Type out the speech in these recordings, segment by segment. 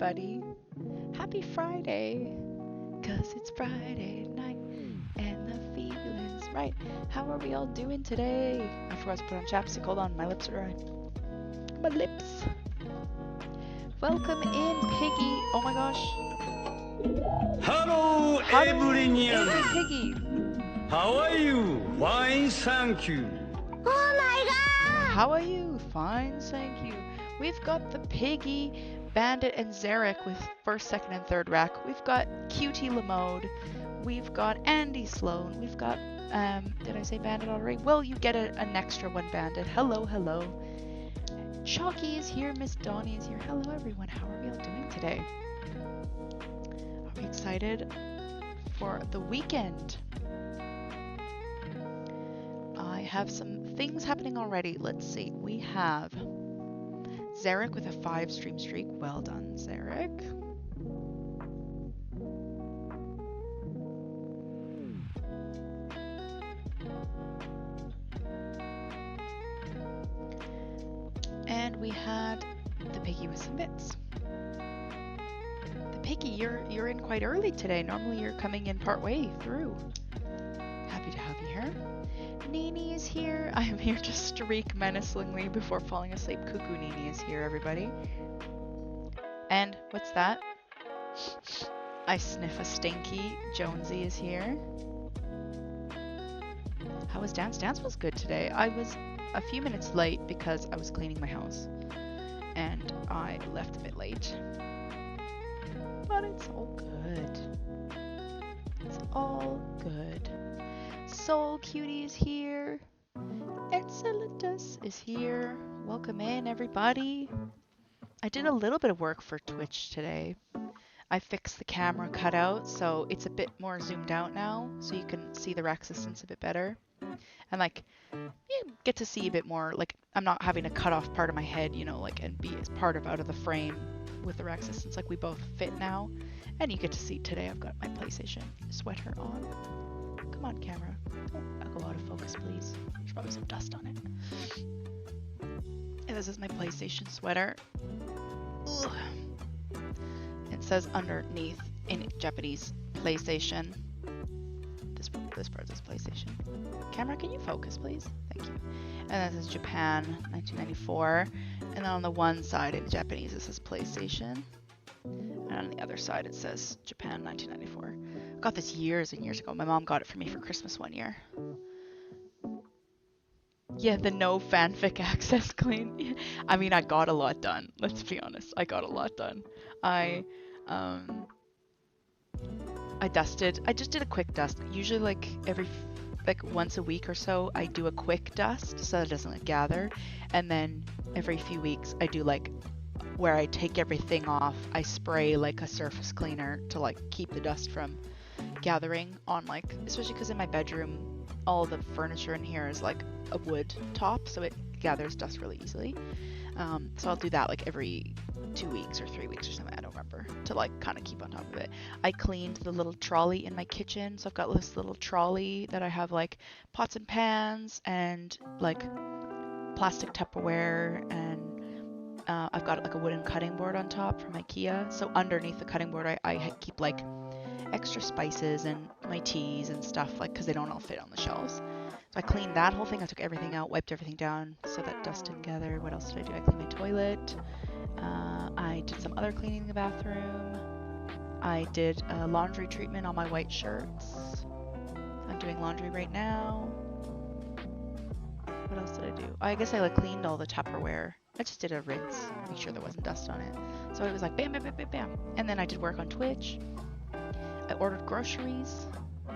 everybody. Happy Friday, 'cause it's Friday night and the feeling's right. How are we all doing today? I forgot to put on chapstick. Hold on, my lips are dry. My lips. Welcome in, Piggy. Oh my gosh. Hello, Hello, everyone. Piggy. How are you? Fine, thank you. Oh my god! How are you? Fine, thank you. We've got the Piggy, Bandit, and Zarek with first, second, and third rack. We've got QT Lamode. We've got Andy Sloan. We've got, did I say Bandit already? Well, you get an extra one Bandit. Hello, hello. Chalky is here. Miss Donnie is here. Hello, everyone. How are we all doing today? Are we excited for the weekend? I have some things happening already. Let's see. We have Zarek with a 5-stream streak. Well done, Zarek. And we had the Piggy with some bits. The Piggy, you're in quite early today. Normally you're coming in part way through. Happy to have you here. Nini is here. I am here to streak menacingly before falling asleep. Cuckoo Nini is here, everybody. And what's that? I sniff a stinky. Jonesy is here. How was dance? Dance was good today. I was a few minutes late because I was cleaning my house. And I left a bit late. But it's all good. It's all good. Soul Cutie is here. Excellentus is here. Welcome in, everybody. I did a little bit of work for Twitch today. I fixed the camera cutout so it's a bit more zoomed out now, so you can see the rack assistance a bit better. And like, you get to see a bit more, like I'm not having to cut off part of my head, you know, like and be as part of out of the frame with the rack assistance. Like we both fit now. And you get to see today I've got my PlayStation sweater on. Come on, camera. I'll go out of focus, please. There's probably some dust on it. And this is my PlayStation sweater. Ugh. It says underneath in Japanese PlayStation. This part says PlayStation. Camera, can you focus, please? Thank you. And this is Japan, 1994. And then on the one side in Japanese it says PlayStation. And on the other side it says Japan, 1994. I got this years and years ago. My mom got it for me for Christmas one year. Yeah, the no fanfic access clean. I mean, I got a lot done. Let's be honest. I got a lot done. I dusted. I just did a quick dust. Usually like once a week or so, I do a quick dust so that it doesn't like gather. And then every few weeks I do like where I take everything off. I spray like a surface cleaner to like keep the dust from gathering on like, especially because in my bedroom all the furniture in here is like a wood top, so it gathers dust really easily. So I'll do that like every 2 weeks or 3 weeks or something, I don't remember, to like kind of keep on top of it. I cleaned the little trolley in my kitchen, so I've got this little trolley that I have like pots and pans and like plastic Tupperware, and I've got like a wooden cutting board on top from IKEA. So underneath the cutting board I keep like extra spices and my teas and stuff, like because they don't all fit on the shelves. So I cleaned that whole thing. I took everything out, wiped everything down so that dust didn't gather. What else did I do? I cleaned my toilet. I did some other cleaning in the bathroom. I did a laundry treatment on my white shirts. I'm doing laundry right now. What else did I do? I guess I like cleaned all the Tupperware. I just did a rinse, make sure there wasn't dust on it. So it was like bam, bam, bam, bam, bam. And then I did work on Twitch. I ordered groceries.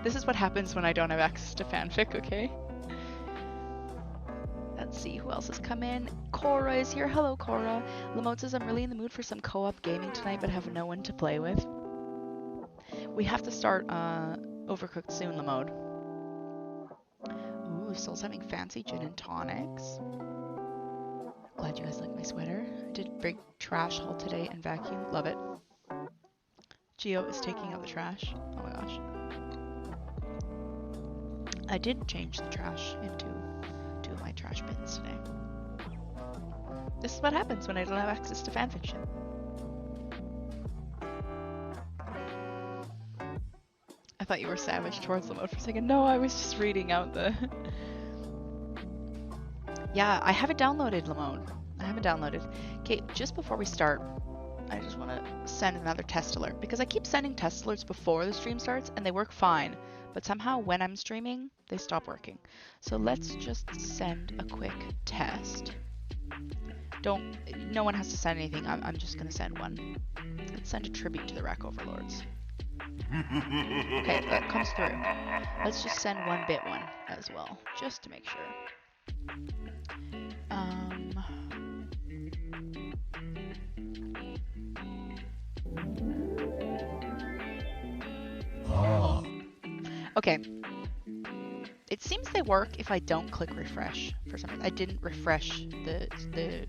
This is what happens when I don't have access to fanfic, okay? Let's see who else has come in. Cora is here. Hello, Cora. Lamode says, I'm really in the mood for some co-op gaming tonight, but have no one to play with. We have to start Overcooked soon, Lamode. Ooh, Soul's having fancy gin and tonics. Glad you guys like my sweater. I did big trash haul today and vacuum. Love it. Geo is taking out the trash. Oh my gosh. I did change the trash into 2 of my trash bins today. This is what happens when I don't have access to fanfiction. I thought you were savage towards Lamone for a second. No, I was just reading out the... Yeah, I haven't downloaded Lamone. I haven't downloaded. Okay, just before we start, I just want to send another test alert because I keep sending test alerts before the stream starts and they work fine, but somehow when I'm streaming, they stop working. So let's just send a quick test. No one has to send anything. I'm just going to send one. Let's send a tribute to the Rack Overlords. Okay, that comes through. Let's just send one bit one as well, just to make sure. Okay. It seems they work if I don't click refresh for some reason. I didn't refresh the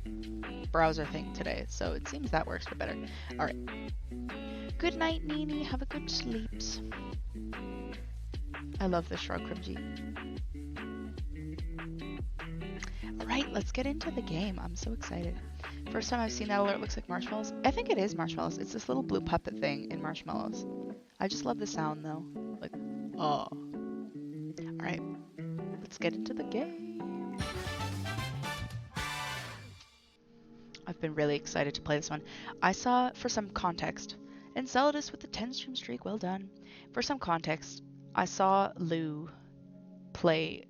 browser thing today, so it seems that works for better. Alright. Good night, Nini. Have a good sleeps. I love the shrug, Crimgy. Alright, let's get into the game. I'm so excited. First time I've seen that alert. Looks like marshmallows. I think it is marshmallows. It's this little blue puppet thing in marshmallows. I just love the sound though. Like, oh. Alright, let's get into the game. I've been really excited to play this one. I saw, for some context, Enceladus with the 10 stream streak, well done. For some context, I saw Lou play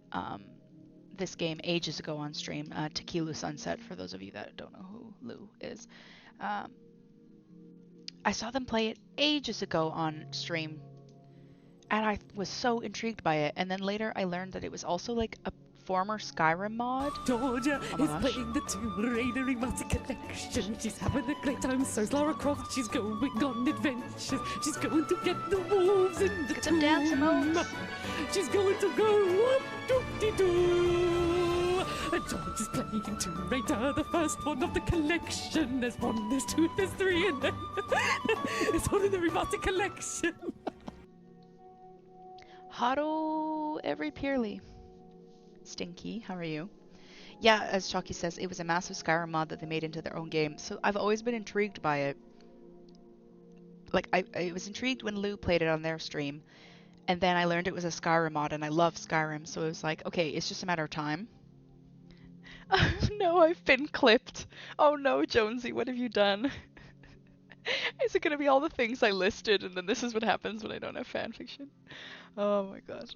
this game ages ago on stream, Tequila Sunset, for those of you that don't know who Lou is. I saw them play it ages ago on stream, and I was so intrigued by it, and then later I learned that it was also like a former Skyrim mod. Georgia Oh my is gosh. playing the Tomb Raider Remastered Collection. She's having a great time, so's Lara Croft. She's going on adventures. She's going to get the wolves in the Get them dance emotes. She's going to go up doop-de-doo. And George is playing Tomb Raider, the first one of the collection. There's 1, there's 2, there's 3, and then it's all in the Remastered Collection. Hello, every Peerly. Stinky, how are you? Yeah, as Chalky says, it was a massive Skyrim mod that they made into their own game, so I've always been intrigued by it. Like, I was intrigued when Lou played it on their stream, and then I learned it was a Skyrim mod, and I love Skyrim, so it was like, okay, it's just a matter of time. Oh no, I've been clipped. Oh no, Jonesy, what have you done? Is it gonna be all the things I listed, and then this is what happens when I don't have fanfiction? Oh my god.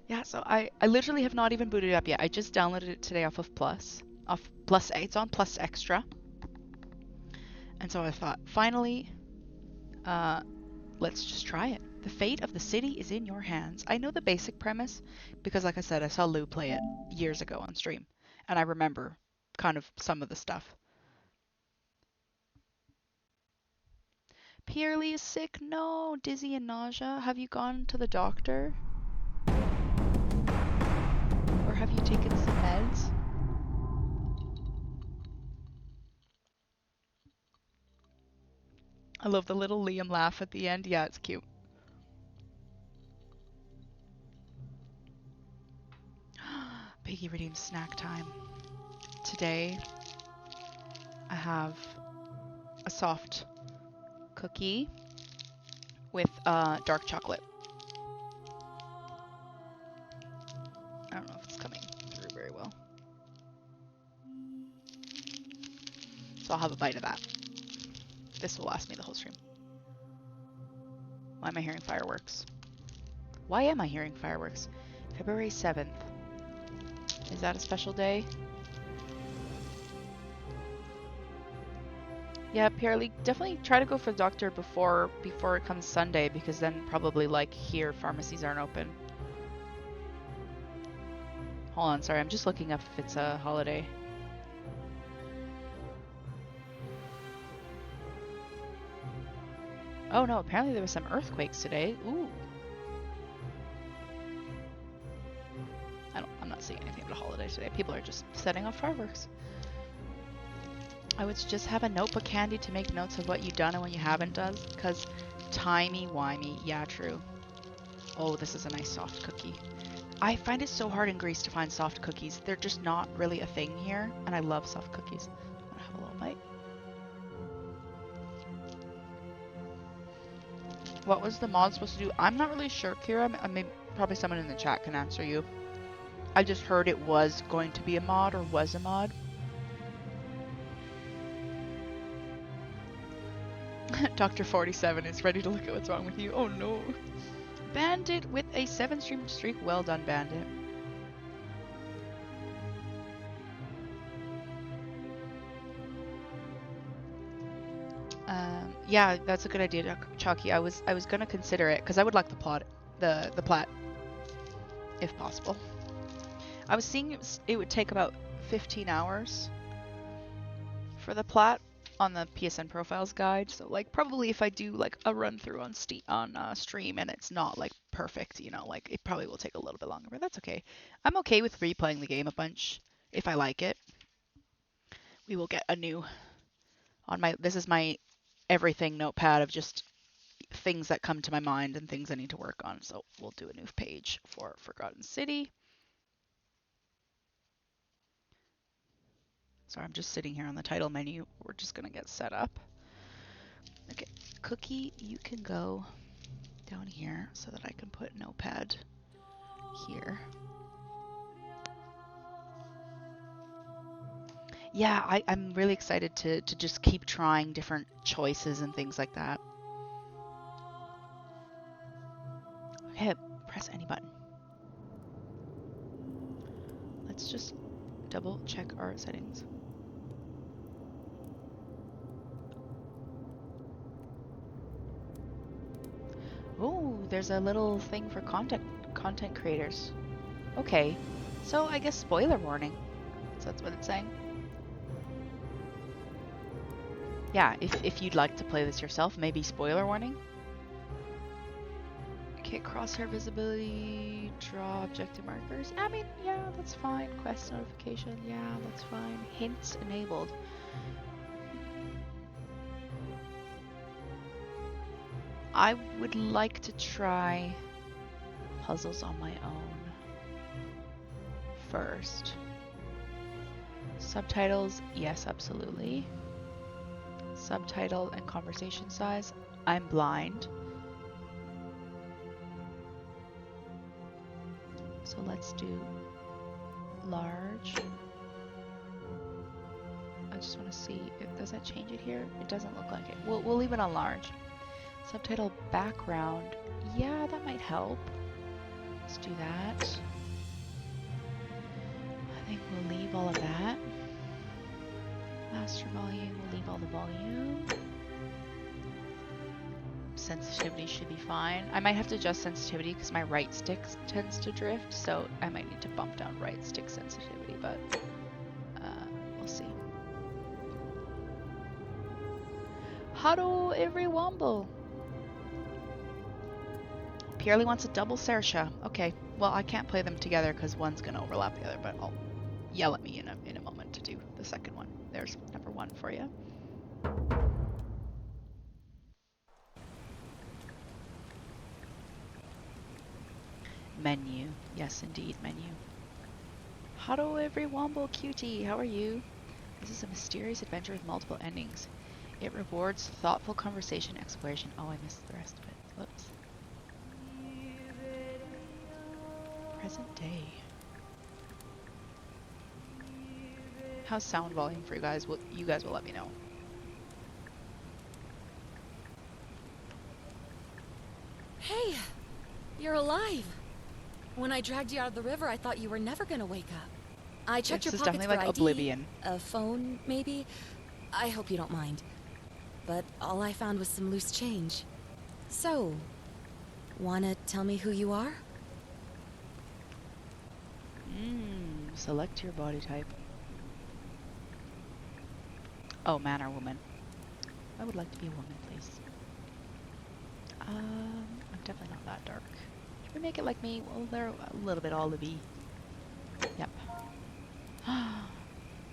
Yeah, so I literally have not even booted it up yet. I just downloaded it today off of Plus. It's on Plus Extra. And so I thought, finally, let's just try it. The fate of the city is in your hands. I know the basic premise because, like I said, I saw Lou play it years ago on stream. And I remember kind of some of the stuff. Peerly is sick. No, dizzy and nausea. Have you gone to the doctor? Or have you taken some meds? I love the little Liam laugh at the end. Yeah, it's cute. Piggy redeemed snack time. Today, I have a soft cookie with dark chocolate. I don't know if it's coming through very well. So I'll have a bite of that. This will last me the whole stream. Why am I hearing fireworks? Why am I hearing fireworks? February 7th. Is that a special day? Yeah, Pierre, definitely try to go for the doctor before it comes Sunday, because then probably, like, here, pharmacies aren't open. Hold on, sorry, I'm just looking up if it's a holiday. Oh no, apparently there were some earthquakes today. Ooh. I'm not seeing anything but a holiday today. People are just setting off fireworks. I would just have a notebook handy to make notes of what you've done and what you haven't done, because timey-wimey. Yeah, true. Oh, this is a nice soft cookie. I find it so hard in Greece to find soft cookies. They're just not really a thing here, and I love soft cookies. I'm gonna have a little bite. What was the mod supposed to do? I'm not really sure, Kira. I mean, probably someone in the chat can answer you. I just heard it was going to be a mod or was a mod. Dr. 47 is ready to look at what's wrong with you. Oh no. Bandit with a 7-stream streak. Well done, Bandit. Yeah, that's a good idea, Chalky. I was gonna consider it because I would like the plot, the plat, if possible. I was seeing it would take about 15 hours for the plat on the PSN profiles guide. So like probably if I do like a run through on stream and it's not like perfect, you know, like it probably will take a little bit longer, but that's okay. I'm okay with replaying the game a bunch if I like it. We will get a new on my. This is my everything notepad of just things that come to my mind and things I need to work on. So we'll do a new page for Forgotten City. Sorry, I'm just sitting here on the title menu. We're just gonna get set up. Okay, Cookie, you can go down here so that I can put notepad here. Yeah, I'm really excited to just keep trying different choices and things like that. Okay, press any button. Let's just double check our settings. Oh, there's a little thing for content creators. Okay, so I guess spoiler warning. So that's what it's saying. Yeah, if you'd like to play this yourself, maybe spoiler warning. Okay, crosshair visibility, draw objective markers. I mean, yeah, that's fine. Quest notification, yeah, that's fine. Hints enabled. I would like to try puzzles on my own first. Subtitles, yes, absolutely. Subtitle and conversation size. I'm blind. So let's do large. I just want to see if does that change it here? It doesn't look like it. We'll leave it on large. Subtitle background. Yeah, that might help. Let's do that. I think we'll leave all of that. Master volume, we'll leave all the volume. Sensitivity should be fine. I might have to adjust sensitivity because my right stick tends to drift, so I might need to bump down right stick sensitivity, but we'll see. Hello, every Womble. Pierly wants a double Sersha. Okay, well I can't play them together because one's gonna overlap the other, but I'll yell at me in a moment to do the second one. There's number 1 for you. Menu. Yes, indeed, menu. Hello, every Womble cutie. How are you? This is a mysterious adventure with multiple endings. It rewards thoughtful conversation exploration. Oh, I missed the rest of it. Whoops. Present day. How's sound volume for you guys? You guys will let me know. Hey, you're alive. When I dragged you out of the river, I thought you were never gonna wake up. I checked your This is pockets definitely for like ID, Oblivion. a phone, maybe. I hope you don't mind. But all I found was some loose change. So, wanna tell me who you are? Select your body type. Oh, man or woman? I would like to be a woman, please. I'm definitely not that dark. Should we make it like me? Well, they're a little bit olivey. Yep.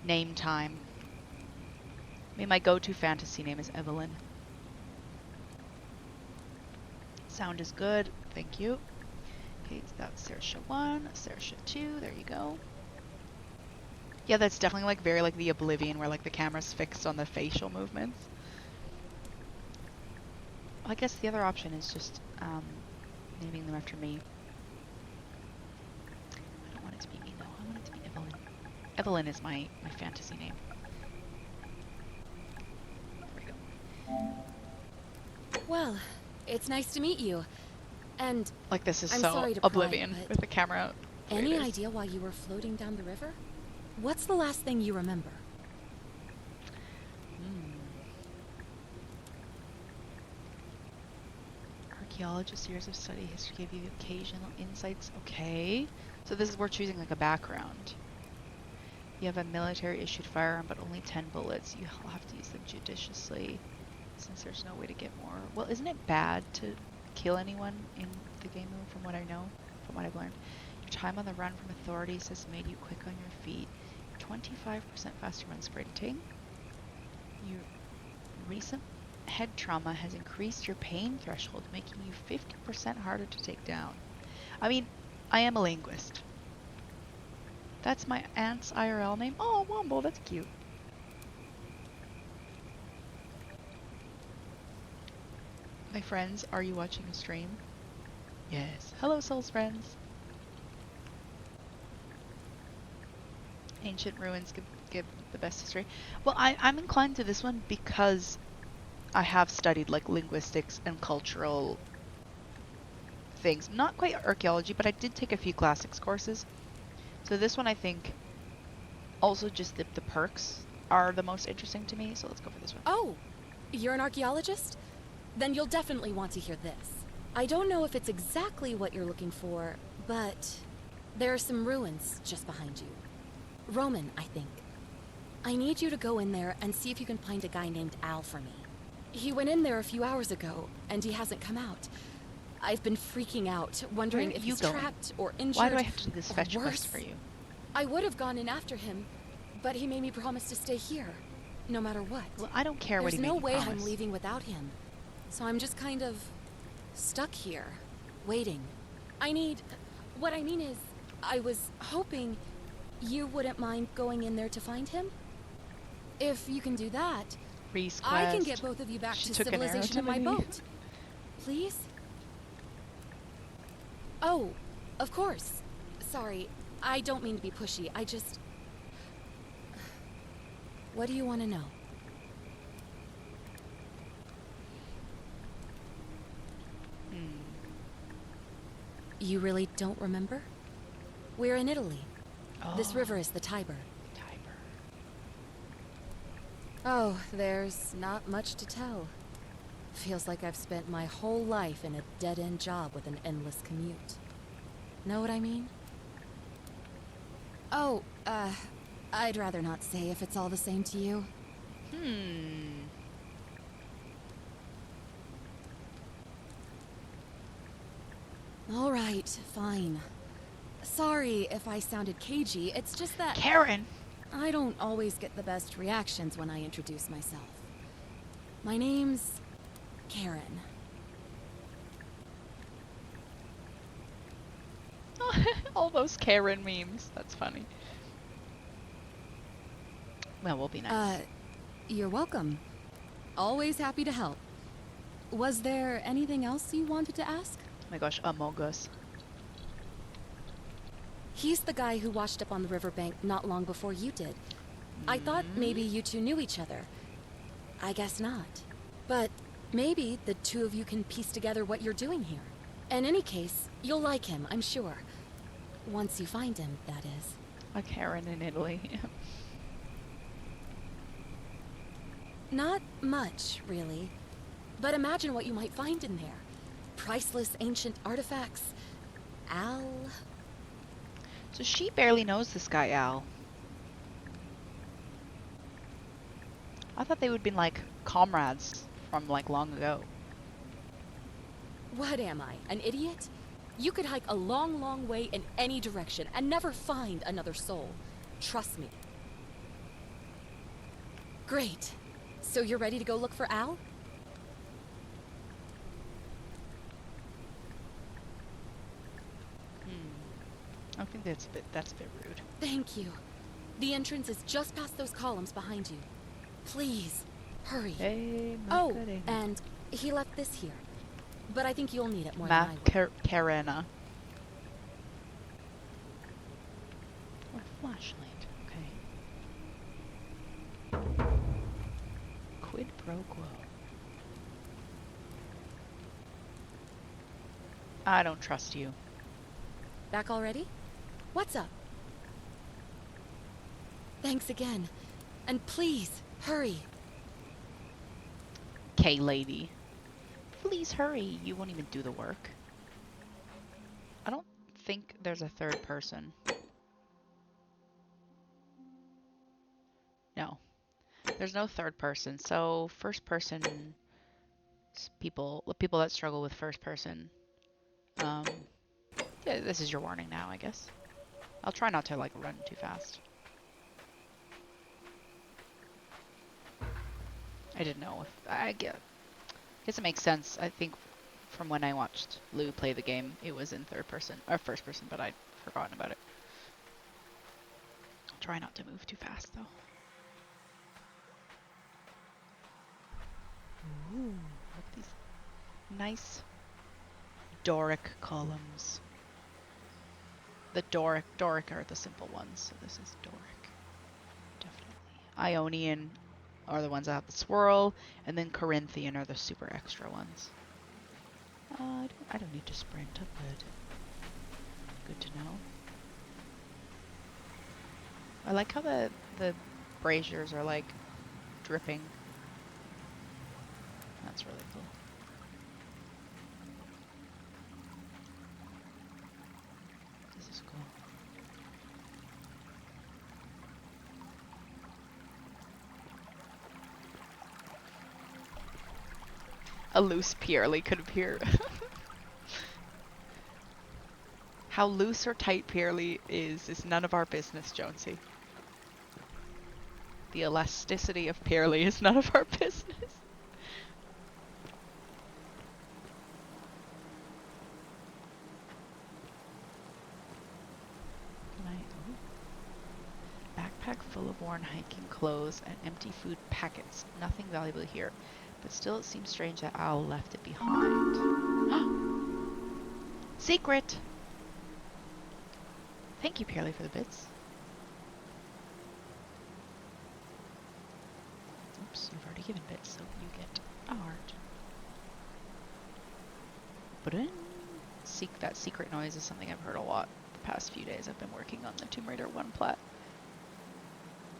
Name time. I mean, my go-to fantasy name is Evelyn. Sound is good. Thank you. Okay, so that's Sersha 1, Sersha 2. There you go. Yeah, that's definitely like very like the Oblivion where like the camera's fixed on the facial movements. I guess the other option is just naming them after me. I don't want it to be me though. I want it to be Evelyn. Evelyn is my fantasy name. There we go. Well, it's nice to meet you. And Like this is I'm so sorry to pry, Oblivion but with the camera out. the way any it is. idea why you were floating down the river? What's the last thing you remember? Archaeologist, years of study, history gave you occasional insights. Okay. So this is we're choosing like a background. You have a military issued firearm, but only 10 bullets. You'll have to use them judiciously since there's no way to get more. Well, isn't it bad to kill anyone in the game mode from what I know, from what I've learned? Your time on the run from authorities has made you quick on your feet. 25% faster when sprinting. Your recent head trauma has increased your pain threshold, making you 50% harder to take down. I mean, I am a linguist. That's my aunt's IRL name. Oh, Wombo, that's cute. My friends, are you watching a stream? Yes. Hello, Souls friends. Ancient ruins give the best history. Well, I'm inclined to this one because I have studied like linguistics and cultural things. Not quite archaeology, but I did take a few classics courses. So this one I think also just the perks are the most interesting to me, so let's go for this one. Oh, you're an archaeologist? Then you'll definitely want to hear this. I don't know if it's exactly what you're looking for, but there are some ruins just behind you. Roman, I think. I need you to go in there and see if you can find a guy named Al for me. He went in there a few hours ago, and he hasn't come out. I've been freaking out, wondering if he's trapped or injured. Why do I have to do this or fetch worse. quest for you? I would have gone in after him, but he made me promise to stay here, no matter what. Well, I don't care what he There's made no you way promise. I'm leaving without him. So I'm just kind of stuck here, waiting. What I mean is, I was hoping you wouldn't mind going in there to find him? If you can do that, Reese I can quest. get both of you back She to took an arrow civilization to in my me. boat. Please? Oh, of course. Sorry, I don't mean to be pushy. I just... What do you want to know? You really don't remember? We're in Italy. This Oh, river is the Tiber. Tiber. Oh, there's not much to tell. Feels like I've spent my whole life in a dead-end job with an endless commute. Know what I mean? Oh, I'd rather not say if it's all the same to you. All right, fine. Sorry if I sounded cagey, it's just that Karen! I don't always get the best reactions when I introduce myself. My name's Karen. All those Karen memes. That's funny. Well, we'll be nice. You're welcome. Always happy to help. Was there anything else you wanted to ask? Oh my gosh, Among Us. He's the guy who washed up on the riverbank not long before you did. I thought maybe you two knew each other. I guess not. But maybe the two of you can piece together what you're doing here. In any case, you'll like him, I'm sure. Once you find him, that is. A Karen in Italy. Not much, really. But imagine what you might find in there. Priceless ancient artifacts. Al... So she barely knows this guy, Al. I thought they would have been like comrades from like long ago. What am I, an idiot? You could hike a long, long way in any direction and never find another soul. Trust me. Great. So you're ready to go look for Al? I think that's a bit rude. Thank you. The entrance is just past those columns behind you. Please, hurry. Hey, Oh, Macarena. and He left this here. But I think you'll need it more than I will. Macarena. Or flashlight. Okay. Quid pro quo. I don't trust you. Back already? What's up? Thanks again. And please, hurry. Okay, lady. Please hurry. You won't even do the work. I don't think there's a third person. No. There's no third person. So first person people that struggle with first person. Yeah, this is your warning now, I guess. I'll try not to like run too fast. I didn't know if I guess it makes sense. I think from when I watched Lou play the game, it was in third person or first person, but I'd forgotten about it. I'll try not to move too fast though. Ooh, look at these nice Doric columns. The Doric are the simple ones, so this is Doric. Definitely. Ionian are the ones that have the swirl, and then Corinthian are the super extra ones. I don't need to sprint, I'm good. Good to know. I like how the braziers are like dripping. That's really cool. This is cool. A loose Pierly could appear. How loose or tight Pierly is none of our business, Jonesy. The elasticity of Pierly is none of our business. Backpack full of worn hiking clothes and empty food packets. Nothing valuable here. But still it seems strange that Al left it behind. Secret! Thank you, Pierly, for the bits. Oops, you've already given bits, so you get a heart. That secret noise is something I've heard a lot the past few days. I've been working on the Tomb Raider 1 plat.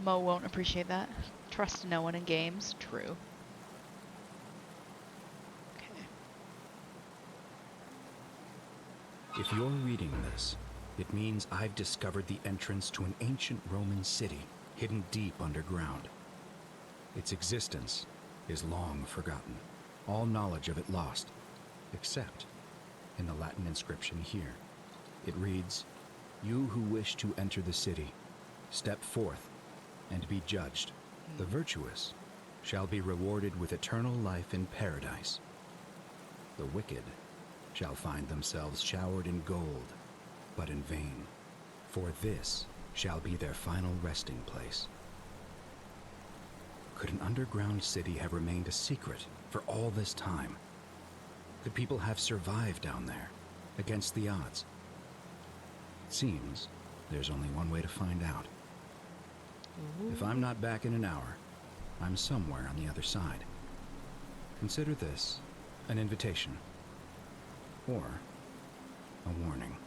Mo won't appreciate that. Trust no one in games. True. Okay. If you're reading this, it means I've discovered the entrance to an ancient Roman city hidden deep underground. Its existence is long forgotten, all knowledge of it lost, except in the Latin inscription here. It reads, "You who wish to enter the city, step forth and be judged. The virtuous shall be rewarded with eternal life in paradise. The wicked shall find themselves showered in gold, but in vain, for this shall be their final resting place." Could an underground city have remained a secret for all this time? Could people have survived down there, against the odds? It seems there's only one way to find out. Ooh. If I'm not back in an hour, I'm somewhere on the other side. Consider this an invitation, or a warning.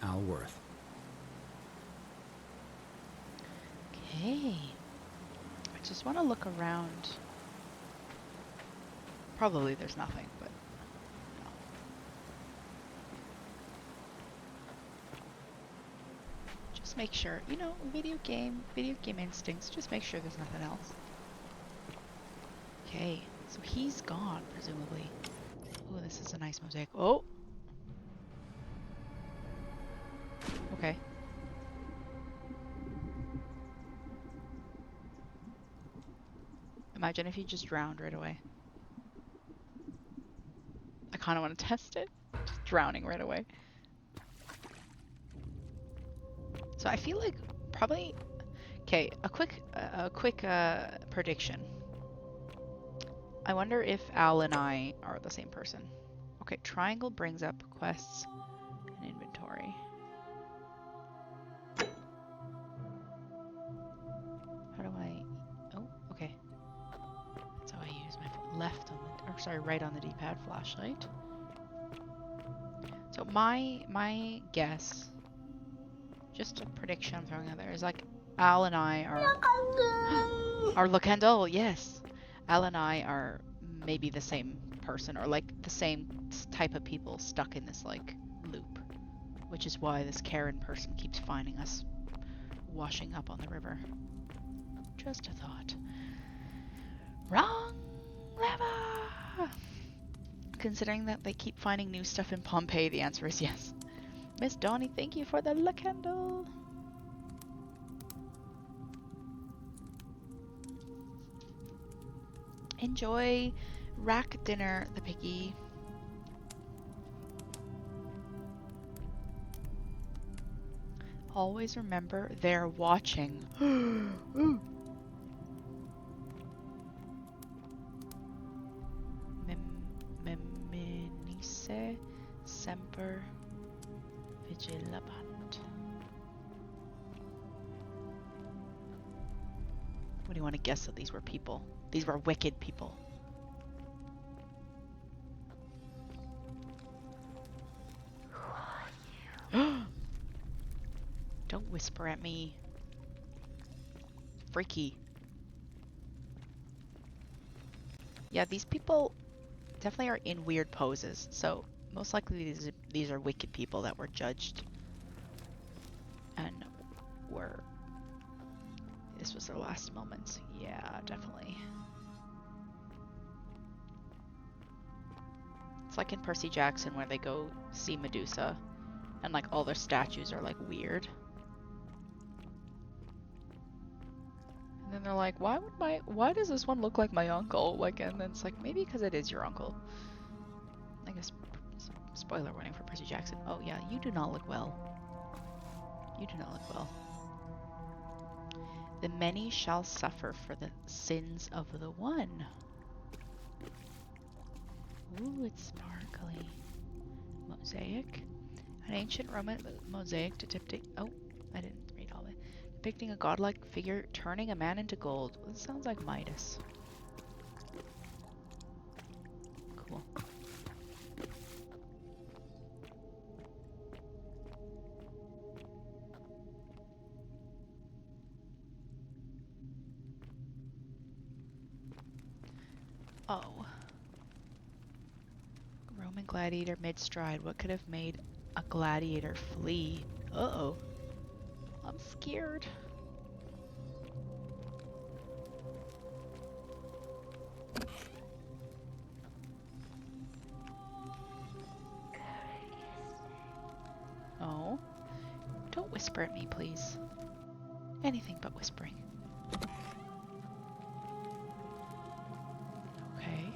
Al Worth. Okay. I just want to look around. Probably there's nothing, but no. Just make sure, you know, video game instincts, just make sure there's nothing else. Okay, so he's gone, presumably. Oh, this is a nice mosaic. Oh! Okay. Imagine if you just drowned right away. I kind of want to test it. Just drowning right away. So I feel like probably... Okay, a quick prediction. I wonder if Al and I are the same person. Okay, triangle brings up quests and inventory. How do I... Oh, okay. That's how I use my left on the... Or sorry, right on the D-pad flashlight. So my guess, just a prediction I'm throwing out there, is like Al and I are Lakendal, yes. Al and I are maybe the same person, or like the same type of people stuck in this like loop, which is why this Karen person keeps finding us washing up on the river. Just a thought. Wrong lever! Considering that they keep finding new stuff in Pompeii, the answer is yes. Miss Donnie, thank you for the candle. Enjoy rack dinner, the piggy. Always remember they're watching. Meminice semper vigilabant. What do you want to guess that these were people? These were wicked people. Don't whisper at me. Freaky. Yeah, these people definitely are in weird poses, so most likely these are wicked people that were judged and were... This was their last moments. Yeah, definitely. It's like in Percy Jackson where they go see Medusa and like all their statues are like weird. And then they're like, why does this one look like my uncle? Like, and then it's like, maybe because it is your uncle. I guess, spoiler warning for Percy Jackson. Oh yeah, you do not look well. You do not look well. The many shall suffer for the sins of the one. Ooh, it's sparkly. Mosaic. An ancient Roman mosaic depicting... Oh, I didn't read all of it. Depicting a godlike figure turning a man into gold. It sounds like Midas. Cool. Oh. Roman gladiator mid-stride. What could have made a gladiator flee? Uh-oh. I'm scared. Oh. Don't whisper at me, please. Anything but whispering. Okay.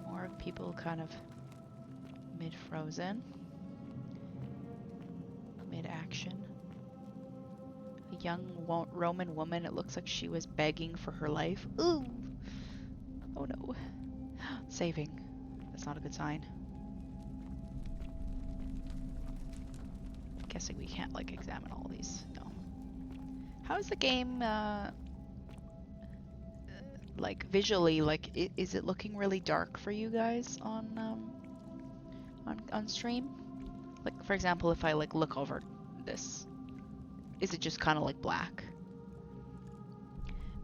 More people kind of mid-frozen. Mid-action. A young Roman woman, it looks like she was begging for her life. Ooh! Oh no. Saving. That's not a good sign. Guessing we can't, like, examine all these. No. How is the game, like, visually, like, is it looking really dark for you guys on stream? Like, for example, if I, like, look over this, is it just kind of, like, black?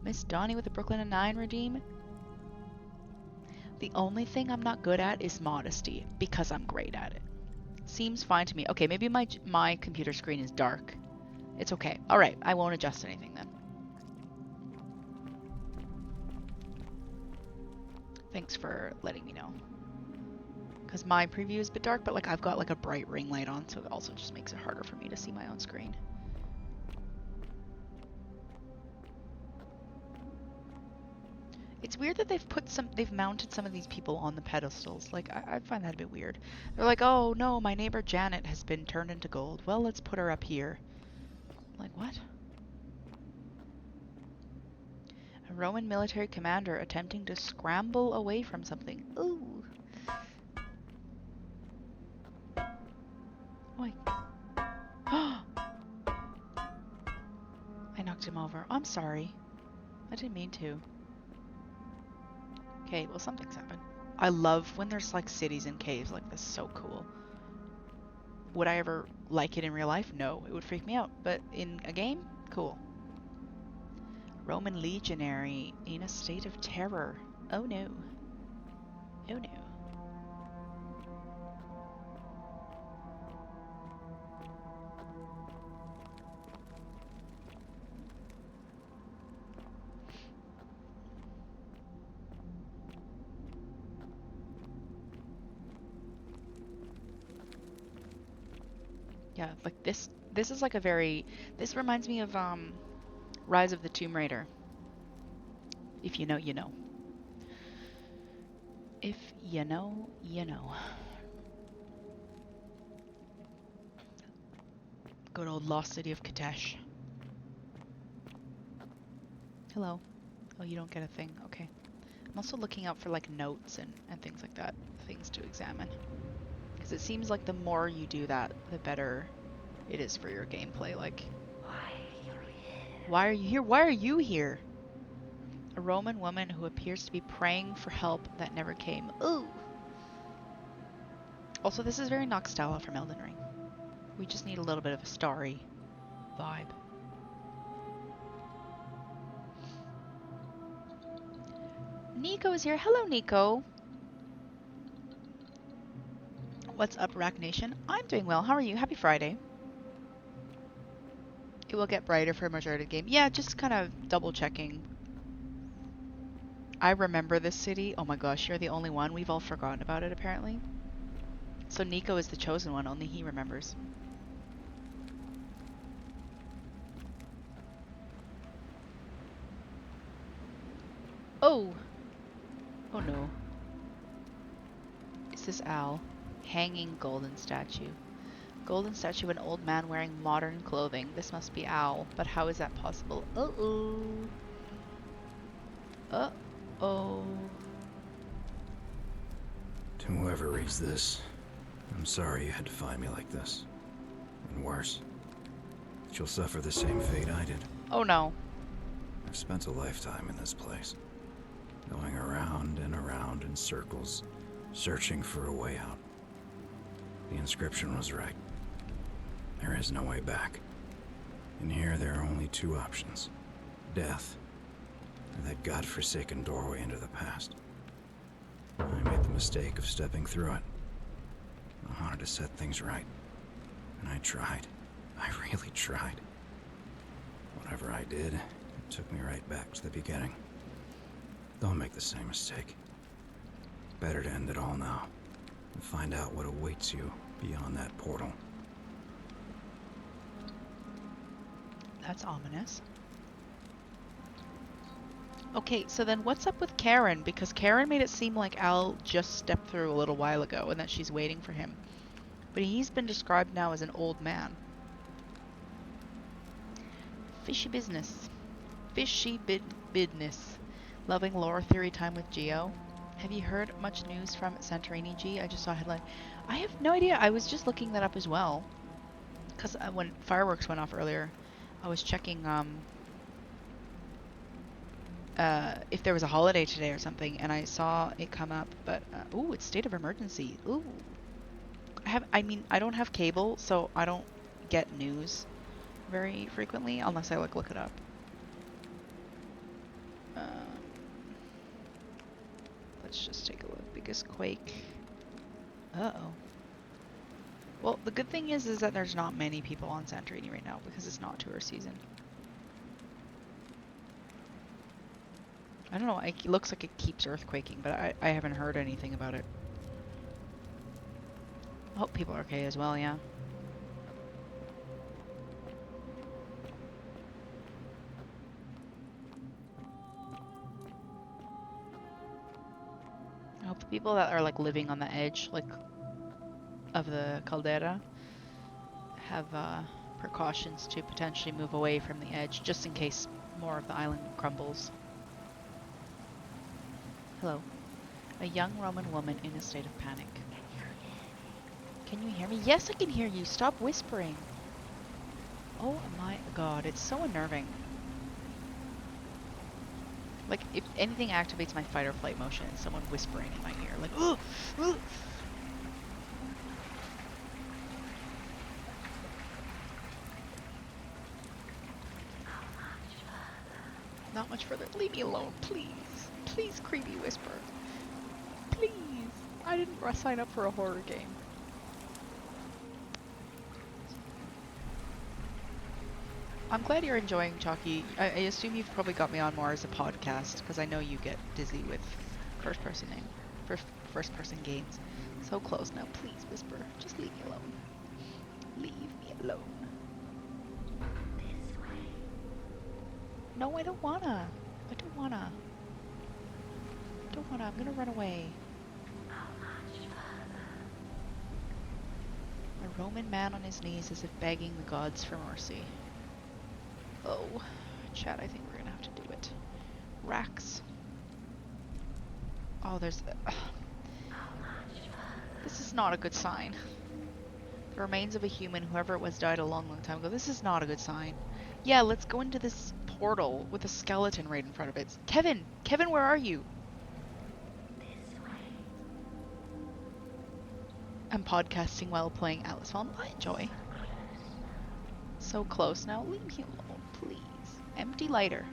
Miss Donnie with the Brooklyn Nine-Nine redeem? The only thing I'm not good at is modesty, because I'm great at it. Seems fine to me. Okay, maybe my computer screen is dark. It's okay. Alright, I won't adjust anything then. Thanks for letting me know. Because my preview is a bit dark, but like I've got like a bright ring light on, so it also just makes it harder for me to see my own screen. It's weird that they've mounted some of these people on the pedestals. Like, I find that a bit weird. They're like, oh no, my neighbor Janet has been turned into gold. Well, let's put her up here. Like, what? A Roman military commander attempting to scramble away from something. Ooh. Oi. I knocked him over. I'm sorry. I didn't mean to. Okay, well, something's happened. I love when there's like cities and caves like this. So cool. Would I ever like it in real life? No, it would freak me out. But in a game, cool. Roman legionary in a state of terror. Oh no. Oh no. Yeah, like this is like a very, this reminds me of Rise of the Tomb Raider. If you know, you know. If you know, you know. Good old lost city of Katesh. Hello. Oh, you don't get a thing. Okay. I'm also looking out for like notes and things like that. Things to examine. Because it seems like the more you do that, the better it is for your gameplay. Like, why are you here? Why are you here? A Roman woman who appears to be praying for help that never came. Ooh. Also, this is very Noxtella from Elden Ring. We just need a little bit of a starry vibe. Nico is here. Hello, Nico. What's up, Rack Nation? I'm doing well. How are you? Happy Friday. It will get brighter for a majority of the game. Yeah, just kind of double checking. I remember this city. Oh my gosh, you're the only one. We've all forgotten about it, apparently. So Nico is the chosen one. Only he remembers. Oh! Oh no. Is this Al? Hanging golden statue. Golden statue of an old man wearing modern clothing. This must be Al, but how is that possible? Uh-oh. Uh-oh. To whoever reads this, I'm sorry you had to find me like this. And worse, that you'll suffer the same fate I did. Oh no. I've spent a lifetime in this place, going around and around in circles, searching for a way out. The inscription was right. There is no way back. In here, there are only two options. Death, and that godforsaken doorway into the past. I made the mistake of stepping through it. I wanted to set things right. And I tried. I really tried. Whatever I did, it took me right back to the beginning. Don't make the same mistake. Better to end it all now, and find out what awaits you beyond that portal. That's ominous. Okay, so then what's up with Karen? Because Karen made it seem like Al just stepped through a little while ago and that she's waiting for him. But he's been described now as an old man. Fishy business. Fishy business. Loving lore theory time with Geo. Have you heard much news from Santorini G? I just saw a headline. I have no idea. I was just looking that up as well. Because when fireworks went off earlier, I was checking if there was a holiday today or something, and I saw it come up. But ooh, it's state of emergency. Ooh, I don't have cable, so I don't get news very frequently unless I like look it up. Let's just take a look. Biggest quake. Uh-oh. Well, the good thing is that there's not many people on Santorini right now because it's not tourist season. I don't know. It looks like it keeps earthquaking, but I haven't heard anything about it. I hope people are okay as well, yeah. I hope the people that are like living on the edge, like, of the caldera have precautions to potentially move away from the edge just in case more of the island crumbles. Hello. A young Roman woman in a state of panic. Can you hear me? Yes, I can hear you. Stop whispering. Oh my god, it's so unnerving. Like, if anything activates my fight or flight motion, it's someone whispering in my ear. Like, ugh! Ugh! Not much further. Leave me alone, please. Please, creepy whisper. Please. I didn't sign up for a horror game. I'm glad you're enjoying Chalky. I assume you've probably got me on more as a podcast, because I know you get dizzy with first-person games. So close now. Please, whisper. Just leave me alone. Leave me alone. This way. No, I don't wanna. I don't wanna. Don't wanna. I'm gonna run away. How much further? A Roman man on his knees as if begging the gods for mercy. Oh, chat, I think we're gonna have to do it. Rax. Oh, there's... This is not a good sign. The remains of a human, whoever it was, died a long, long time ago. This is not a good sign. Yeah, let's go into this portal with a skeleton right in front of it. Kevin! Kevin, where are you? This way. I'm podcasting while playing Alice Fallen. I enjoy. So close now. Leave me alone, please. Empty lighter.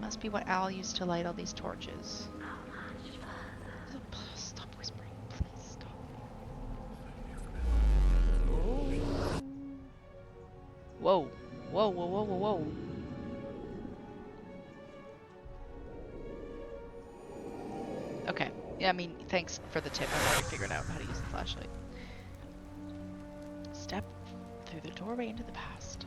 Must be what Al used to light all these torches. How much further? Stop whispering, please stop. Whoa. Whoa, whoa, whoa, whoa, whoa. Okay. Yeah, I mean, thanks for the tip. I've already figured out how to use the flashlight. Step through the doorway into the past.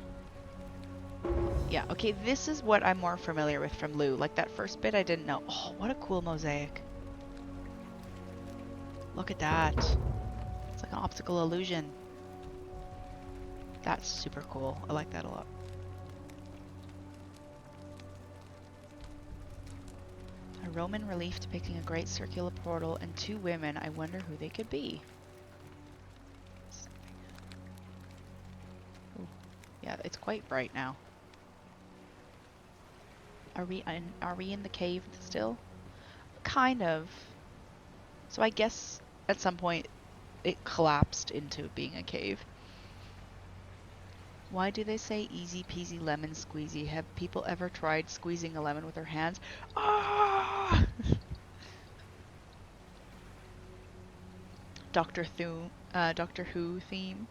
Yeah, okay, this is what I'm more familiar with from Lou. Like that first bit I didn't know. Oh, what a cool mosaic. Look at that. It's like an optical illusion. That's super cool. I like that a lot. A Roman relief depicting a great circular portal and two women. I wonder who they could be. Ooh. Yeah, it's quite bright now. Are we in the cave still? Kind of. So I guess at some point it collapsed into being a cave. Why do they say easy peasy lemon squeezy? Have people ever tried squeezing a lemon with their hands? Ah! Doctor Who theme.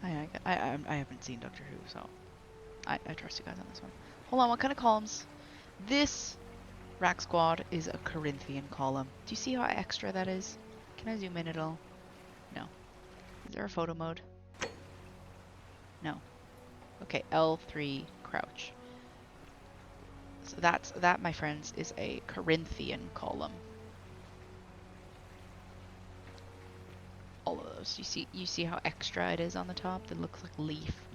I haven't seen Doctor Who, so I trust you guys on this one. Hold on, what kind of columns? This Rack Squad is a Corinthian column. Do you see how extra that is? Can I zoom in at all? No. Is there a photo mode? No. Okay, L3 crouch. So that, my friends, is a Corinthian column. All of those. You see how extra it is on the top? That looks like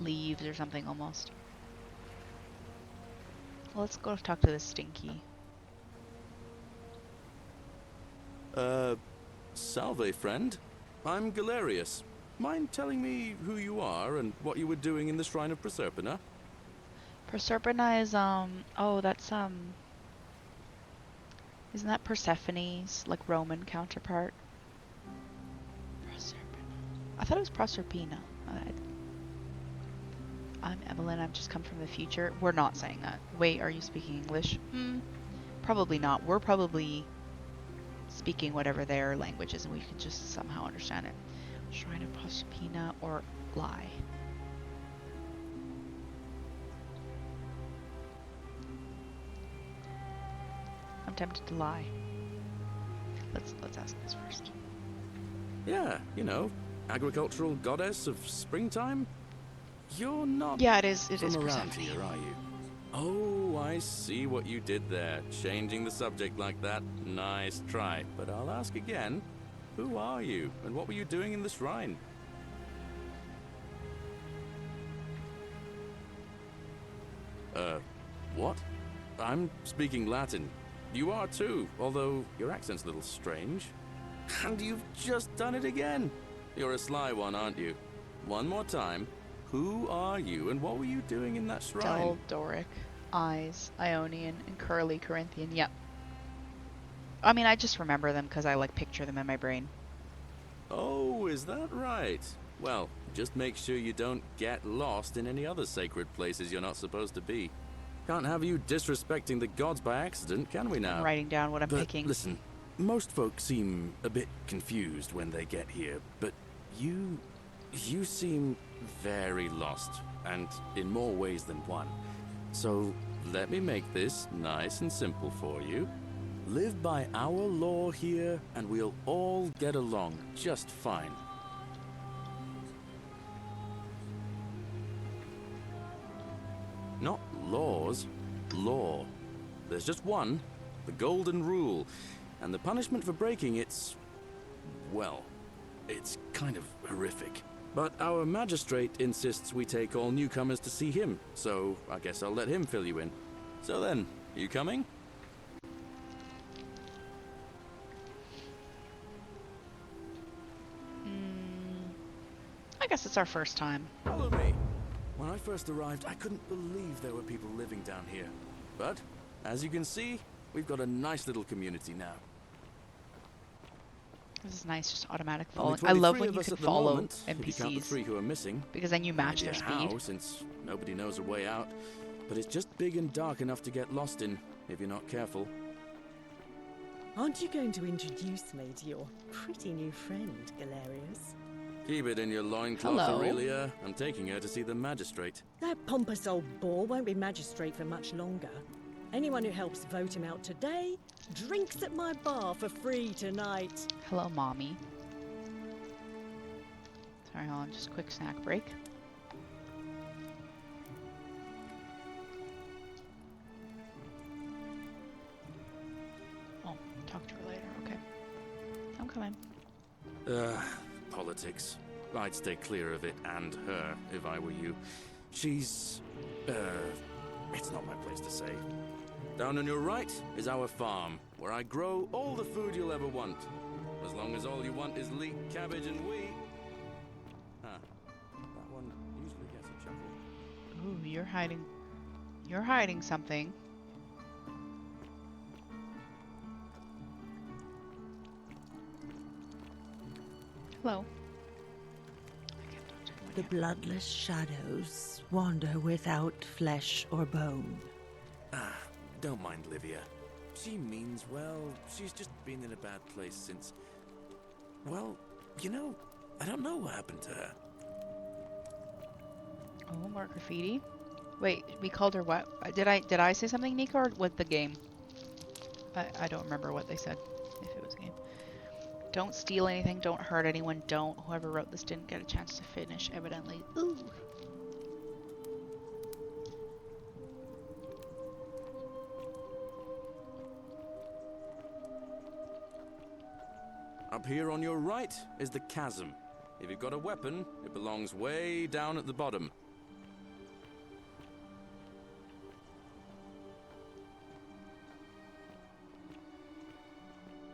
leaves or something almost. Well, let's go talk to this Stinky. Salve, friend. I'm Galerius. Mind telling me who you are and what you were doing in the Shrine of Proserpina? Proserpina is, oh, that's, isn't that Persephone's, like, Roman counterpart? Proserpina. I thought it was Proserpina. I'm Evelyn, I've just come from the future. We're not saying that. Wait, are you speaking English? Probably not. We're probably speaking whatever their language is and we can just somehow understand it. Shrine of Proserpina or lie. I'm tempted to lie. Let's ask this first. Yeah, you know, agricultural goddess of springtime? You're not Yeah, it is from around Persephone. here, are you? Oh, I see what you did there. Changing the subject like that. Nice try. But I'll ask again. Who are you, and what were you doing in the shrine? What? I'm speaking Latin. You are too, although your accent's a little strange. And you've just done it again. You're a sly one, aren't you? One more time. Who are you, and what were you doing in that shrine? Dull Doric, Eyes, Ionian, and Curly Corinthian. Yep. I mean, I just remember them because I like picture them in my brain. Oh, is that right? Well, just make sure you don't get lost in any other sacred places you're not supposed to be. Can't have you disrespecting the gods by accident, can we now? I'm writing down what I'm But picking. listen, most folks seem a bit confused when they get here, but you seem very lost, and in more ways than one. So let me make this nice and simple for you. Live by our law here, and we'll all get along just fine. Not laws, law. There's just one, the Golden Rule, and the punishment for breaking it's, well, it's kind of horrific. But our magistrate insists we take all newcomers to see him, so I guess I'll let him fill you in. So then, you coming? I guess it's our first time. Follow me. When I first arrived, I couldn't believe there were people living down here. But, as you can see, we've got a nice little community now. This is nice, just automatic Only following. I love 23 when of you us can at the follow moment, if you count the 3 NPCs, who are missing. because then you match their No idea speed. how, since nobody knows a way out. But it's just big and dark enough to get lost in, if you're not careful. Aren't you going to introduce me to your pretty new friend, Galerius? Keep it in your loincloth, Hello. Aurelia. I'm taking her to see the magistrate. That pompous old bore won't be magistrate for much longer. Anyone who helps vote him out today drinks at my bar for free tonight. Hello, mommy. Sorry, hold on, just a quick snack break. Oh, talk to her later, okay. I'm coming. Politics. I'd stay clear of it and her if I were you. She's, it's not my place to say. Down on your right is our farm, where I grow all the food you'll ever want. As long as all you want is leek, cabbage, and wheat. Ah, that one usually gets a chuckle. Ooh, you're hiding something. Hello. I can't talk to anyone The yet. bloodless shadows wander without flesh or bone. Ah, don't mind Livia. She means well. She's just been in a bad place since... Well, you know, I don't know what happened to her. Oh, more graffiti. Wait, we called her what? Did I say something, Nico, or with the game? I don't remember what they said. If it was game. Don't steal anything. Don't hurt anyone. Don't. Whoever wrote this didn't get a chance to finish, evidently. Ooh. Up here on your right is the chasm. If you've got a weapon, it belongs way down at the bottom.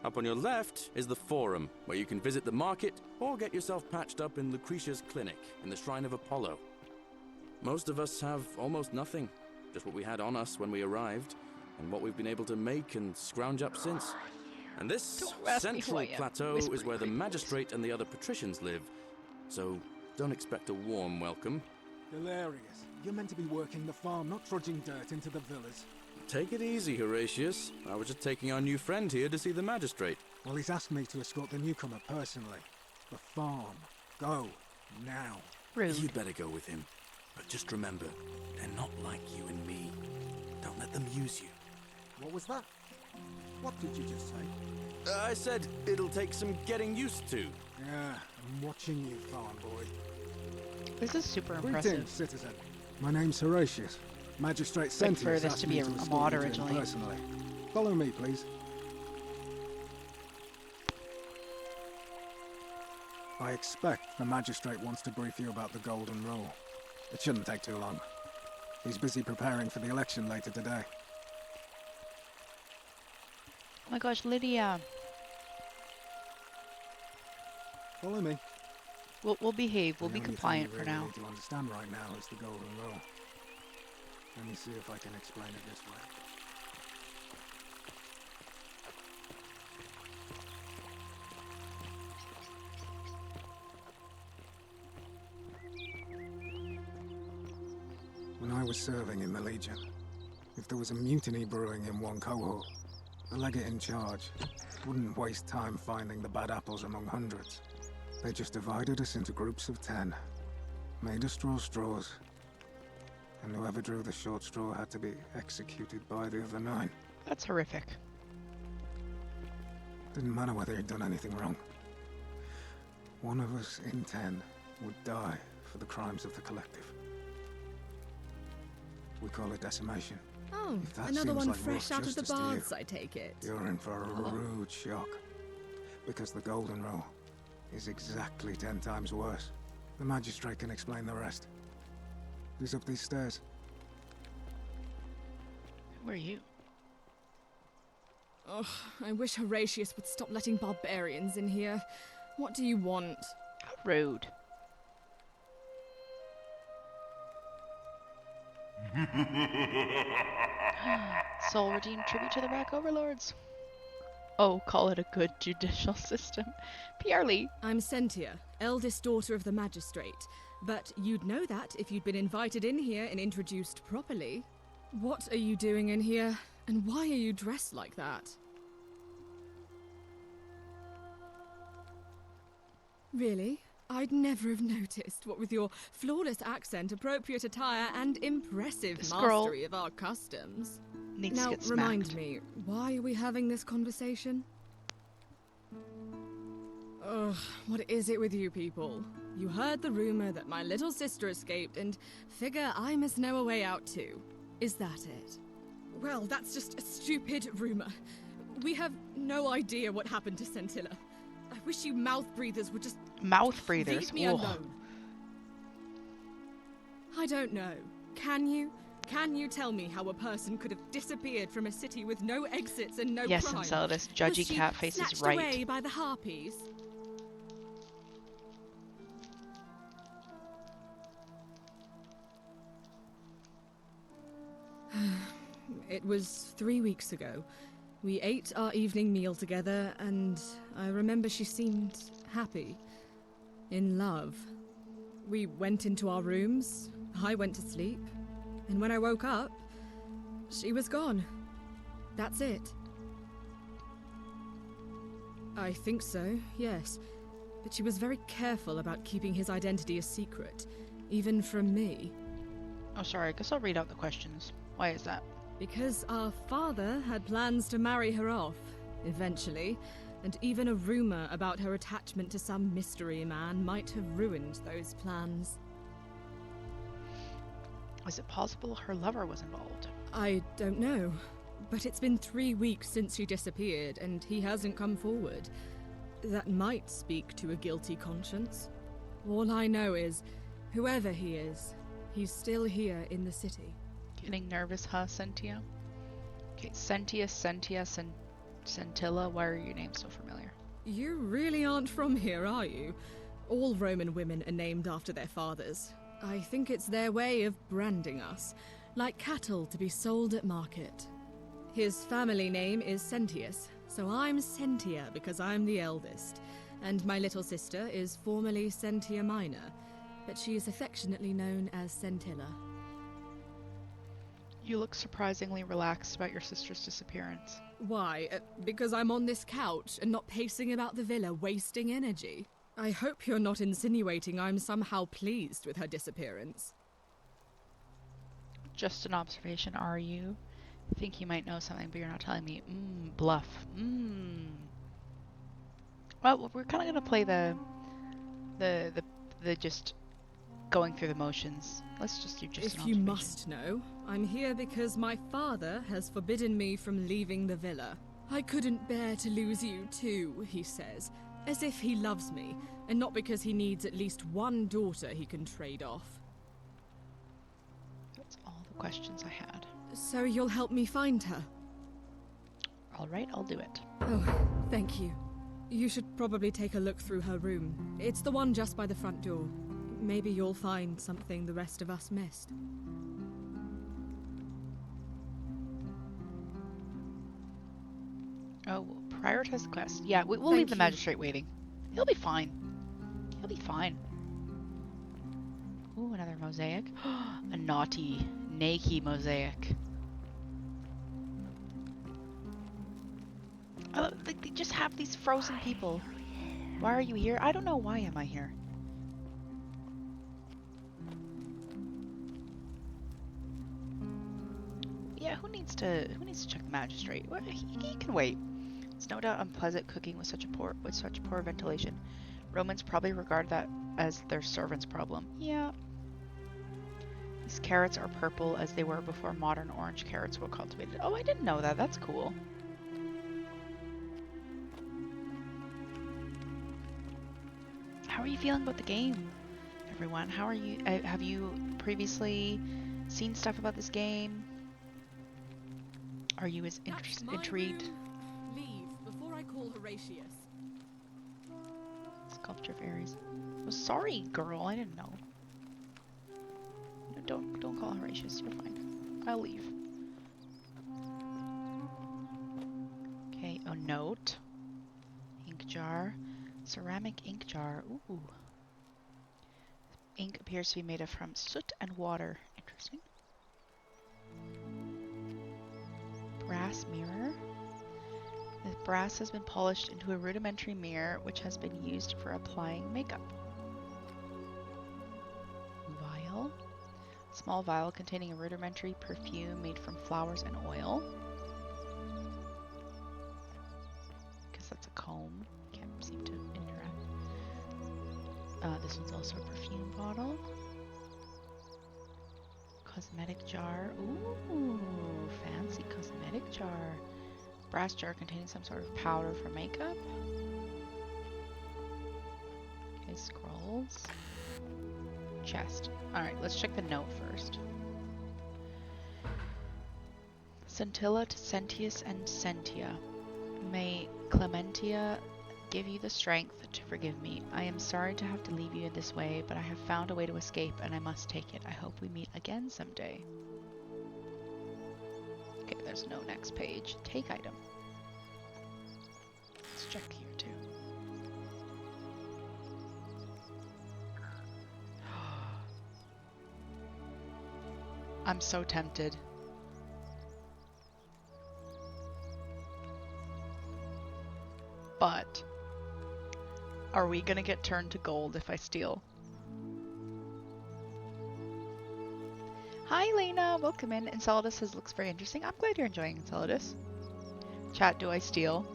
Up on your left is the Forum, where you can visit the market or get yourself patched up in Lucretia's clinic in the Shrine of Apollo. Most of us have almost nothing, just what we had on us when we arrived, and what we've been able to make and scrounge up since. And this Don't ask me who central I am. plateau Whisper is where the creepy voice. magistrate and the other patricians live, so don't expect a warm welcome. Galerius, you're meant to be working the farm, not trudging dirt into the villas. Take it easy, Horatius. I was just taking our new friend here to see the magistrate. Well, he's asked me to escort the newcomer personally. The farm. Go. Now. Rude. You'd better go with him. But just remember, they're not like you and me. Don't let them use you. What was that? What did you just say? I said it'll take some getting used to. Yeah, I'm watching you, farm boy. This is super impressive. Greetings, citizen. My name's Horatius. Magistrate Sentius for this asked to me be a escort mod you to him originally. personally. Follow me, please. I expect the magistrate wants to brief you about the Golden Rule. It shouldn't take too long. He's busy preparing for the election later today. my gosh, Lydia. Follow me. We'll behave. We'll The be only thing compliant you for really now. need to understand right now is the golden rule. Let me see if I can explain it this way. When I was serving in the Legion, if there was a mutiny brewing in one cohort, the legate in charge wouldn't waste time finding the bad apples among hundreds. They just divided us into groups of 10, made us draw straws, and whoever drew the short straw had to be executed by the other 9. That's horrific. Didn't matter whether he'd done anything wrong. One of us in 10 would die for the crimes of the collective. We call it decimation. Oh, If that another seems one like fresh rough out of the justice to you, baths, I take it. You're in for a rude shock. Because the golden rule is exactly 10 times worse. The magistrate can explain the rest. He's up these stairs. Who are you? Ugh, I wish Horatius would stop letting barbarians in here. What do you want? How rude. Soul redeemed tribute to the Rack Overlords. Oh, call it a good judicial system. Pierre-Lee. I'm Sentia, eldest daughter of the magistrate. But you'd know that if you'd been invited in here and introduced properly. What are you doing in here? And why are you dressed like that? Really? I'd never have noticed, what with your flawless accent, appropriate attire, and impressive Scroll mastery of our customs. needs Now, to get smacked. remind me, why are we having this conversation? Ugh, what is it with you people? You heard the rumor that my little sister escaped and figure I must know a way out too. Is that it? Well, that's just a stupid rumor. We have no idea what happened to Scintilla. I wish you mouth breathers would just Mouth breathers. leave me Ugh. alone. I don't know. Can you? Can you tell me how a person could have disappeared from a city with no exits and no Yes, crime? Enceladus, Was judgy she cat face is snatched right. away by the harpies? It was 3 weeks ago. We ate our evening meal together, and I remember she seemed happy. In love. We went into our rooms, I went to sleep, and when I woke up, she was gone. That's it. I think so, yes. But she was very careful about keeping his identity a secret, even from me. Oh, sorry. I guess I'll read out the questions. Why is that? Because our father had plans to marry her off, eventually, and even a rumor about her attachment to some mystery man might have ruined those plans. Is it possible her lover was involved? I don't know, but it's been 3 weeks since she disappeared, and he hasn't come forward. That might speak to a guilty conscience. All I know is, whoever he is, he's still here in the city. Getting nervous, huh, Sentia? Okay, Sentia, Scintilla. Why are your names so familiar? You really aren't from here, are you? All Roman women are named after their fathers. I think it's their way of branding us, like cattle to be sold at market. His family name is Sentius, so I'm Sentia because I'm the eldest, and my little sister is formerly Sentia Minor, but she is affectionately known as Scintilla. You look surprisingly relaxed about your sister's disappearance. Why? Because I'm on this couch and not pacing about the villa, wasting energy? I hope you're not insinuating I'm somehow pleased with her disappearance. Just an observation, are you? Think you might know something, but you're not telling me. Bluff. Well, we're kind of gonna play the just going through the motions. Let's just do just an If you observation. must know, I'm here because my father has forbidden me from leaving the villa. I couldn't bear to lose you too, he says, as if he loves me, and not because he needs at least one daughter he can trade off. That's all the questions I had. So you'll help me find her? All right, I'll do it. Oh, thank you. You should probably take a look through her room. It's the one just by the front door. Maybe you'll find something the rest of us missed. Oh, prioritize the quest. Yeah, we'll Thank leave the you. magistrate waiting. He'll be fine. He'll be fine. Ooh, another mosaic. A naughty, nakey mosaic. They just have these frozen people. Why are you here? I don't know. Why am I here? Yeah, who needs to check the magistrate? Well, he can wait. It's no doubt unpleasant cooking with such poor ventilation. Romans probably regard that as their servant's problem. Yeah. These carrots are purple as they were before modern orange carrots were cultivated. Oh, I didn't know that. That's cool. How are you feeling about the game, everyone? How are you? Have you previously seen stuff about this game? Are you as intrigued? Leave before I call Horatius. Sculpture of Ares. Oh, sorry, girl. I didn't know. No, don't call Horatius. You're fine. I'll leave. Okay. A note. Ink jar. Ceramic ink jar. Ooh. Ink appears to be made from soot and water. Interesting. Brass mirror. The brass has been polished into a rudimentary mirror which has been used for applying makeup. Vial. Small vial containing a rudimentary perfume made from flowers and oil. Guess that's a comb. Can't seem to interact. This one's also a perfume bottle. Cosmetic jar. Ooh, fancy cosmetic jar. Brass jar containing some sort of powder for makeup. Okay, scrolls. Chest. Alright, let's check the note first. Scintilla to Sentius and Sentia. May Clementia give you the strength to forgive me. I am sorry to have to leave you in this way, but I have found a way to escape and I must take it. I hope we meet again someday. Okay, there's no next page. Take item. Let's check here too. I'm so tempted. But are we gonna get turned to gold if I steal? Hi Lena, welcome in. Enceladus says looks very interesting. I'm glad you're enjoying Enceladus. Chat, do I steal?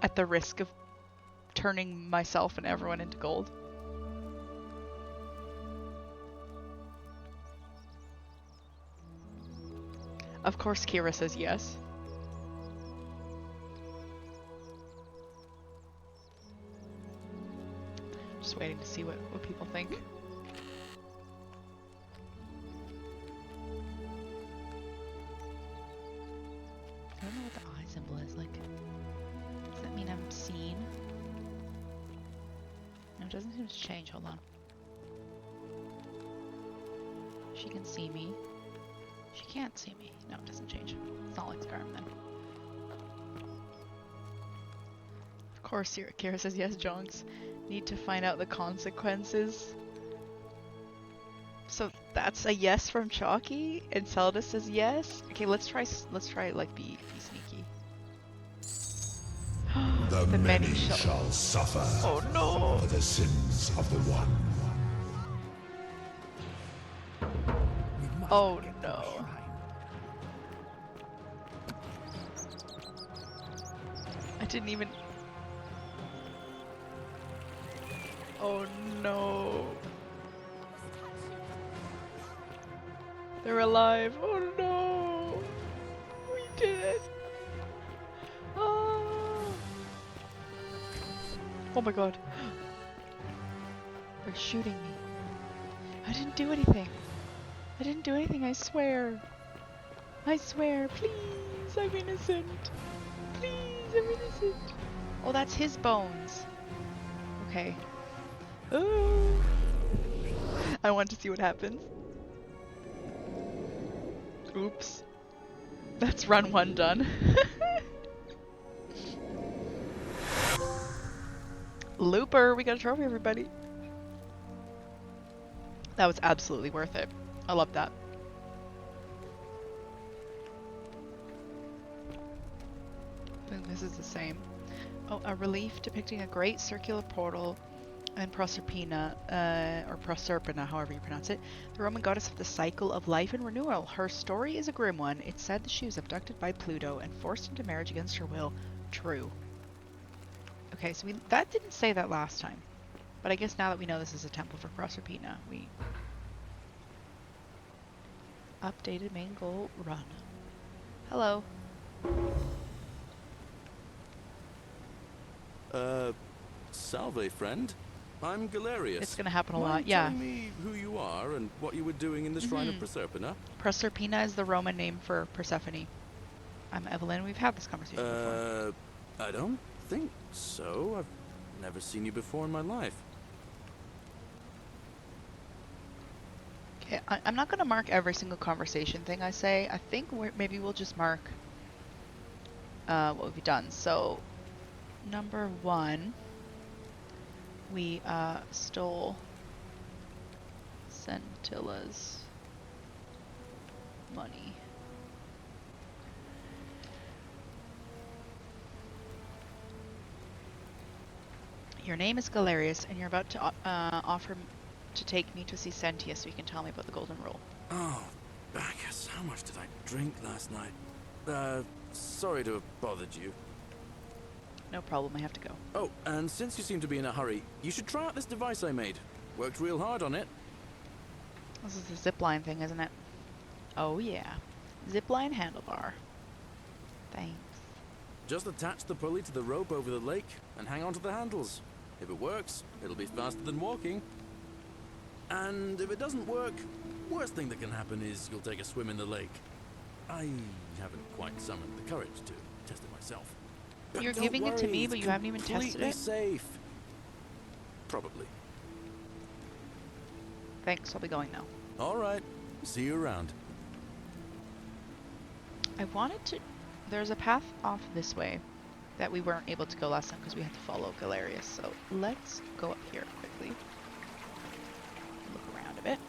At the risk of turning myself and everyone into gold? Of course Kira says yes. Just waiting to see what people think. I don't know what the eye symbol is. Like, does that mean I'm seen? No, it doesn't seem to change. Hold on. She can see me. She can't see me. No, it doesn't change. It's not like Skyrim then. Of course, Kira says yes, Jonks. Need to find out the consequences. So that's a yes from Chalky, and Zelda says yes. Okay, let's try like be sneaky. The many shall suffer for the sins of the one. Oh no. I didn't even... Oh no. They're alive. Oh no. We did it. Oh. Oh my god. They're shooting me. I didn't do anything. I didn't do anything, I swear. I swear, please, I'm innocent. Please, I'm innocent. Oh, that's his bones. Okay. Oh. I want to see what happens. Oops. That's run 1 done. Looper, we got a trophy, everybody. That was absolutely worth it. I love that. I think this is the same. Oh, a relief depicting a great circular portal and Proserpina, or Proserpina, however you pronounce it, the Roman goddess of the cycle of life and renewal. Her story is a grim one. It's said that she was abducted by Pluto and forced into marriage against her will. True. Okay, so that didn't say that last time. But I guess now that we know this is a temple for Proserpina, we... Updated main goal, run. Hello. Salve, friend. I'm Galerius. It's gonna happen a lot, Mind yeah. telling me who you are and what you were doing in the Shrine of Proserpina? Proserpina is the Roman name for Persephone. I'm Evelyn, we've had this conversation before. I don't think so. I've never seen you before in my life. Okay, I'm not gonna mark every single conversation thing I say. I think maybe we'll just mark what we've done. So, number 1, we stole Centilla's money. Your name is Galerius, and you're about to offer to take me to see Sentia so you can tell me about the Golden Rule. Oh, Bacchus, how much did I drink last night? Sorry to have bothered you. No problem, I have to go. Oh, and since you seem to be in a hurry, you should try out this device I made. Worked real hard on it. This is the zipline thing, isn't it? Oh yeah. Zipline handlebar. Thanks. Just attach the pulley to the rope over the lake and hang on to the handles. If it works, it'll be faster than walking. And if it doesn't work, worst thing that can happen is you'll take a swim in the lake. I haven't quite summoned the courage to test it myself. But You're don't giving it to worry, me, but it's you haven't even tested completely it? safe. Probably. Thanks, I'll be going now. All right. See you around. I wanted to... There's a path off this way that we weren't able to go last time because we had to follow Galerius. So let's go up here quickly. Look around a bit.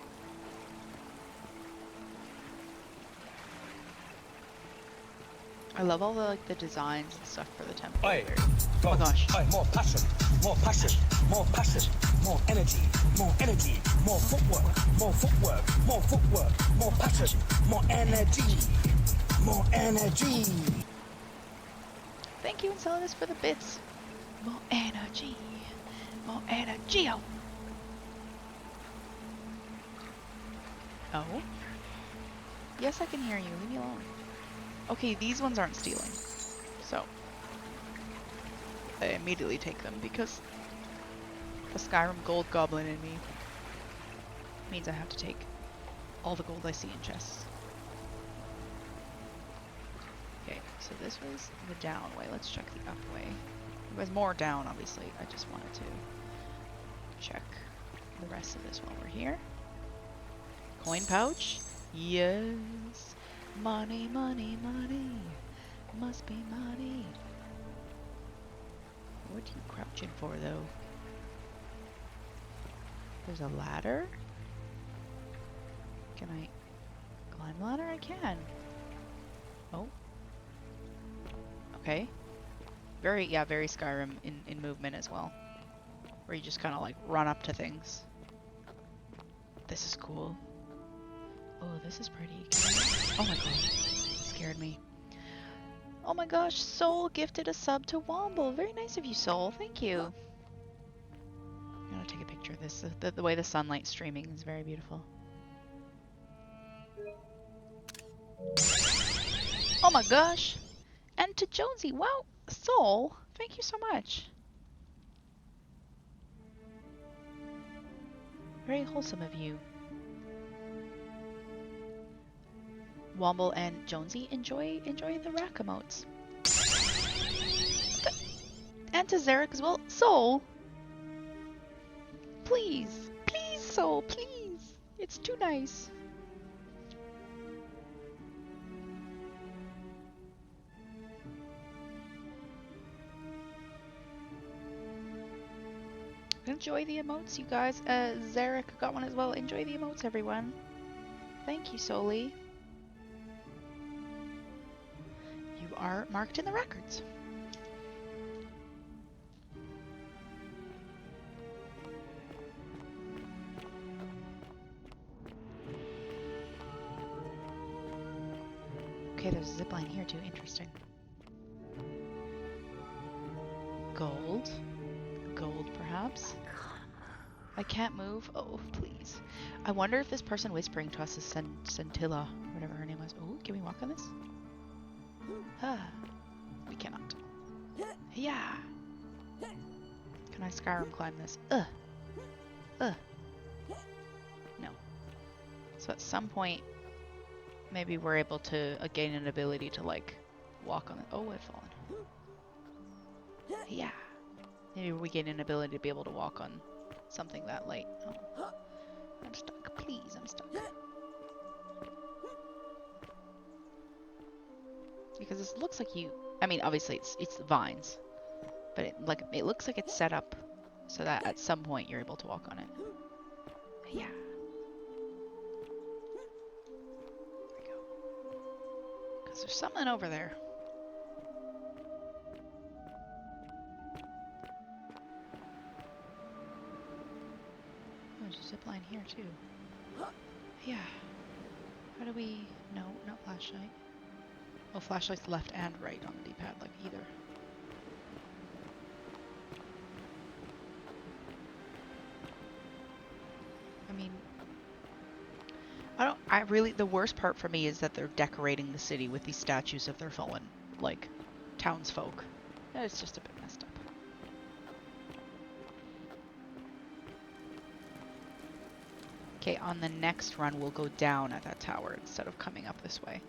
I love all the the designs and stuff for the temple. Aye. Oh my gosh. Aye, more passion, more passion, more passion, more energy, more footwork, more footwork, more footwork, more passion, more energy, more energy. Thank you, Enceladus, for the bits. More energy. More energy. Oh? Yes, I can hear you. Leave me alone. Okay, these ones aren't stealing. So, I immediately take them because the Skyrim gold goblin in me means I have to take all the gold I see in chests. Okay, so this was the down way. Let's check the up way. There was more down, obviously. I just wanted to check the rest of this while we're here. Coin pouch? Yes. Money, money, money. Must be money. What are you crouching for, though? There's a ladder? Can I climb the ladder? I can. Oh. Okay. Very Skyrim in movement as well. Where you just kind of like run up to things. This is cool. Oh, this is pretty. Oh my god. It scared me. Oh my gosh, Soul gifted a sub to Womble. Very nice of you, Soul. Thank you. I'm gonna take a picture of this. The way the sunlight's streaming is very beautiful. Oh my gosh. And to Jonesy. Wow. Soul, thank you so much. Very wholesome of you. Womble and Jonesy, enjoy the rack emotes. And to Zarek as well. Soul! Please! Please, Soul, please! It's too nice. Enjoy the emotes, you guys. Zarek got one as well. Enjoy the emotes, everyone. Thank you, Soli. You are marked in the records. Okay, there's a zipline here too. Interesting. Gold. Gold, perhaps? I can't move. Oh, please. I wonder if this person whispering to us is Centilla, whatever her name was. Oh, can we walk on this? Ah, we cannot. Yeah. Can I Skyrim climb this? No. So at some point, maybe we're able to gain an ability to like walk on it. Oh, I've fallen. Yeah. Maybe we gain an ability to be able to walk on something that light. Oh. I'm stuck. Please, I'm stuck. Because this looks like you... I mean, obviously it's vines. But it looks like it's set up so that at some point you're able to walk on it. Yeah. There we go. Because there's something over there. There's a zip line here too. Yeah. How do we... No, not flashlight. Oh, flashlight's left and right on the D-pad, like either. I mean... the worst part for me is that they're decorating the city with these statues of their fallen, like, townsfolk. It's just a bit messed up. Okay, on the next run, we'll go down at that tower instead of coming up this way.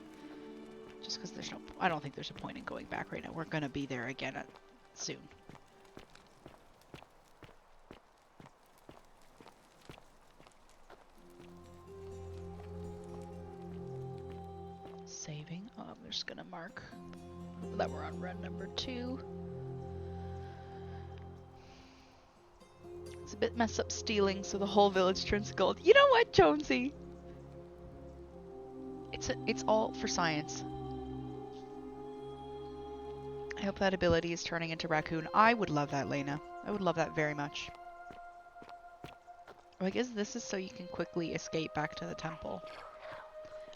Just because there's no... I don't think there's a point in going back right now. We're going to be there again soon. Saving. I'm just going to mark that we're on run number 2. It's a bit messed up stealing, so the whole village turns gold. You know what, Jonesy? It's all for science. I hope that ability is turning into raccoon. I would love that, Lena. I would love that very much. Oh, I guess this is so you can quickly escape back to the temple.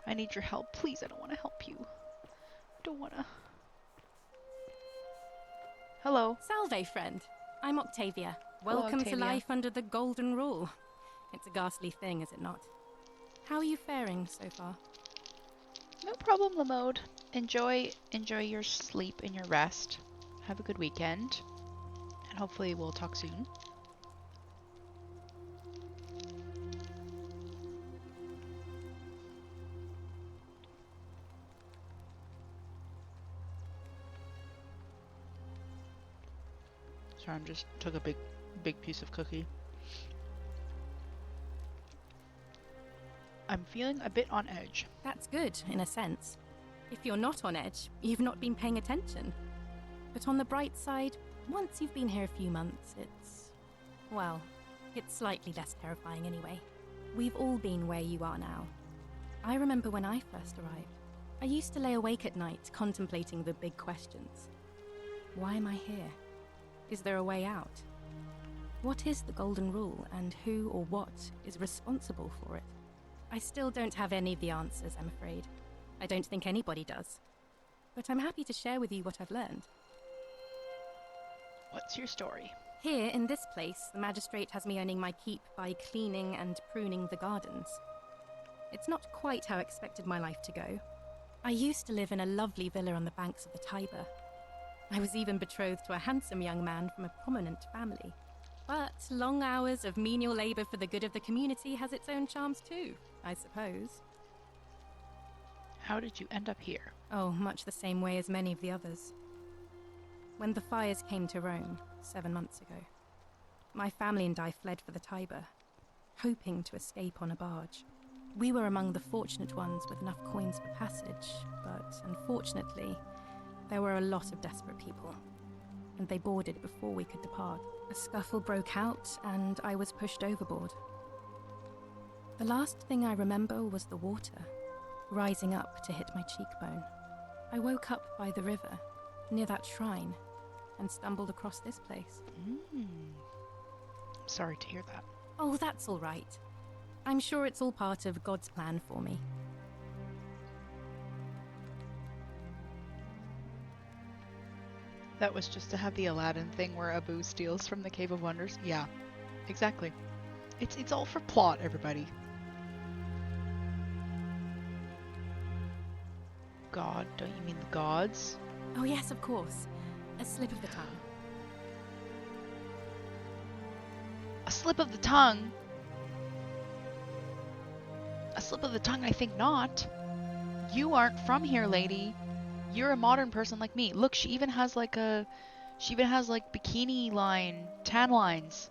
I need your help. Please, I don't want to help you. I don't want to. Hello. Salve, friend. I'm Octavia. Hello, Welcome Octavia. to life under the Golden Rule. It's a ghastly thing, is it not? How are you faring so far? No problem, Lamode. Enjoy your sleep and your rest. Have a good weekend. And hopefully we'll talk soon. Sorry, I just took a big piece of cookie. I'm feeling a bit on edge. That's good, in a sense. If you're not on edge, you've not been paying attention. But on the bright side, once you've been here a few months, it's slightly less terrifying anyway. We've all been where you are now. I remember when I first arrived. I used to lay awake at night contemplating the big questions. Why am I here? Is there a way out? What is the Golden Rule, and who or what is responsible for it? I still don't have any of the answers, I'm afraid. I don't think anybody does. But I'm happy to share with you what I've learned. What's your story? Here, in this place, the magistrate has me earning my keep by cleaning and pruning the gardens. It's not quite how I expected my life to go. I used to live in a lovely villa on the banks of the Tiber. I was even betrothed to a handsome young man from a prominent family. But long hours of menial labor for the good of the community has its own charms too, I suppose. How did you end up here? Oh, much the same way as many of the others. When the fires came to Rome 7 months ago, my family and I fled for the Tiber, hoping to escape on a barge. We were among the fortunate ones with enough coins for passage, but unfortunately, there were a lot of desperate people, and they boarded before we could depart. A scuffle broke out, and I was pushed overboard. The last thing I remember was the water, rising up to hit my cheekbone. I woke up by the river, near that shrine, and stumbled across this place. Sorry to hear that. Oh, that's all right. I'm sure it's all part of God's plan for me. That was just to have the Aladdin thing where Abu steals from the Cave of Wonders? Yeah, exactly. It's all for plot, everybody. God, don't you mean the gods? Oh yes, of course. A slip of the tongue. A slip of the tongue? A slip of the tongue? I think not. You aren't from here, lady. You're a modern person like me. Look, she even has like bikini line, tan lines.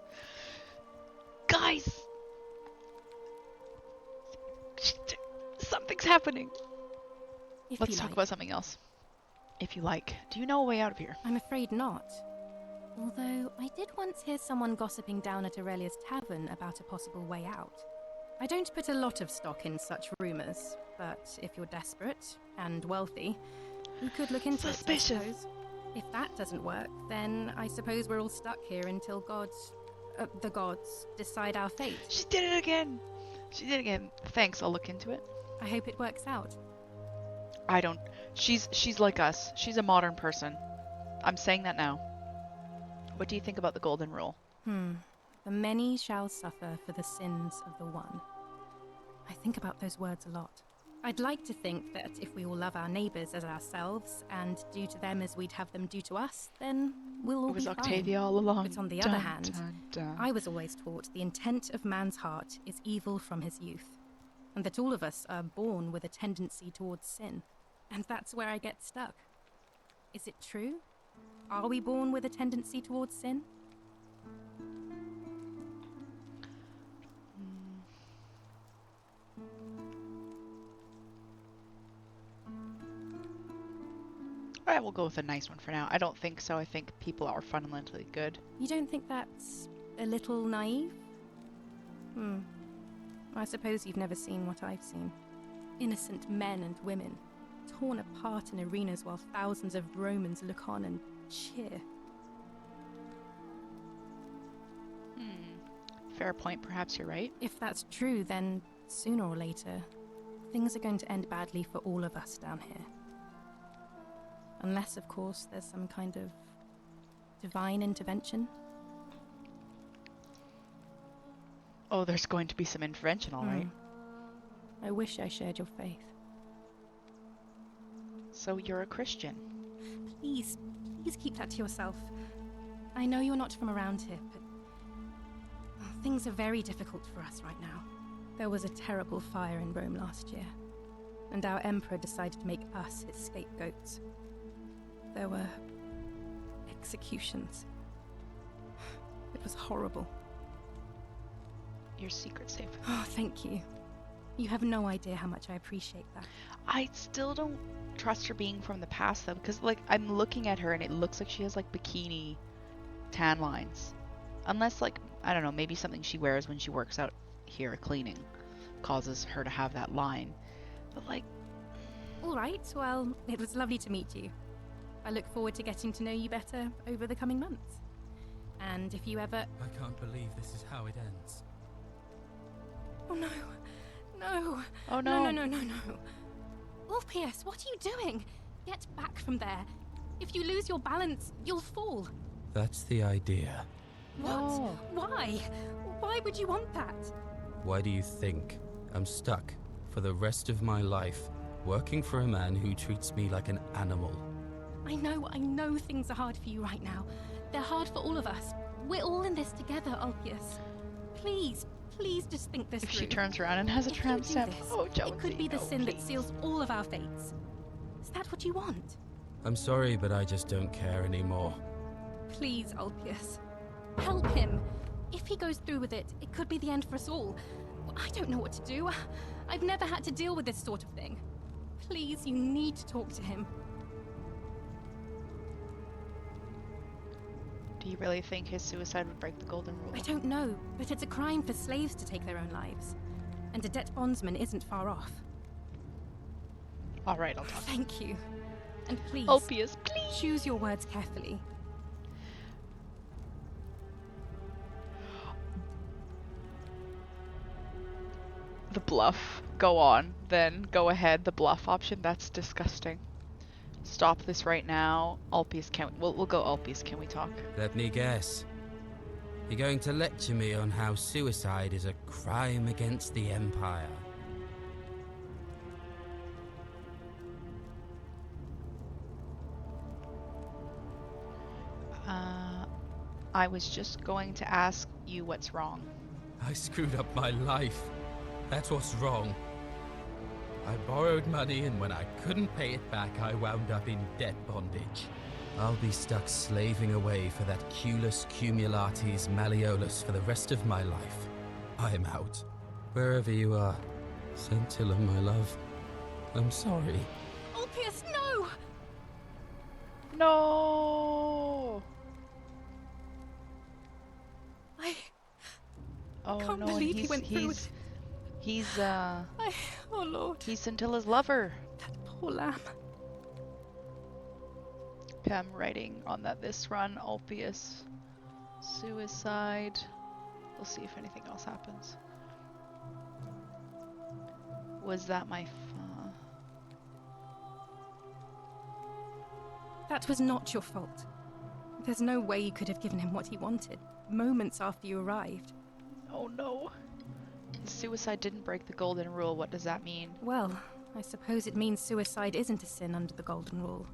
Guys! Something's happening. Let's talk about something else. If you like. Do you know a way out of here? I'm afraid not. Although, I did once hear someone gossiping down at Aurelia's tavern about a possible way out. I don't put a lot of stock in such rumors, but if you're desperate and wealthy, you could look into it, I suppose. If that doesn't work, then I suppose we're all stuck here until the gods decide our fate. She did it again! She did it again. Thanks, I'll look into it. I hope it works out. I don't. She's like us. She's a modern person. I'm saying that now. What do you think about the golden rule? The many shall suffer for the sins of the one. I think about those words a lot. I'd like to think that if we all love our neighbours as ourselves and do to them as we'd have them do to us, then we'll all be fine. It was Octavia all along. But on the other hand, I was always taught the intent of man's heart is evil from his youth, and that all of us are born with a tendency towards sin. And that's where I get stuck. Is it true? Are we born with a tendency towards sin? Alright, we'll go with a nice one for now. I don't think so. I think people are fundamentally good. You don't think that's a little naive? I suppose you've never seen what I've seen. Innocent men and women, torn apart in arenas while thousands of Romans look on and cheer. Fair point, perhaps you're right. If that's true, then sooner or later, things are going to end badly for all of us down here. Unless, of course, there's some kind of divine intervention. Oh, there's going to be some intervention, all right. I wish I shared your faith. So you're a Christian? Please keep that to yourself. I know you're not from around here, but things are very difficult for us right now. There was a terrible fire in Rome last year, and our emperor decided to make us his scapegoats. There were executions. It was horrible. Your secret's safe. Oh, thank you. You have no idea how much I appreciate that. I still don't trust her being from the past, though, because, like, I'm looking at her and it looks like she has, like, bikini tan lines. Unless, like, I don't know, maybe something she wears when she works out here cleaning causes her to have that line. But, like... All right, well, it was lovely to meet you. I look forward to getting to know you better over the coming months. And if you ever... I can't believe this is how it ends. Oh no. No. Oh no. No. Orpheus, what are you doing? Get back from there. If you lose your balance, you'll fall. That's the idea. What? No. Why? Why would you want that? Why do you think I'm stuck for the rest of my life working for a man who treats me like an animal? I know things are hard for you right now. They're hard for all of us. We're all in this together, Ulpius. Please Please just think this If through. she turns around and has a If you tramp do stamp. this, Oh, Jonesy, it could be the no, sin that please. seals all of our fates. Is that what you want? I'm sorry, but I just don't care anymore. Please, Ulpius. Help him. If he goes through with it, it could be the end for us all. I don't know what to do. I've never had to deal with this sort of thing. Please, you need to talk to him. Do you really think his suicide would break the golden rule? I don't know, but it's a crime for slaves to take their own lives. And a debt bondsman isn't far off. Alright, I'll talk. Thank you. And please, Ulpius, please. choose your words carefully. The bluff. Go on, then. Go ahead. The bluff option. That's disgusting. Stop this right now. Ulpius, we'll go Ulpius. Can we talk? Let me guess. You're going to lecture me on how suicide is a crime against the Empire. I was just going to ask you what's wrong. I screwed up my life. That's what's wrong. I borrowed money, and when I couldn't pay it back, I wound up in debt bondage. I'll be stuck slaving away for that Culus Cumulatis Malleolus for the rest of my life. I'm out. Wherever you are, Scintilla, my love, I'm sorry. Ulpius, no! No! I can't no, believe he went through with... Oh Lord. He's Scintilla's lover. That poor lamb. I'm writing on that this run, Ulpius. Suicide. We'll see if anything else happens. Was that my That was not your fault. There's no way you could have given him what he wanted, moments after you arrived. Oh no. Suicide didn't break the golden rule. What does that mean? Well, I suppose it means suicide isn't a sin under the golden rule.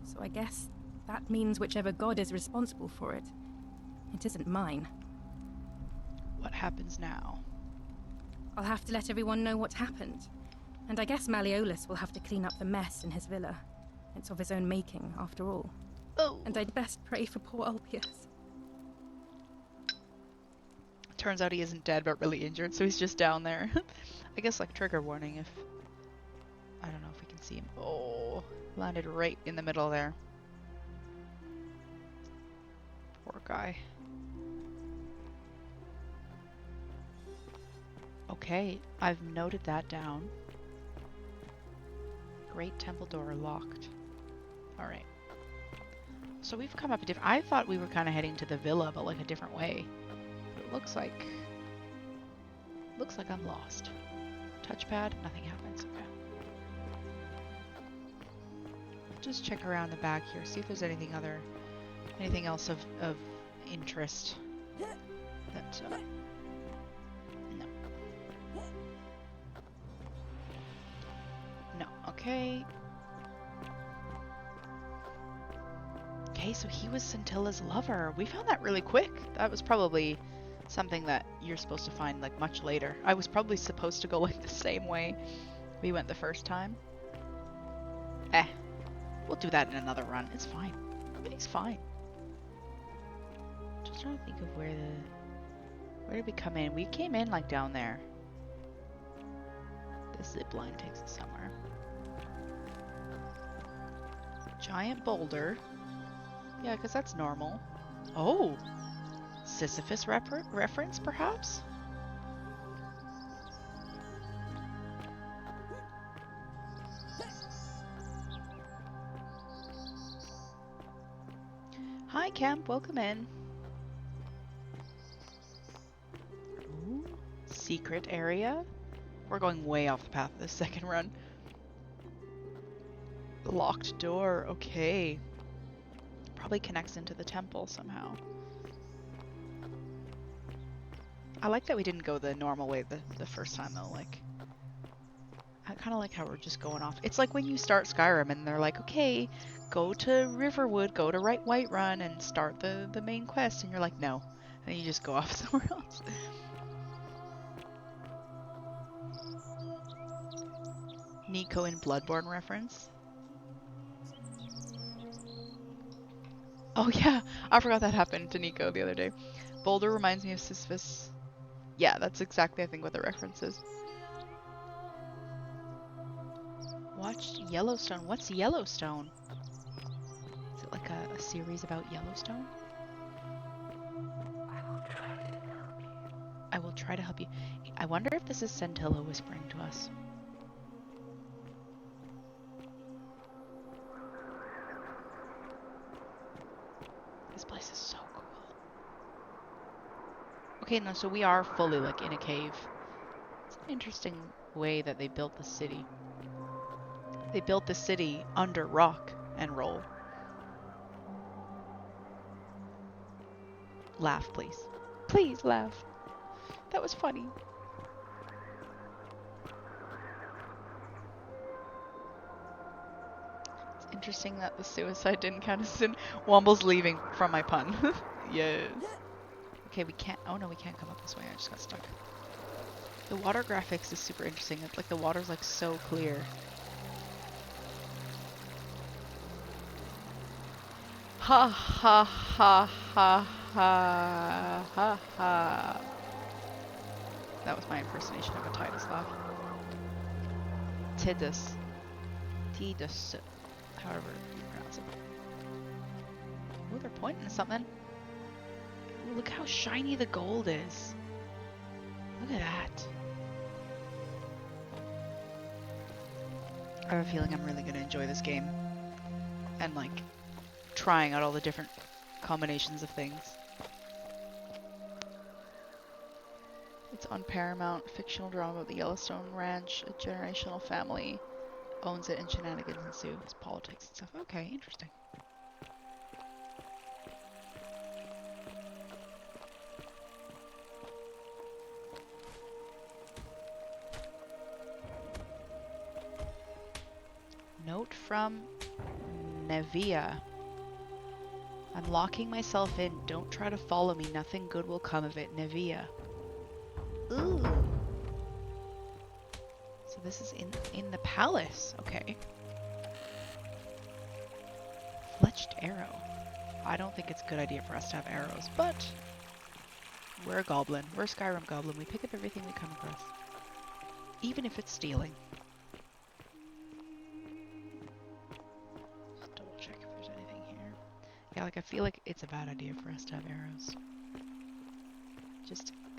So I guess that means whichever god is responsible for it. It isn't mine. What happens now? I'll have to let everyone know what happened. And I guess Malleolus will have to clean up the mess in his villa. It's of his own making, after all. Oh. And I'd best pray for poor Ulpius. Turns out he isn't dead, but really injured, so he's just down there. I guess like trigger warning if... I don't know if we can see him. Oh, landed right in the middle there. Poor guy. Okay, I've noted that down. Great temple door locked. Alright. So we've come up a different... I thought we were kind of heading to the villa, but like a different way. But it looks like I'm lost. Touchpad, nothing happens. Okay. Just check around the back here, see if there's anything else of interest. That no. No. Okay. Okay, so he was Scintilla's lover. We found that really quick. That was probably something that you're supposed to find like much later. I was probably supposed to go like the same way we went the first time. We'll do that in another run. It's fine. Everything's fine. Just trying to think of where did we come in? We came in like down there. This zip line takes us somewhere. Giant boulder. Yeah, because that's normal. Oh! Sisyphus reference, perhaps? Hi, Camp. Welcome in. Ooh, secret area? We're going way off the path of this second run. Locked door. Okay. Probably connects into the temple somehow. I like that we didn't go the normal way the first time though. Like, I kind of like how we're just going off. It's like when you start Skyrim and they're like, okay, go to Riverwood, go to Whiterun and start the main quest, and you're like, no, and you just go off somewhere else. Nico in Bloodborne reference. Oh yeah, I forgot that happened to Nico the other day. Boulder reminds me of Sisyphus. Yeah, that's exactly I think what the reference is. Watched Yellowstone. What's Yellowstone? Is it like a series about Yellowstone? I will try to help you. I wonder if this is Centilla whispering to us. This place is so cool. Okay, no, so we are fully like in a cave. It's an interesting way that they built the city. They built the city under rock and roll. Laugh, please. Please laugh. That was funny. It's interesting that the suicide didn't count as sin. Womble's leaving from my pun. Yes. Okay, we can't. Oh no, we can't come up this way. I just got stuck. The water graphics is super interesting. It's like the water's like so clear. Ha ha ha ha ha ha ha. That was my impersonation of a Titus laugh. Tidus. Tidus. However you pronounce it. Oh, they're pointing at something. Ooh, look how shiny the gold is. Look at that. I have a feeling I'm really going to enjoy this game. And like, trying out all the different combinations of things. It's on Paramount, fictional drama about the Yellowstone Ranch. A generational family owns it and shenanigans ensue. It's politics and stuff. Okay, interesting. Note from Nevia. I'm locking myself in. Don't try to follow me. Nothing good will come of it. Nevia. Ooh. So this is in the palace. Okay. Fletched arrow. I don't think it's a good idea for us to have arrows, but we're a goblin. We're a Skyrim goblin. We pick up everything we come across. Even if it's stealing. Just double check if there's anything here. Yeah, like I feel like it's a bad idea for us to have arrows.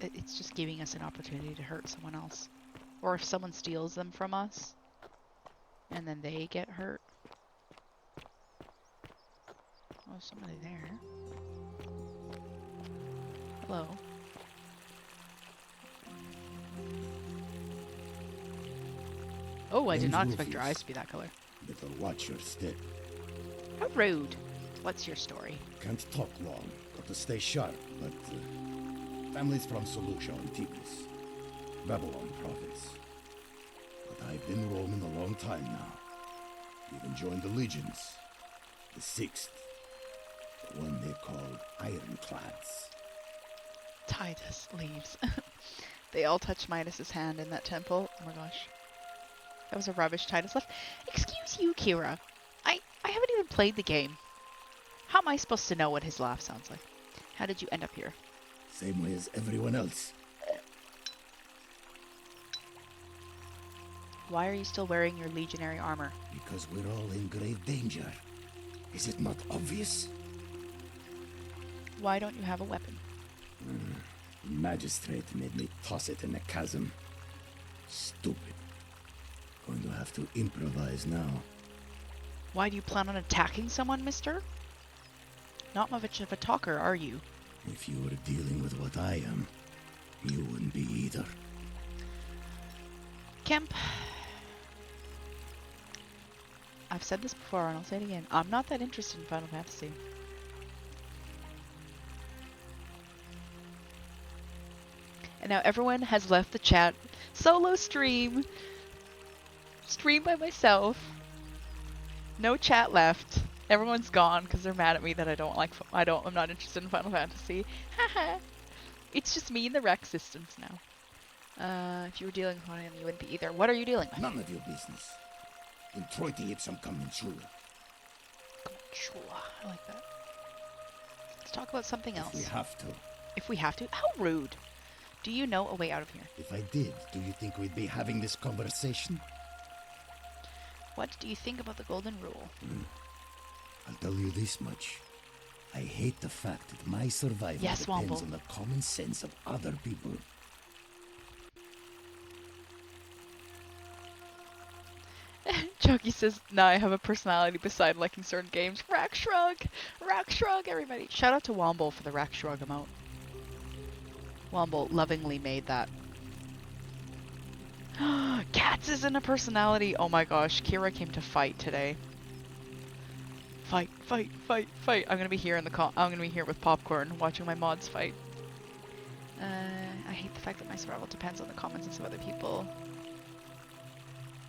It's just giving us an opportunity to hurt someone else. Or if someone steals them from us, and then they get hurt. Oh, somebody there. Hello. Oh, I did not expect your eyes to be that color. Better watch your step. How rude. What's your story? Can't talk long. Got to stay sharp, but families from Seleucia and Tigris, Babylon province. But I've been roaming a long time now. Even joined the legions. The 6th. The one they called Ironclads. Titus leaves. They all touched Midas's hand in that temple. Oh my gosh. That was a rubbish Titus left. Excuse you, Kira. I haven't even played the game. How am I supposed to know what his laugh sounds like? How did you end up here? Same way as everyone else. Why are you still wearing your legionary armor? Because we're all in grave danger. Is it not obvious? Why don't you have a weapon? The magistrate made me toss it in the chasm. Stupid. Going to have to improvise now. Why do you plan on attacking someone, mister? Not much of a talker, are you? If you were dealing with what I am, you wouldn't be either. Kemp. I've said this before and I'll say it again. I'm not that interested in Final Fantasy. And now everyone has left the chat. Solo stream. Stream by myself. No chat left. Everyone's gone because they're mad at me that I'm not interested in Final Fantasy. Haha. It's just me and the Rex Systems now. If you were dealing with one of them, you wouldn't be either. What are you dealing with? None of your business. Introiti ipsum commensura. Sure, I like that. Let's talk about something else. If we have to. If we have to? How rude. Do you know a way out of here? If I did, do you think we'd be having this conversation? What do you think about the Golden Rule? I'll tell you this much. I hate the fact that my survival depends on the common sense of other people. Chucky says, nah, I have a personality beside liking certain games. Rack Shrug! Rack Shrug, everybody! Shout out to Womble for the Rack Shrug emote. Womble lovingly made that. Cats isn't a personality! Oh my gosh, Kira came to fight today. Fight, fight, fight, fight! I'm gonna be here in the I'm gonna be here with popcorn, watching my mods fight. I hate the fact that my survival depends on the common sense of other people.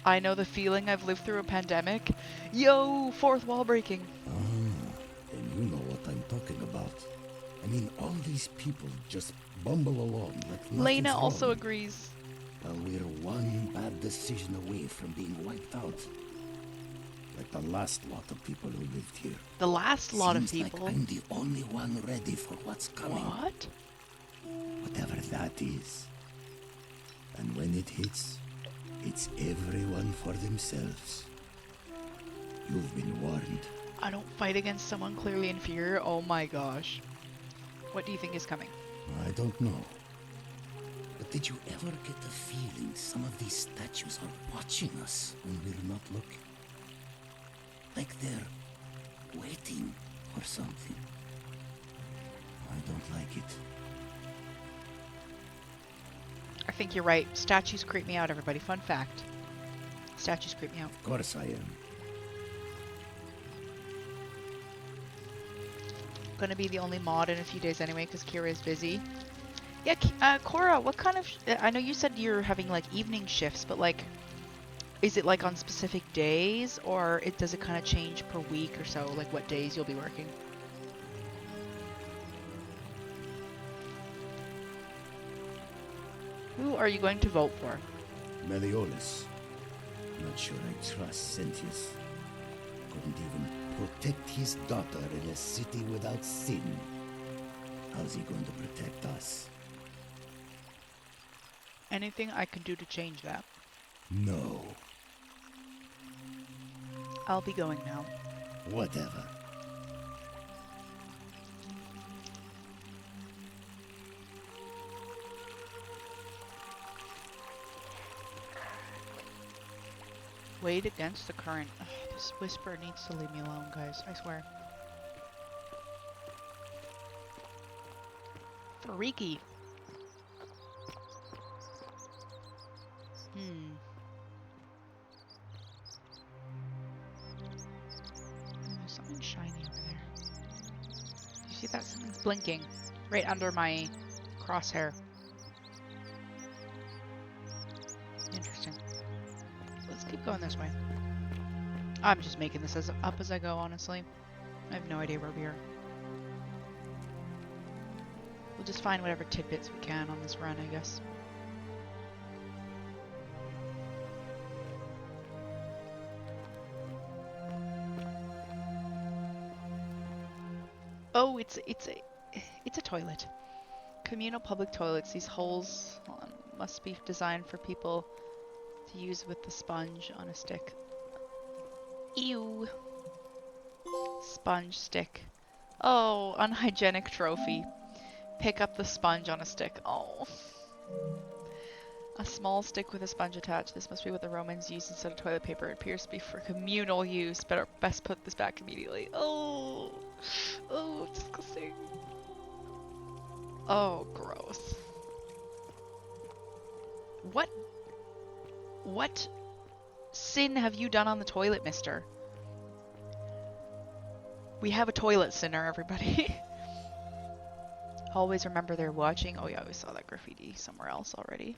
I know the feeling. I've lived through a pandemic. Yo, fourth wall breaking. And you know what I'm talking about. I mean, all these people just bumble along like nothing's Lena wrong. also agrees. Well, we're one bad decision away from being wiped out. Like the last lot of people who lived here. The last lot of Seems people? Like I'm the only one ready for what's coming. What? Whatever that is. And when it hits, it's everyone for themselves. You've been warned. I don't fight against someone clearly inferior. Oh my gosh. What do you think is coming? I don't know. But did you ever get the feeling some of these statues are watching us when we're not looking? Like they're waiting for something. I don't like it. I think you're right. Statues creep me out, everybody. Fun fact. Statues creep me out. Of course I am. Gonna be the only mod in a few days anyway, because Kira is busy. Yeah, Cora, what kind of... I know you said you're having, like, evening shifts, but, like... Is it, like, on specific days, or does it kind of change per week or so? Like, what days you'll be working? Who are you going to vote for? Meliodas. Not sure I trust Sentius. Couldn't even protect his daughter in a city without sin. How's he going to protect us? Anything I can do to change that? No. I'll be going now. Whatever. Wade against the current. Ugh, this whisper needs to leave me alone, guys. I swear. Freaky. There's something shiny over there. You see that? Something's blinking right under my crosshair. Interesting. Let's keep going this way. I'm just making this up as I go, honestly. I have no idea where we are. We'll just find whatever tidbits we can on this run, I guess. Oh, it's a toilet. Communal public toilets. These holes must be designed for people to use with the sponge on a stick. Ew. Sponge stick. Oh, unhygienic trophy. Pick up the sponge on a stick. Oh. A small stick with a sponge attached. This must be what the Romans used instead of toilet paper. It appears to be for communal use. Better best put this back immediately. Oh. Oh, disgusting. Oh, gross. What sin have you done on the toilet, mister? We have a toilet sinner, everybody. Always remember they're watching. Oh yeah, we saw that graffiti somewhere else already.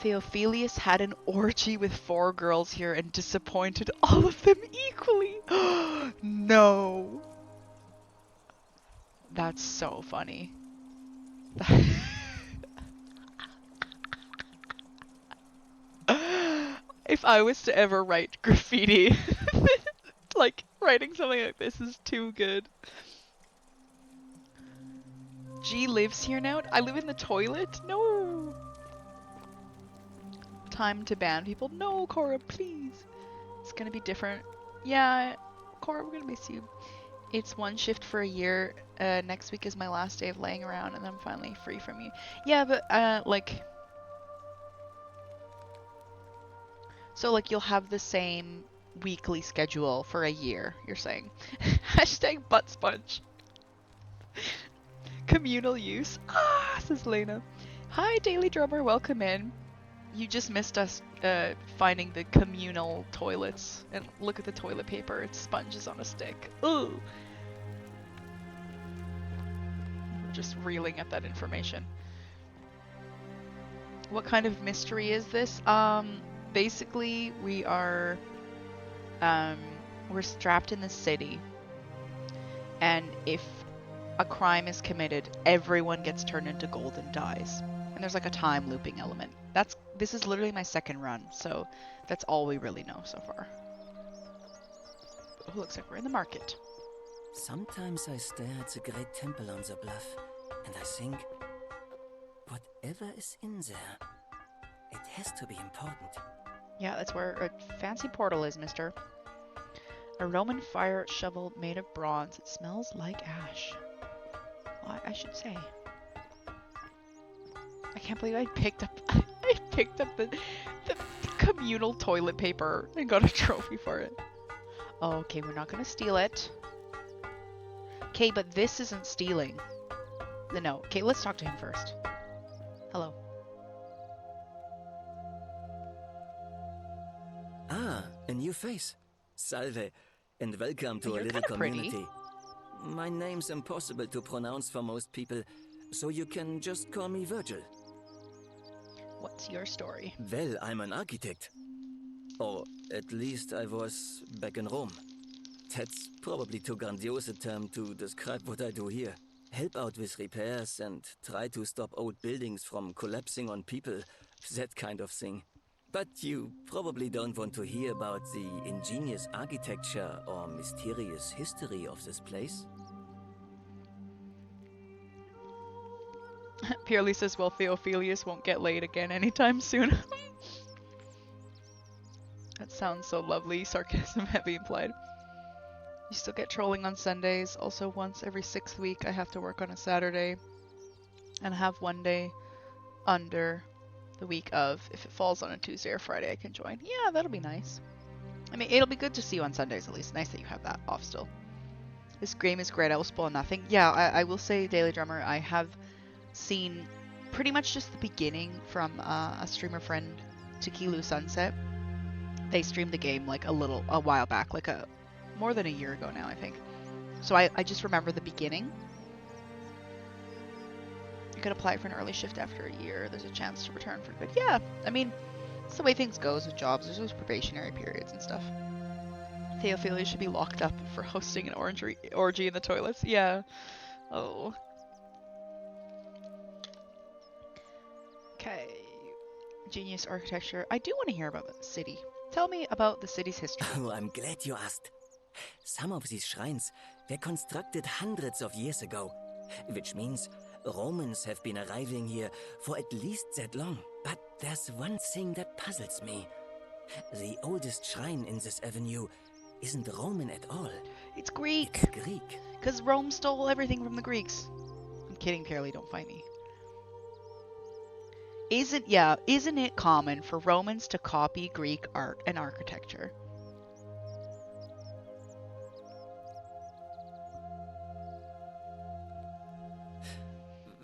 Theophilus had an orgy with 4 girls here and disappointed all of them equally. No. That's so funny. If I was to ever write graffiti, like, writing something like this is too good. G lives here now? I live in the toilet? No! Time to ban people. No, Cora, please. It's gonna be different. Yeah, Cora, we're gonna miss you. It's one shift for a year. Next week is my last day of laying around, and then I'm finally free from you. Yeah, but, like... So, like, you'll have the same weekly schedule for a year, you're saying. Hashtag butt sponge. Communal use. Ah, says Lena. Hi, Daily Drummer, welcome in. You just missed us finding the communal toilets. And look at the toilet paper, it's sponges on a stick. Ooh. Just reeling at that information. What kind of mystery is this? Basically, we are, we're strapped in the city, and if a crime is committed, everyone gets turned into gold and dies. And there's like a time looping element. This is literally my second run, so that's all we really know so far. Oh, looks like we're in the market. Sometimes I stare at the great temple on the bluff, and I think, whatever is in there, it has to be important. Yeah, that's where a fancy portal is, mister. A Roman fire shovel made of bronze. It smells like ash. Well, I should say. I can't believe I picked up the communal toilet paper and got a trophy for it. Oh, okay, we're not gonna steal it. Okay, but this isn't stealing. No. Okay, let's talk to him first. Hello. Ah, a new face. Salve, and welcome to You're a little kinda pretty. community. My name's impossible to pronounce for most people, so you can just call me Virgil. What's your story? Well, I'm an architect. Or at least I was back in Rome. That's probably too grandiose a term to describe what I do here. Help out with repairs and try to stop old buildings from collapsing on people, that kind of thing. But you probably don't want to hear about the ingenious architecture or mysterious history of this place. Purely says, well, Theophilus won't get laid again anytime soon. That sounds so lovely, sarcasm heavy implied. You still get trolling on Sundays. Also, once every 6th week, I have to work on a Saturday. And have one day under the week of. If it falls on a Tuesday or Friday, I can join. Yeah, that'll be nice. I mean, it'll be good to see you on Sundays, at least. Nice that you have that off still. This game is great. I will spoil nothing. Yeah, I will say, Daily Drummer, I have seen pretty much just the beginning from a streamer friend, Tequilu Sunset. They streamed the game like a while back, like more than a year ago now, I think. So I just remember the beginning. You could apply for an early shift after a year. There's a chance to return for good. Yeah, I mean, it's the way things goes with jobs. There's those probationary periods and stuff. Theophilus should be locked up for hosting an orgy in the toilets. Yeah. Oh. Okay. Genius architecture. I do want to hear about the city. Tell me about the city's history. Oh, I'm glad you asked. Some of these shrines were constructed hundreds of years ago, which means Romans have been arriving here for at least that long. But there's one thing that puzzles me. The oldest shrine in this avenue isn't Roman at all. It's Greek. It's Greek. Because Rome stole everything from the Greeks. I'm kidding, Carolee, don't fight me. Isn't it common for Romans to copy Greek art and architecture?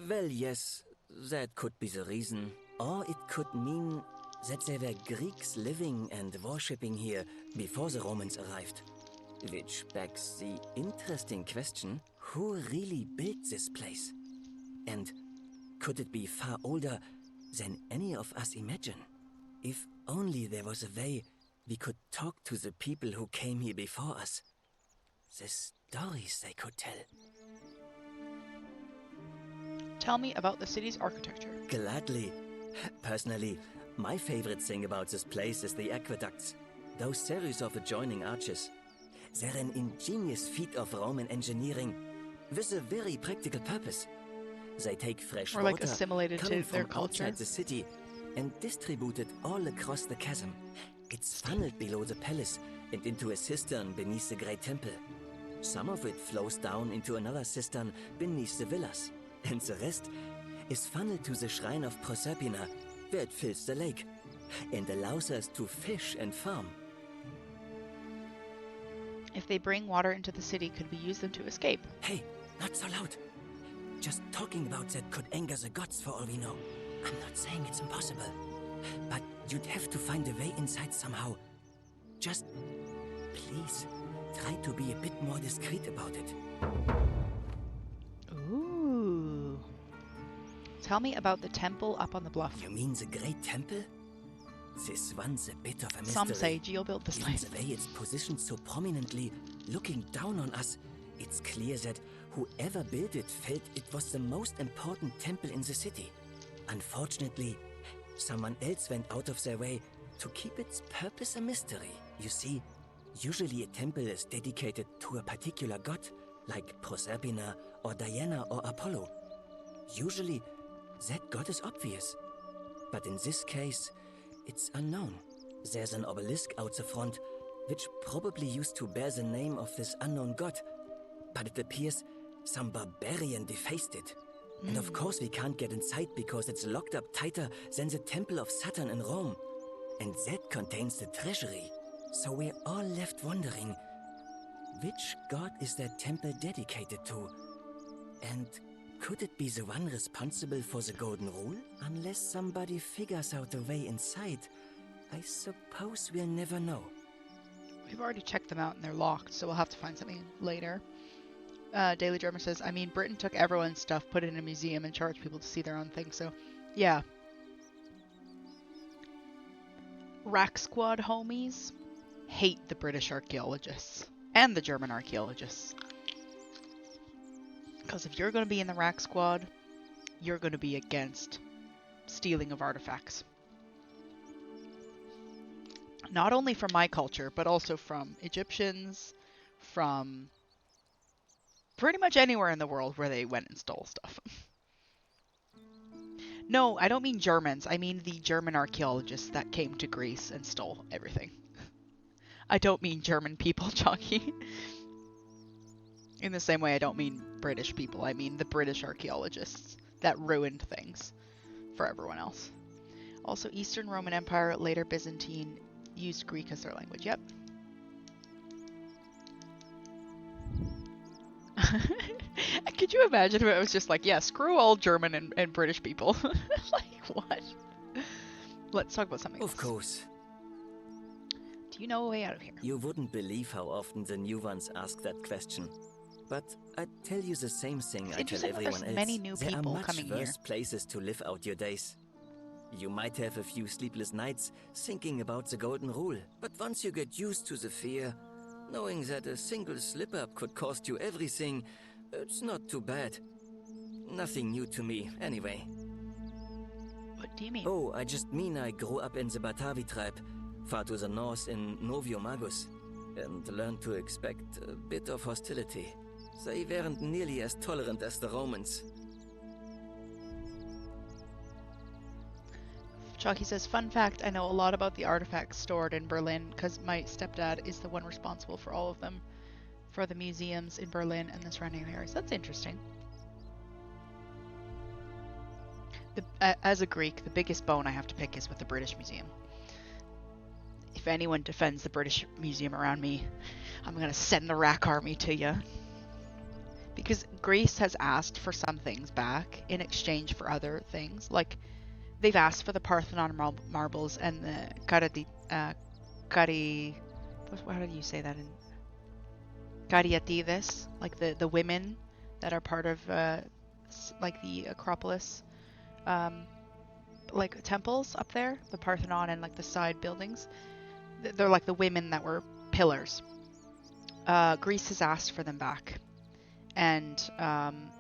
Well, yes, that could be the reason. Or it could mean that there were Greeks living and worshipping here before the Romans arrived. Which begs the interesting question, who really built this place? And could it be far older than any of us imagine? If only there was a way we could talk to the people who came here before us. The stories they could tell. Tell me about the city's architecture. Gladly. Personally, My favorite thing about this place is the aqueducts. Those series of adjoining arches. They're an ingenious feat of Roman engineering with a very practical purpose. They take fresh Or water like assimilated coming to their from culture. outside the city and distribute it all across the chasm. It's funneled below the palace and into a cistern beneath the Great Temple. Some of it flows down into another cistern beneath the villas, and the rest is funneled to the shrine of Proserpina, where it fills the lake and allows us to fish and farm. If they bring water into the city, could we use them to escape? Hey, not so loud. Just talking about that could anger the gods for all we know. I'm not saying it's impossible, but you'd have to find a way inside somehow. Just, please, try to be a bit more discreet about it. Ooh. Tell me about the temple up on the bluff. You mean the Great Temple? This one's a bit of a mystery. Some say Geo built this Even place. the way it's positioned so prominently, looking down on us, it's clear that whoever built it felt it was the most important temple in the city. Unfortunately, someone else went out of their way to keep its purpose a mystery. You see, usually a temple is dedicated to a particular god, like Proserpina or Diana or Apollo. Usually, that god is obvious. But in this case, it's unknown. There's an obelisk out the front, which probably used to bear the name of this unknown god. But it appears some barbarian defaced it. And of course we can't get inside because it's locked up tighter than the Temple of Saturn in Rome. And that contains the treasury. So we're all left wondering, which god is that temple dedicated to? And could it be the one responsible for the Golden Rule? Unless somebody figures out a way inside, I suppose we'll never know. We've already checked them out and they're locked, so we'll have to find something later. Daily Drummer says, I mean, Britain took everyone's stuff, put it in a museum, and charged people to see their own thing, so yeah. Rack Squad homies hate the British archaeologists and the German archaeologists. Because if you're going to be in the Rack Squad, you're going to be against stealing of artifacts. Not only from my culture, but also from Egyptians, from pretty much anywhere in the world where they went and stole stuff. No, I don't mean Germans. I mean the German archaeologists that came to Greece and stole everything. I don't mean German people, Chalky. In the same way I don't mean British people. I mean the British archaeologists that ruined things for everyone else. Also, Eastern Roman Empire, later Byzantine, used Greek as their language. Yep. Could you imagine if it was just like, yeah, screw all German and British people? Like, what? Let's talk about something else. Of course. Do you know a way out of here? You wouldn't believe how often the new ones ask that question. But I'd tell you the same thing I tell everyone else. Many new there people are much coming worse here. places to live out your days. You might have a few sleepless nights thinking about the Golden Rule, but once you get used to the fear, knowing that a single slip-up could cost you everything, it's not too bad. Nothing new to me, anyway. What do you mean? Oh, I just mean I grew up in the Batavi tribe, far to the north in Noviomagus, and learned to expect a bit of hostility. They weren't nearly as tolerant as the Romans. Chalky says, fun fact, I know a lot about the artifacts stored in Berlin because my stepdad is the one responsible for all of them for the museums in Berlin and the surrounding areas. That's interesting. As a Greek, the biggest bone I have to pick is with the British Museum. If anyone defends the British Museum around me, I'm going to send the Rack Army to you. Because Greece has asked for some things back in exchange for other things. Like, they've asked for the Parthenon marbles and the how do you say that in Caryatides, like the women that are part of like the Acropolis, like temples up there, the Parthenon and like the side buildings. They're like the women that were pillars. Greece has asked for them back, and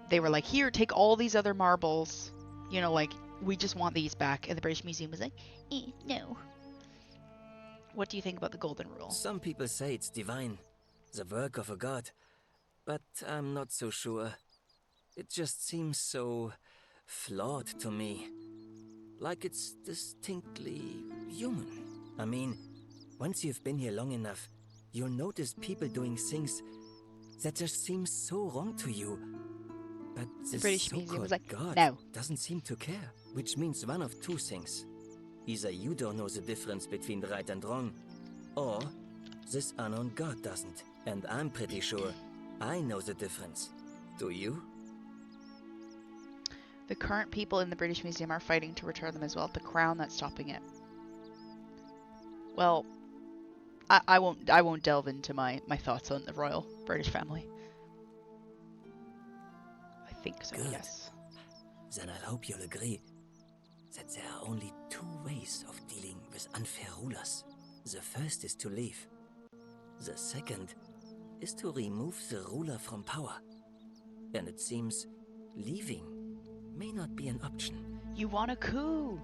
they were like, here, take all these other marbles, you know, like we just want these back. And the British Museum was like, no. What do you think about the Golden Rule? Some people say it's divine, the work of a god. But I'm not so sure. It just seems so flawed to me. Like it's distinctly human. I mean, once you've been here long enough, you'll notice people doing things that just seem so wrong to you. But The this British Museum so-called was like, god no. doesn't seem to care. Which means one of two things. Either you don't know the difference between right and wrong, or this unknown god doesn't. And I'm pretty sure I know the difference. Do you? The current people in the British Museum are fighting to return them as well. The Crown that's stopping it. Well, I won't delve into my thoughts on the royal British family. I think so, Good. yes. Then I hope you'll agree that there are only two ways of dealing with unfair rulers. The first is to leave. The second is to remove the ruler from power. And it seems leaving may not be an option. You want a coup?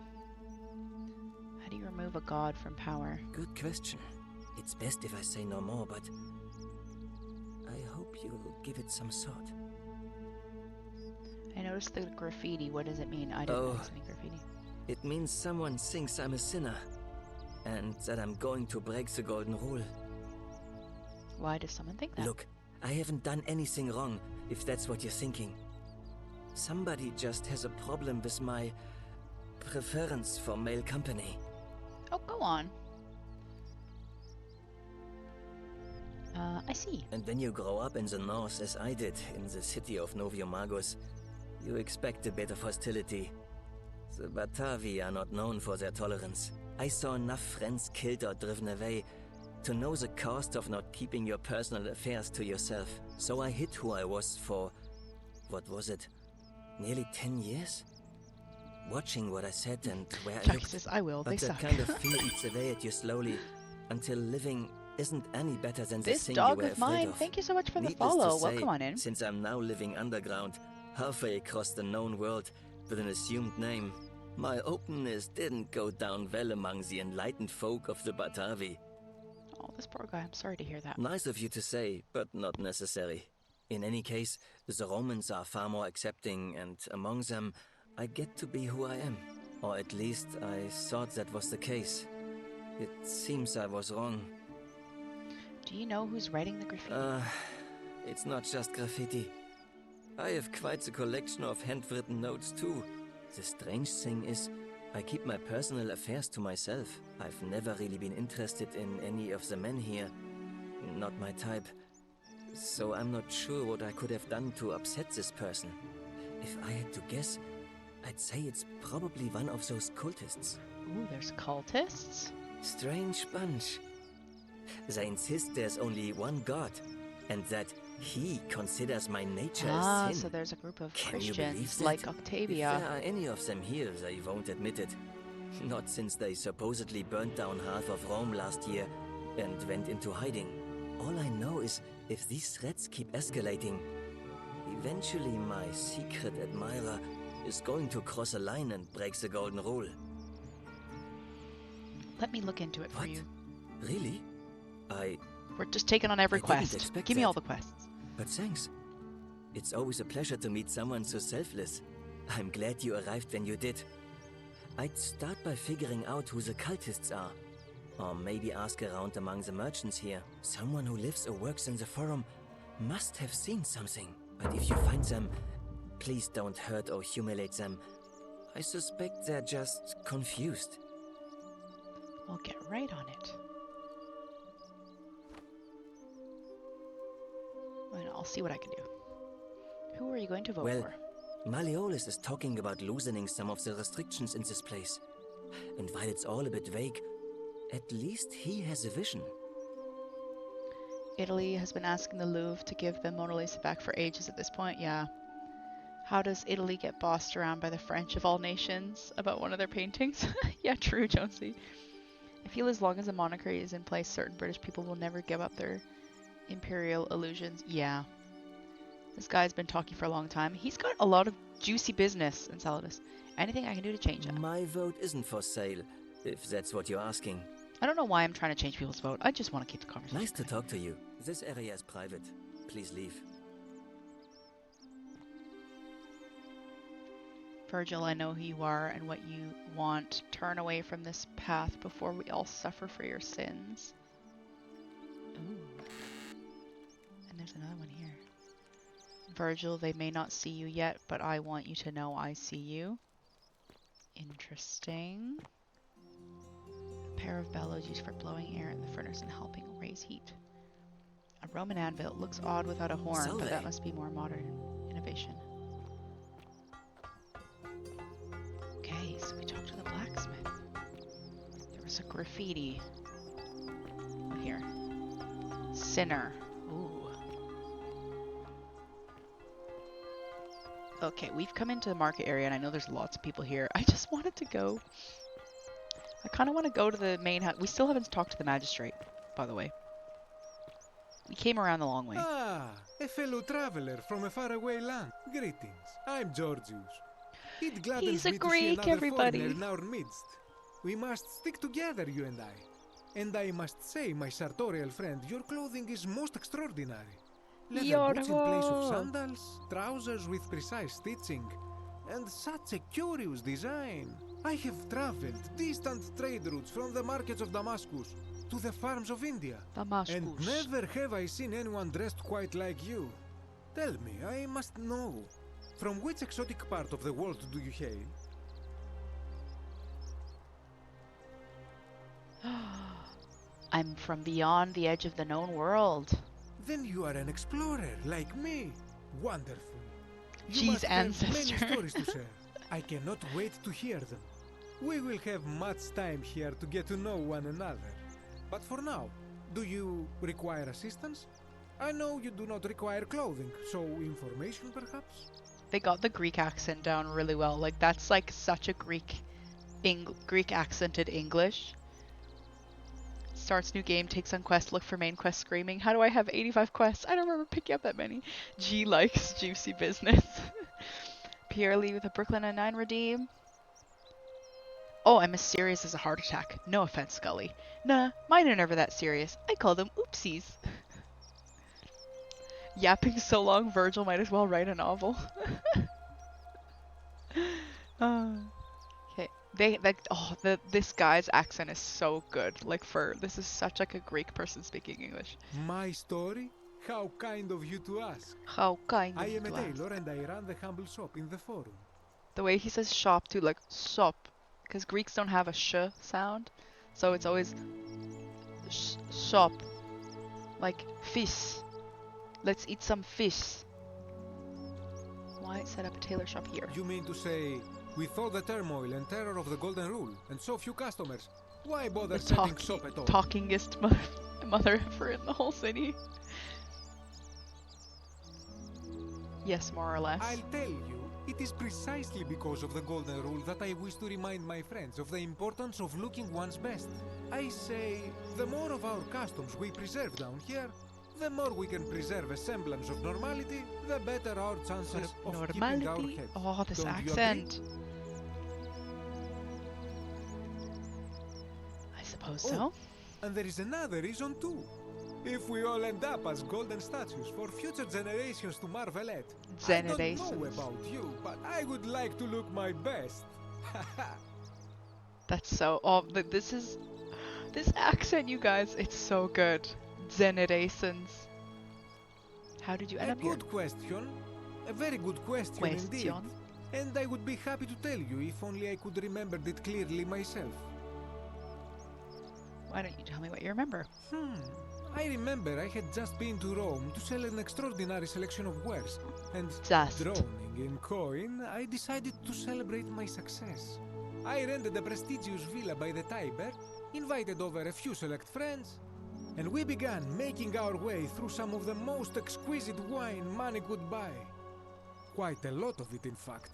How do you remove a god from power? Good question. It's best if I say no more, but I hope you'll give it some thought. I noticed the graffiti. What does it mean? I didn't notice any graffiti. It means someone thinks I'm a sinner, and that I'm going to break the golden rule. Why does someone think that? Look, I haven't done anything wrong, if that's what you're thinking. Somebody just has a problem with my preference for male company. Oh, go on. I see. And when you grow up in the north, as I did, in the city of Noviomagos, you expect a bit of hostility. The Batavi are not known for their tolerance. I saw enough friends killed or driven away to know the cost of not keeping your personal affairs to yourself. So I hid who I was for, what was it, nearly 10 years? Watching what I said and where I Jackie looked. says, I will, But they that suck. kind of fear eats away at you slowly, until living isn't any better than the This thing dog you were of afraid mine, of. thank you so much for the Needless follow. to say, Welcome on in. Since I'm now living underground, halfway across the known world, with an assumed name, my openness didn't go down well among the enlightened folk of the Batavi. Oh, this poor guy. I'm sorry to hear that. Nice of you to say, but not necessary. In any case, the Romans are far more accepting, and among them, I get to be who I am. Or at least I thought that was the case. It seems I was wrong. Do you know who's writing the graffiti? It's not just graffiti. I have quite the collection of handwritten notes too. The strange thing is, I keep my personal affairs to myself. I've never really been interested in any of the men here. Not my type. So I'm not sure what I could have done to upset this person. If I had to guess, I'd say it's probably one of those cultists. Ooh, there's cultists? Strange bunch. They insist there's only one god, and that he considers my nature a sin. So there's a group of Can you believe Christians that? like If Octavia. there are any of them here, they won't admit it. Not since they supposedly burnt down half of Rome last year and went into hiding. All I know is if these threats keep escalating, eventually my secret admirer is going to cross a line and break the golden rule. Let me look into it for you. Really? We're just taking on every I didn't quest. expect Give me that. all the quests. But thanks. It's always a pleasure to meet someone so selfless. I'm glad you arrived when you did. I'd start by figuring out who the cultists are. Or maybe ask around among the merchants here. Someone who lives or works in the forum must have seen something. But if you find them, please don't hurt or humiliate them. I suspect they're just confused. I'll get right on it. And I'll see what I can do. Who are you going to vote Well, for? Malleolus is talking about loosening some of the restrictions in this place. And while it's all a bit vague, at least he has a vision. Italy has been asking the Louvre to give the Mona Lisa back for ages at this point, yeah. How does Italy get bossed around by the French of all nations about one of their paintings? Yeah, true, Jonesy. I feel as long as the monarchy is in place, certain British people will never give up their imperial illusions. Yeah. This guy's been talking for a long time. He's got a lot of Juicy business, Enceladus. Anything I can do to change it? My vote isn't for sale, if that's what you're asking. I don't know why I'm trying to change people's vote. I just want to keep the conversation. Nice to talk to you. This area is private. Please leave. Virgil, I know who you are and what you want. Turn away from this path before we all suffer for your sins. Ooh. And there's another one here. Virgil, they may not see you yet, but I want you to know I see you. Interesting. A pair of bellows used for blowing air in the furnace and helping raise heat. A Roman anvil. It looks odd without a horn, but that must be more modern innovation. Okay, so we talked to the blacksmith. There was a graffiti. Here. Sinner. Ooh. Okay, we've come into the market area and I know there's lots of people here. I just wanted to go. I kind of want to go to the main house. We still haven't talked to the magistrate, by the way. We came around the long way. Ah, a fellow traveler from a faraway land. Greetings, I'm Georgius. It gladdens He's a me to see Greek, another everybody. foreigner in our midst. We must stick together, you and I. And I must say, my sartorial friend, your clothing is most extraordinary. Leather boots in place of sandals, trousers with precise stitching, and such a curious design. I have traveled distant trade routes from the markets of Damascus to the farms of India. And never have I seen anyone dressed quite like you. Tell me, I must know, from which exotic part of the world do you hail? I'm from beyond the edge of the known world. Then you are an explorer, like me. Wonderful. Jeez, You must have ancestor. many stories to share. I cannot wait to hear them. We will have much time here to get to know one another. But for now, do you require assistance? I know you do not require clothing, so information perhaps? They got the Greek accent down really well. Like, that's like such a Greek accented English. Starts new game, takes on quest, look for main quest, screaming. How do I have 85 quests? I don't remember picking up that many. G likes juicy business. Pierre Lee with a Brooklyn Nine-Nine redeem. Oh, I'm as serious as a heart attack. No offense, Scully. Nah, mine are never that serious. I call them oopsies. Yapping so long, Virgil might as well write a novel. Okay, this guy's accent is so good. Like, this is such like a Greek person speaking English. My story? How kind of you to ask. How kind of I you am a to ask. tailor and I run the humble shop in the forum. The way he says shop too, like shop, because Greeks don't have a sh sound, so it's always shop, like fish. Let's eat some fish. Why set up a tailor shop here? You mean to say, with all the turmoil and terror of the Golden Rule, and so few customers, why bother setting shop at all? Talkingest mother ever in the whole city. Yes, more or less. I'll tell you, it is precisely because of the Golden Rule that I wish to remind my friends of the importance of looking one's best. I say, the more of our customs we preserve down here, the more we can preserve a semblance of normality, the better our chances of keeping our heads. Oh, this Don't you accent. I suppose so. And there is another reason too. If we all end up as golden statues for future generations to marvel at. I don't know about you, but I would like to look my best. That's so. Oh, but this accent, you guys. It's so good. Generations. How did you end up here? A good question. A very good question indeed. And I would be happy to tell you if only I could remember it clearly myself. Why don't you tell me what you remember? I remember I had just been to Rome to sell an extraordinary selection of wares, and drowning in coin, I decided to celebrate my success. I rented a prestigious villa by the Tiber, invited over a few select friends, and we began making our way through some of the most exquisite wine money could buy. Quite a lot of it, in fact.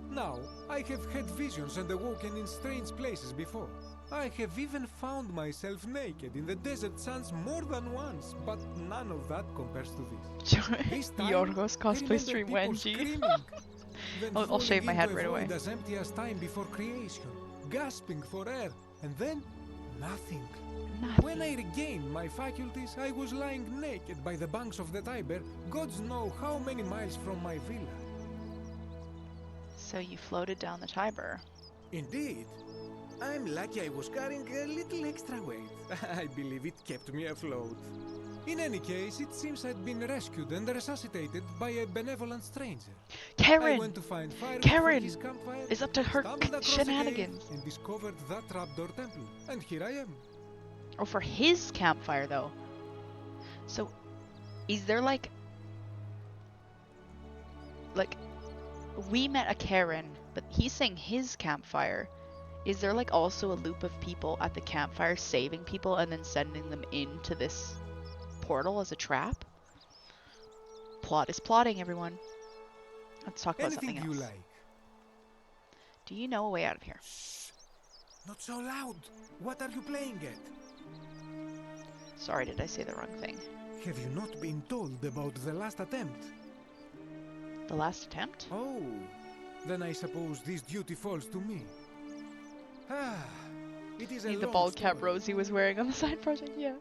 Now, I have had visions and awoken in strange places before. I have even found myself naked in the desert sands more than once, but none of that compares to this. This time, Yorgos I cosplay remember stream people Wenji. screaming. then I'll shave my falling head into right a away. void as empty as time before creation, gasping for air, and then nothing. When I regained my faculties, I was lying naked by the banks of the Tiber, gods know how many miles from my villa. So you floated down the Tiber. Indeed. I'm lucky I was carrying a little extra weight. I believe it kept me afloat. In any case, it seems I'd been rescued and resuscitated by a benevolent stranger. Karen! I went to find fire Karen for his campfire, is up to her stumbled across shenanigans. a cave, and discovered that trapdoor temple. And here I am. Oh, for his campfire, though. So, is there like, we met a Karen, but he's saying his campfire. Is there like also a loop of people at the campfire saving people and then sending them into this portal as a trap? Plot is plotting, everyone. Let's talk about Anything something else. you like. Do you know a way out of here? Not so loud. What are you playing at? Sorry, did I say the wrong thing? Have you not been told about the last attempt? The last attempt? Oh, then I suppose this duty falls to me. Ah, it is a Need the long bald cap story. Rosie was wearing on the side project, yeah.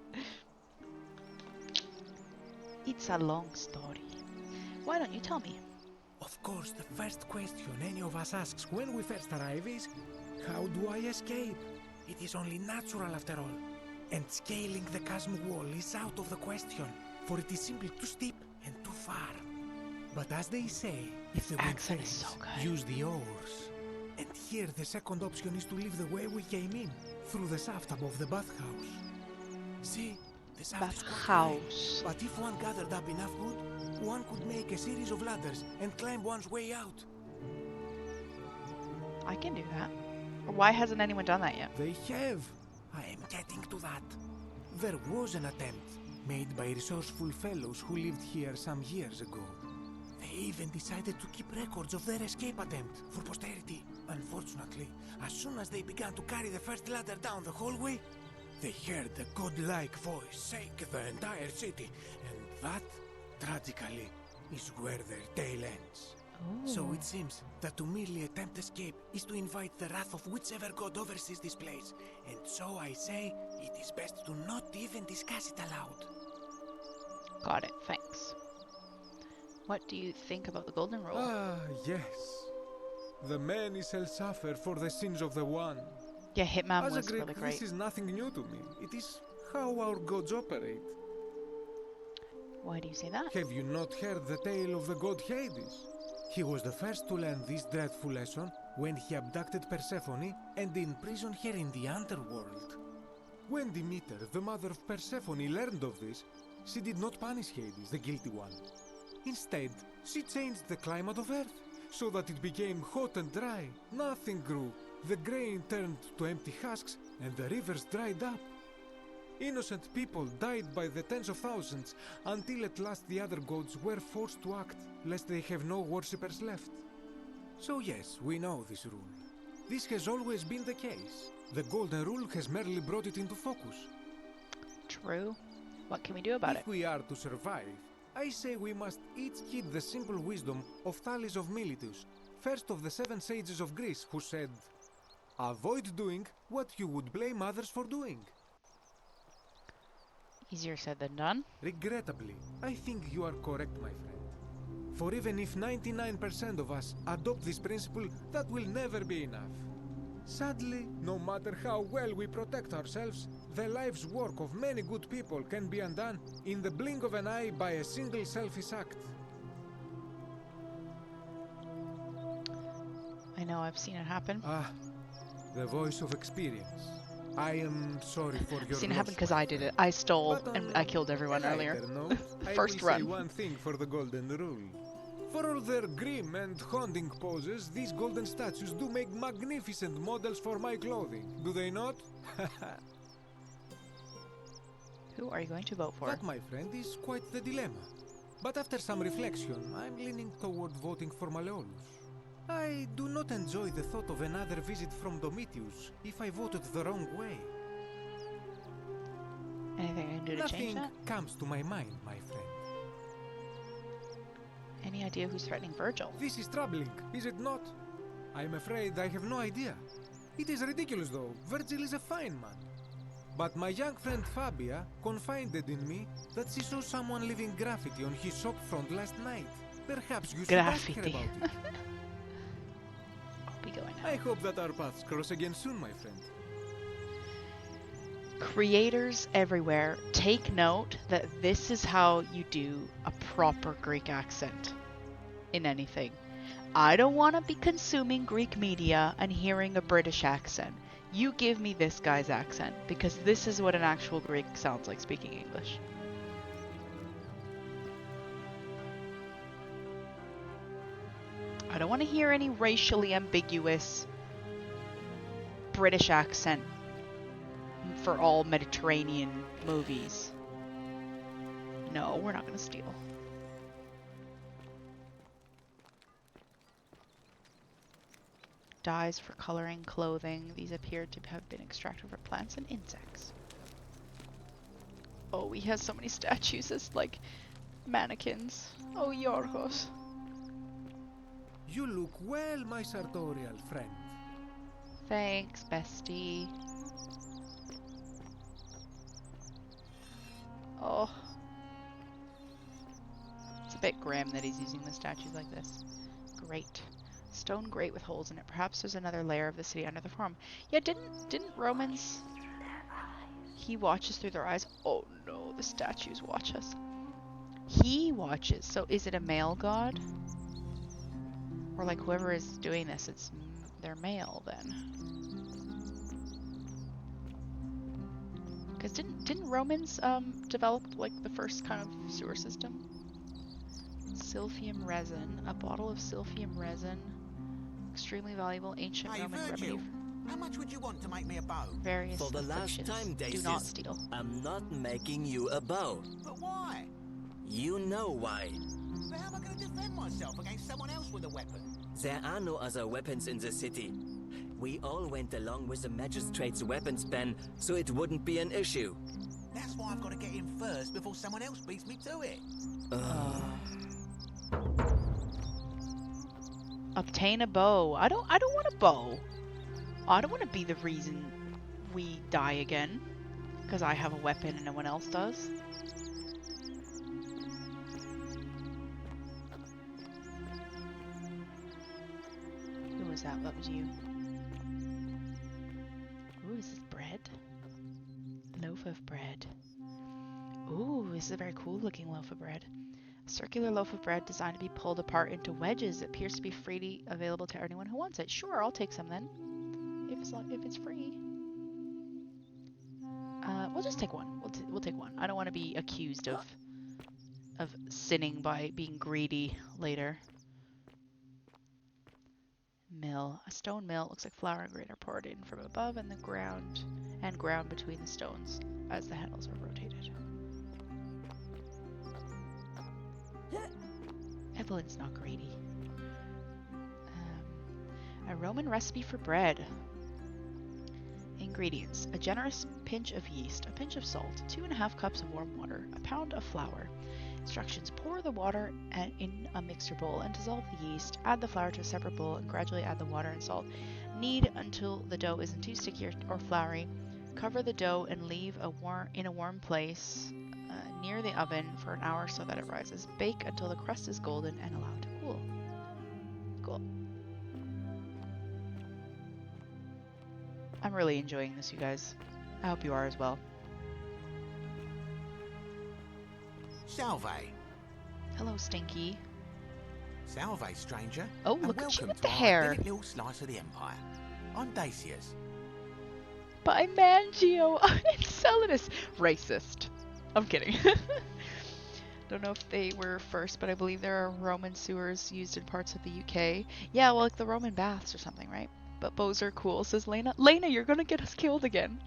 It's a long story. Why don't you tell me? Of course, the first question any of us asks when we first arrive is, how do I escape? It is only natural after all. And scaling the chasm wall is out of the question, for it is simply too steep and too far. But as they say, if the wind Accent is fails, so good. use the oars. And here the second option is to leave the way we came in, through the shaft above the bathhouse. See, the shaft is quite high, Bathhouse. but if one gathered up enough wood, one could make a series of ladders and climb one's way out. I can do that. Why hasn't anyone done that yet? They have. I am getting to that. There was an attempt made by resourceful fellows who lived here some years ago. They even decided to keep records of their escape attempt for posterity. Unfortunately, as soon as they began to carry the first ladder down the hallway, they heard a godlike voice shake the entire city, and that, tragically, is where their tale ends. So it seems that to merely attempt escape is to invite the wrath of whichever god oversees this place. And so I say, it is best to not even discuss it aloud. Got it, thanks. What do you think about the Golden Rule? Ah, yes. The many shall suffer for the sins of the one. Yeah, Hitman As a was Greek, really great. this is nothing new to me. It is how our gods operate. Why do you say that? Have you not heard the tale of the god Hades? He was the first to learn this dreadful lesson when he abducted Persephone and imprisoned her in the underworld. When Demeter, the mother of Persephone, learned of this, she did not punish Hades, the guilty one. Instead, she changed the climate of Earth so that it became hot and dry. Nothing grew. The grain turned to empty husks and the rivers dried up. Innocent people died by the tens of thousands until at last the other gods were forced to act, lest they have no worshippers left. So yes, we know this rule. This has always been the case. The Golden Rule has merely brought it into focus. True. What can we do about it? If we are to survive, I say we must each heed the simple wisdom of Thales of Miletus, first of the 7 sages of Greece, who said, "Avoid doing what you would blame others for doing." Easier said than done. Regrettably, I think you are correct, my friend. For even if 99% of us adopt this principle, that will never be enough. Sadly, no matter how well we protect ourselves, the life's work of many good people can be undone in the blink of an eye by a single selfish act. I know, I've seen it happen. Ah, the voice of experience. I am sorry for your I've seen it loss, happen because my I did it. I stole But and I killed everyone a earlier. lighter note, First I will say run. one thing for the Golden Rule. For all their grim and haunting poses, these golden statues do make magnificent models for my clothing, do they not? Who are you going to vote for? That, my friend, is quite the dilemma. But after some reflection, I'm leaning toward voting for Malleolus. I do not enjoy the thought of another visit from Domitius if I voted the wrong way. Anything I can do to change Nothing that? comes to my mind, my friend. Any idea who's threatening Virgil. This is troubling, is it not? I'm afraid I have no idea. It is ridiculous, though. Virgil is a fine man. But my young friend Fabia confided in me that she saw someone leaving graffiti on his shop front last night. Perhaps you should ask her about it. I'll be going now. I hope that our paths cross again soon, my friend. Creators everywhere, take note that this is how you do a proper Greek accent in anything. I don't want to be consuming Greek media and hearing a British accent. You give me this guy's accent, because this is what an actual Greek sounds like speaking English. I don't want to hear any racially ambiguous British accent for all Mediterranean movies. No, we're not going to steal. Dyes for coloring clothing. These appear to have been extracted from plants and insects. Oh, he has so many statues as like mannequins. Oh, Yorgos. You look well, my sartorial friend. Thanks, bestie. Oh. It's a bit grim that he's using the statues like this. Great. Stone grate with holes in it. Perhaps there's another layer of the city under the forum. Yeah, didn't Romans... He watches through their eyes. Oh no, the statues watch us. He watches. So is it a male god? Or like whoever is doing this, they're male then. Because didn't Romans develop like the first kind of sewer system? Silphium resin. A bottle of silphium resin. Extremely valuable ancient Roman remedy. How much would you want to make me a bow? Various For the last time, do Dacius, not steal. I'm not making you a bow. But why? You know why. But how am I going to defend myself against someone else with a weapon? There are no other weapons in the city. We all went along with the magistrate's weapons ban, so it wouldn't be an issue. That's why I've got to get in first before someone else beats me to it. Obtain a bow. I don't want a bow. I don't want to be the reason we die again. Because I have a weapon and no one else does. Who was that? That was you. Ooh, is this bread? Loaf of bread. Ooh, this is a very cool looking loaf of bread. A circular loaf of bread designed to be pulled apart into wedges. It appears to be freely available to anyone who wants it. Sure, I'll take some then. If it's free. We'll just take one. We'll take one. I don't want to be accused of sinning by being greedy later. Mill. A stone mill. It looks like flour and grain are poured in from above and the ground between the stones as the handles are rotated. Evelyn's not greedy. A Roman recipe for bread. Ingredients: a generous pinch of yeast, a pinch of salt, 2.5 cups of warm water, a pound of flour. Instructions: pour the water in a mixer bowl and dissolve the yeast. Add the flour to a separate bowl and gradually add the water and salt. Knead until the dough isn't too sticky or floury. Cover the dough and leave in a warm place near the oven for an hour so that it rises. Bake until the crust is golden and allow it to cool. Cool. I'm really enjoying this, you guys. I hope you are as well. Salve. Hello, Stinky. Salve, stranger. Oh, and look at you welcome with to the our hair. idyllic little slice of the Empire. I'm Dacius. By Mangio! Enceladus! Racist. I'm kidding. Don't know if they were first, but I believe there are Roman sewers used in parts of the UK. Yeah, well, like the Roman baths or something, right? But bows are cool, says Lena. Lena, you're gonna get us killed again.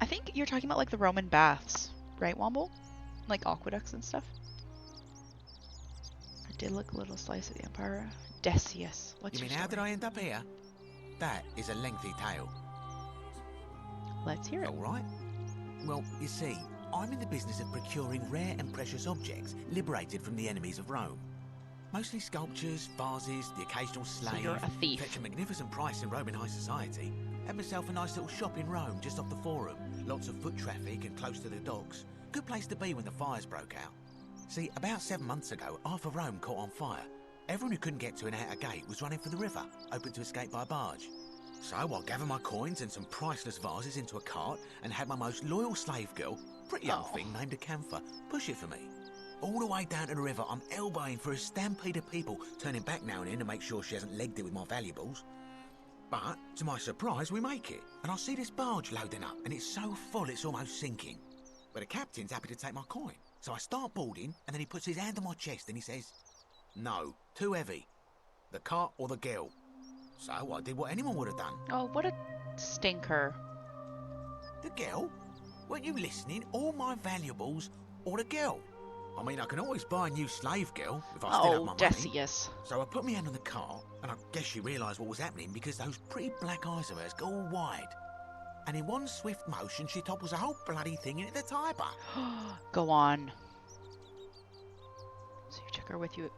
I think you're talking about like the Roman baths, right, Womble? Like aqueducts and stuff. I did look a little slice of the Empire. Decius. What's You your mean, how did story? I end up here? That is a lengthy tale. Let's hear it. All right. Well, you see, I'm in the business of procuring rare and precious objects liberated from the enemies of Rome. Mostly sculptures, vases, the occasional slave. So you're a thief. Fetch a magnificent price in Roman high society. Had myself a nice little shop in Rome, just off the Forum. Lots of foot traffic and close to the docks. Good place to be when the fires broke out. See, about 7 months ago, half of Rome caught on fire. Everyone who couldn't get to an outer gate was running for the river, open to escape by barge. So I gathered my coins and some priceless vases into a cart and had my most loyal slave girl, pretty young thing named Acantha, push it for me. All the way down to the river, I'm elbowing for a stampede of people, turning back now and then to make sure she hasn't legged it with my valuables. But, to my surprise, we make it, and I see this barge loading up, and it's so full it's almost sinking. But the captain's happy to take my coin, so I start boarding, and then he puts his hand on my chest and he says, "No, too heavy. The cart or the girl." So I did what anyone would have done. Oh, what a stinker. The girl? Weren't you listening? All my valuables or the girl? I mean, I can always buy a new slave girl if I still have my money. Decius. So I put my hand on the cart, and I guess she realised what was happening because those pretty black eyes of hers go all wide. And in one swift motion, she topples the whole bloody thing into the Tiber. Go on. So you took her with you.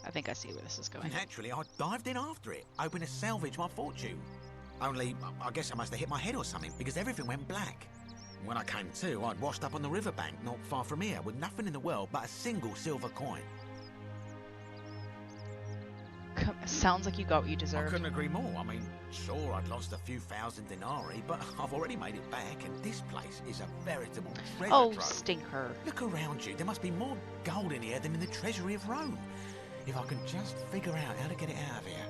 I think I see where this is going. Naturally, I dived in after it, hoping to salvage my fortune. Only, I guess I must have hit my head or something, because everything went black. When I came to, I'd washed up on the riverbank not far from here, with nothing in the world but a single silver coin. Sounds like you got what you deserved. I couldn't agree more. I mean, sure, I'd lost a few thousand denarii, but I've already made it back, and this place is a veritable treasure trove. Stinker. Look around you. There must be more gold in here than in the treasury of Rome. If I can just figure out how to get it out of here.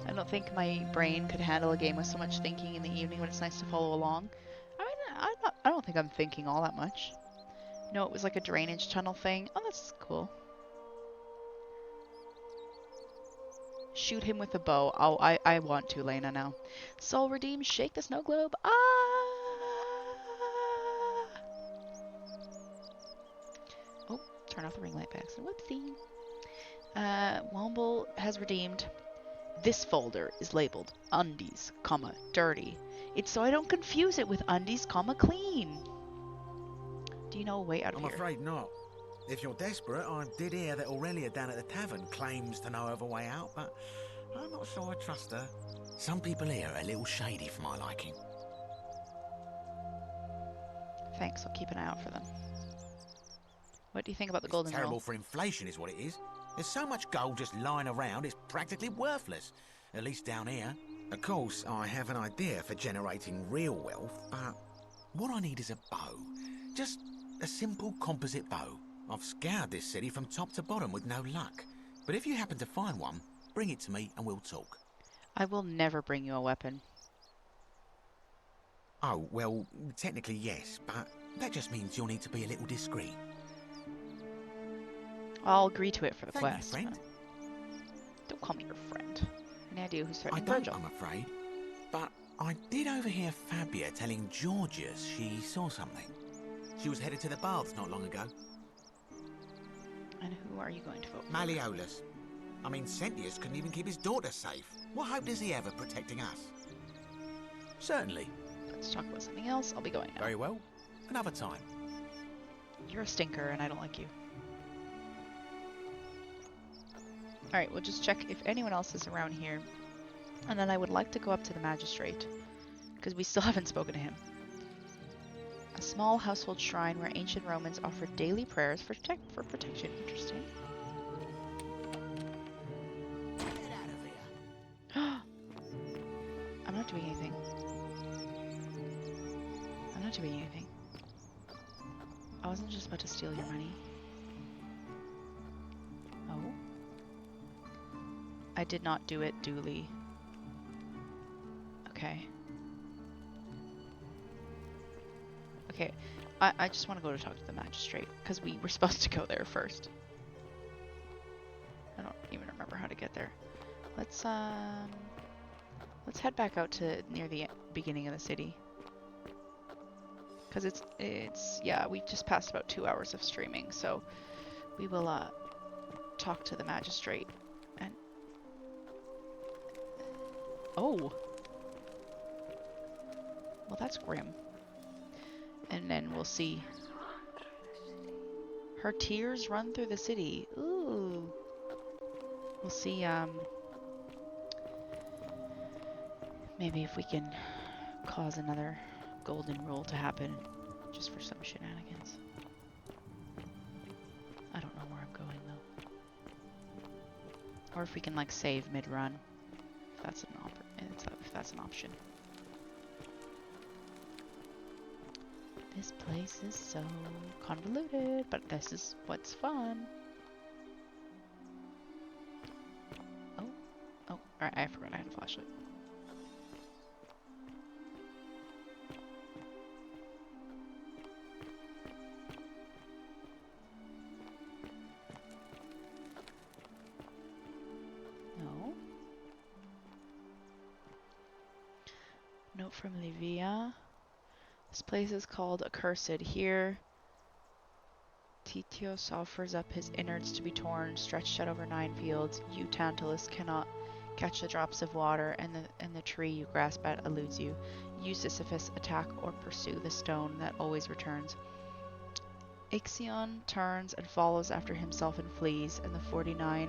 I don't think my brain could handle a game with so much thinking in the evening when it's nice to follow along. I mean, I don't think I'm thinking all that much. No, it was like a drainage tunnel thing. Oh, that's cool. Shoot him with a bow. Oh, I want to, Lena, now. Soul redeem, shake the snow globe. Ah! Oh, turn off the ring light bags. Whoopsie. Womble has redeemed. This folder is labeled undies, comma, dirty. It's so I don't confuse it with undies, comma, clean. Do you know a way out of here? I'm afraid not. If you're desperate, I did hear that Aurelia down at the tavern claims to know of a way out, but I'm not sure I trust her. Some people here are a little shady for my liking. Thanks, I'll keep an eye out for them. What do you think about the golden Terrible rule? for inflation is what it is. There's so much gold just lying around, it's practically worthless. At least down here. Of course, I have an idea for generating real wealth, but what I need is a bow. Just a simple composite bow. I've scoured this city from top to bottom with no luck. But if you happen to find one, bring it to me and we'll talk. I will never bring you a weapon. Oh, well, technically yes, but that just means you'll need to be a little discreet. I'll agree to it for the Thank you, quest. friend. Don't call me your friend. Any idea who's I threatening don't, Virgil? I'm afraid. But I did overhear Fabia telling Georgius she saw something. She was headed to the baths not long ago. And who are you going to vote for? Malleolus. I mean, Sentius couldn't even keep his daughter safe. What hope does he have of protecting us? Certainly. Let's talk about something else. I'll be going now. Very well. Another time. You're a stinker and I don't like you. Alright, we'll just check if anyone else is around here. And then I would like to go up to the magistrate, because we still haven't spoken to him. A small household shrine where ancient Romans offered daily prayers for protection. Interesting. I'm not doing anything. I'm not doing anything. I wasn't just about to steal your money. Oh? I did not do it duly. Okay. Okay, I just want to go to talk to the magistrate, because we were supposed to go there first. I don't even remember how to get there. Let's head back out to near the beginning of the city. Because yeah, we just passed about 2 hours of streaming, so we will talk to the magistrate. And oh, well, that's grim. And then we'll see. Her tears run through the city. Ooh. We'll see, maybe if we can cause another golden rule to happen just for some shenanigans. I don't know where I'm going though. Or if we can like save mid-run. If that's an option. This place is so convoluted, but this is what's fun. Oh, alright, I forgot I had a flashlight. No. Note from Livia. This place is called Accursed. Here, Titios offers up his innards to be torn, stretched out over 9 fields. You, Tantalus, cannot catch the drops of water, and the tree you grasp at eludes you. You, Sisyphus, attack or pursue the stone that always returns. Ixion turns and follows after himself and flees, and the 49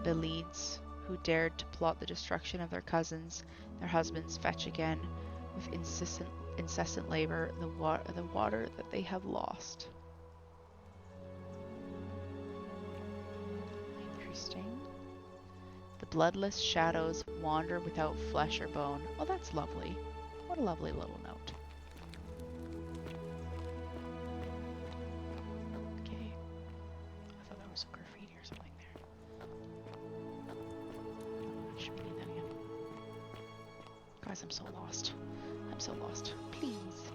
Belides, who dared to plot the destruction of their cousins, their husbands, fetch again with incessant labor the water that they have lost. Interesting. The bloodless shadows wander without flesh or bone. Oh, that's lovely. What a lovely little note. Okay. I thought there was some graffiti or something there. Oh, I should be needing that again. Guys, I'm so lost. I'm so lost. Please.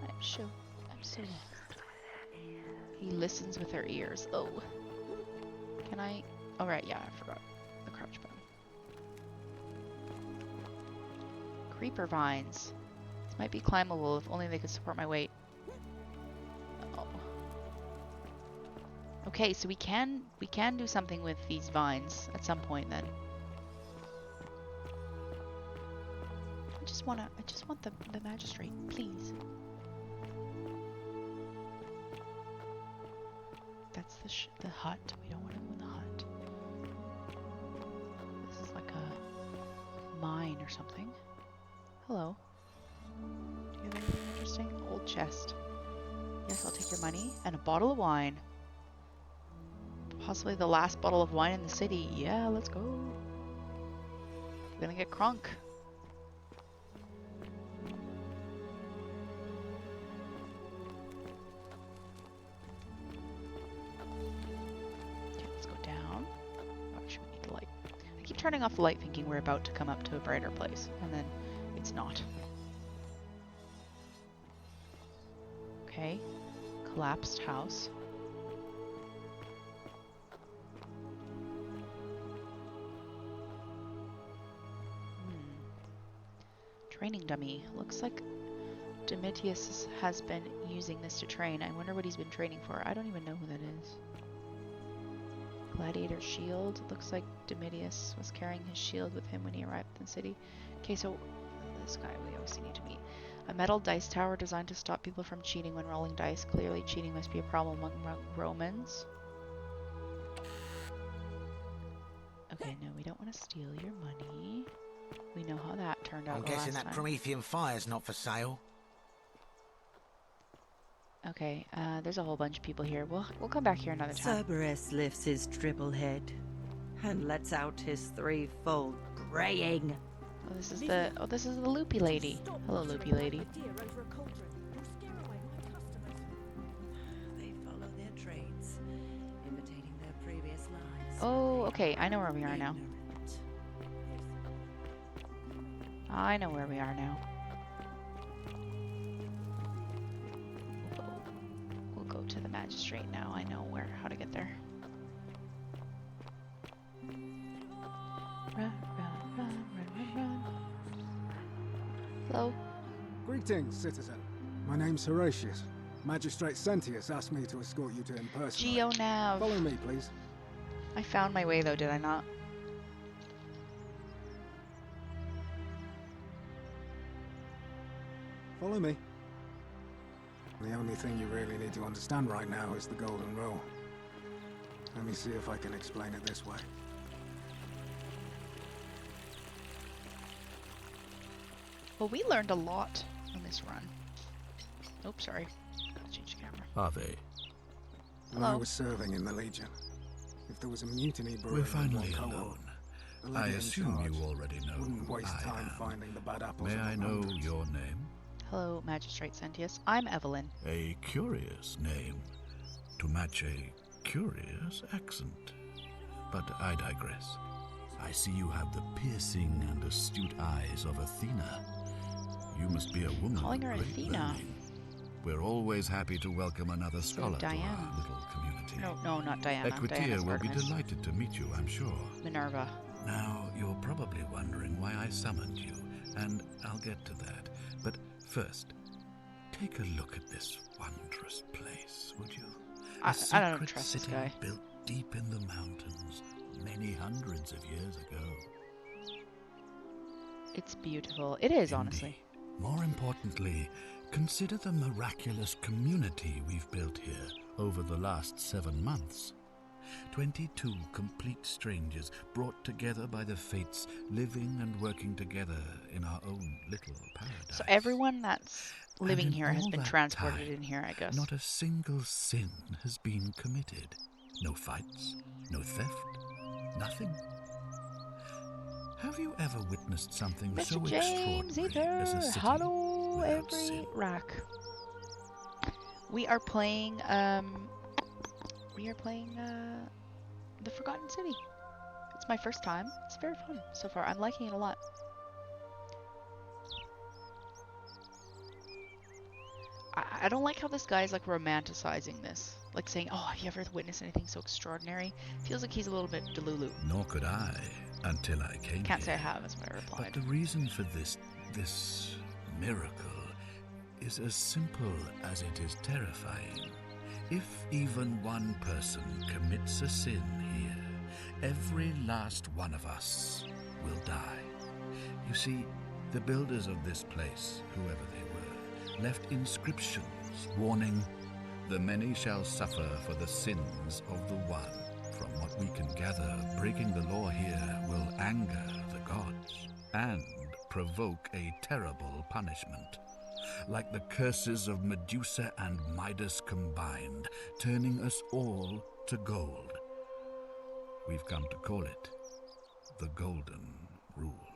I'm so lost. He listens with her ears. Oh. Can I? Oh, right, yeah, I forgot the crouch button. Creeper vines. This might be climbable if only they could support my weight. Oh. Okay, so we can do something with these vines at some point then. I just want the magistrate, please. That's the hut. We don't want to go in the hut. This is like a mine or something. Hello. Do you have anything interesting? Old chest. Yes, I'll take your money. And a bottle of wine. Possibly the last bottle of wine in the city. Yeah, let's go. We're gonna get crunk. Turning off the light thinking we're about to come up to a brighter place, and then it's not. Okay. Collapsed house. Training dummy. Looks like Domitius has been using this to train. I wonder what he's been training for. I don't even know who that is. Gladiator shield. Looks like Domitius was carrying his shield with him when he arrived in the city. Okay, so this guy we obviously need to meet. A metal dice tower designed to stop people from cheating when rolling dice. Clearly cheating must be a problem among Romans. Okay, no, we don't want to steal your money. We know how that turned out. I'm guessing that Promethean fire's not for sale. Okay, there's a whole bunch of people here. We'll come back here another time. Cerberus lifts his triple head and lets out his threefold braying. Oh, this is the loopy lady. Hello, loopy lady. They follow their trades, imitating their previous lives. Oh, okay, I know where we are now. I know where we are now. We'll go to the magistrate now. I know how to get there. Run, run, run, run, run, run. Hello. Greetings, citizen. My name's Horatius. Magistrate Sentius asked me to escort you to him personally. GeoNav. Follow me, please. I found my way though, did I not? Follow me. The only thing you really need to understand right now is the Golden Rule. Let me see if I can explain it this way. Well, we learned a lot on this run. Oops, sorry. Gotta change the camera. Are they? When I was serving in the Legion, if there was a mutiny brewing We're in finally one cohort, alone. the I legate in assume charge you already know wouldn't who waste I time am. finding the bad apples. May I among know hundreds. your name? Hello, Magistrate Sentius. I'm Evelyn. A curious name to match a curious accent. But I digress. I see you have the piercing and astute eyes of Athena. You must be a woman Calling of her great Athena. learning. We're always happy to welcome another scholar to Diana. our little community. No, not Diana. Equitia Diana's will be Artemis. delighted to meet you, I'm sure. Minerva. Now, you're probably wondering why I summoned you, and I'll get to that. But first, take a look at this wondrous place, would you? I don't secret trust this city guy. built deep in the mountains many hundreds of years ago. It's beautiful. It is, honestly. More importantly, consider the miraculous community we've built here over the last 7 months. 22 complete strangers brought together by the fates, living and working together in our own little paradise. So everyone that's living And in here has all been that transported time, in here, I guess. Not a single sin has been committed. No fights, no theft, nothing. Have you ever witnessed something so Mr. James extraordinary as a Ether, city hello without every sin? rack. We are playing The Forgotten City. It's my first time. It's very fun so far. I'm liking it a lot. I don't like how this guy's like romanticizing this. Like saying, oh, have you ever witnessed anything so extraordinary? Feels like he's a little bit delulu. Nor could I, until I came Can't say here. I have, is what I replied. But the reason for this miracle is as simple as it is terrifying. If even one person commits a sin here, every last one of us will die. You see, the builders of this place, whoever they were, left inscriptions warning, "The many shall suffer for the sins of the one." From what we can gather, breaking the law here will anger the gods and provoke a terrible punishment. Like the curses of Medusa and Midas combined, turning us all to gold. We've come to call it the Golden Rule.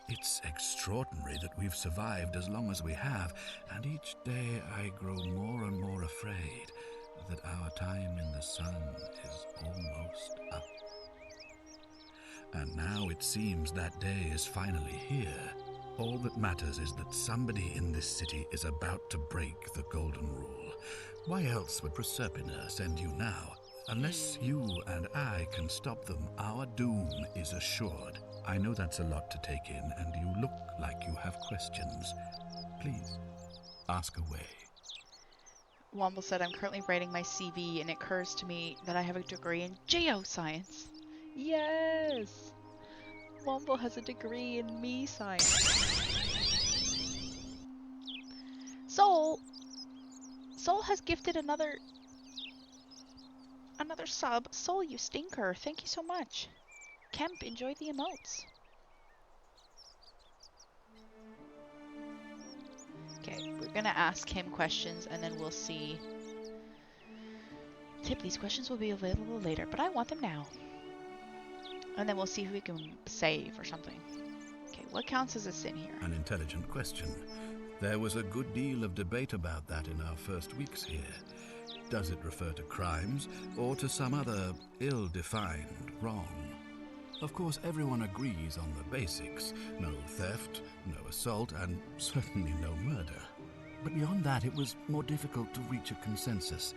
It's extraordinary that we've survived as long as we have, and each day I grow more and more afraid that our time in the sun is almost up. And now it seems that day is finally here. All that matters is that somebody in this city is about to break the Golden Rule. Why else would Proserpina send you now? Unless you and I can stop them, our doom is assured. I know that's a lot to take in, and you look like you have questions. Please, ask away. Womble said, I'm currently writing my CV and it occurs to me that I have a degree in geoscience. Yes! Womble has a degree in me science. Soul has gifted another sub. Soul, you stinker. Thank you so much. Kemp, enjoy the emotes. Okay, we're gonna ask him questions and then we'll see. Tip, these questions will be available later, but I want them now. And then we'll see if we can save or something. Okay, what counts as a sin here? An intelligent question. There was a good deal of debate about that in our first weeks here. Does it refer to crimes or to some other ill-defined wrong? Of course, everyone agrees on the basics. No theft, no assault, and certainly no murder. But beyond that, it was more difficult to reach a consensus.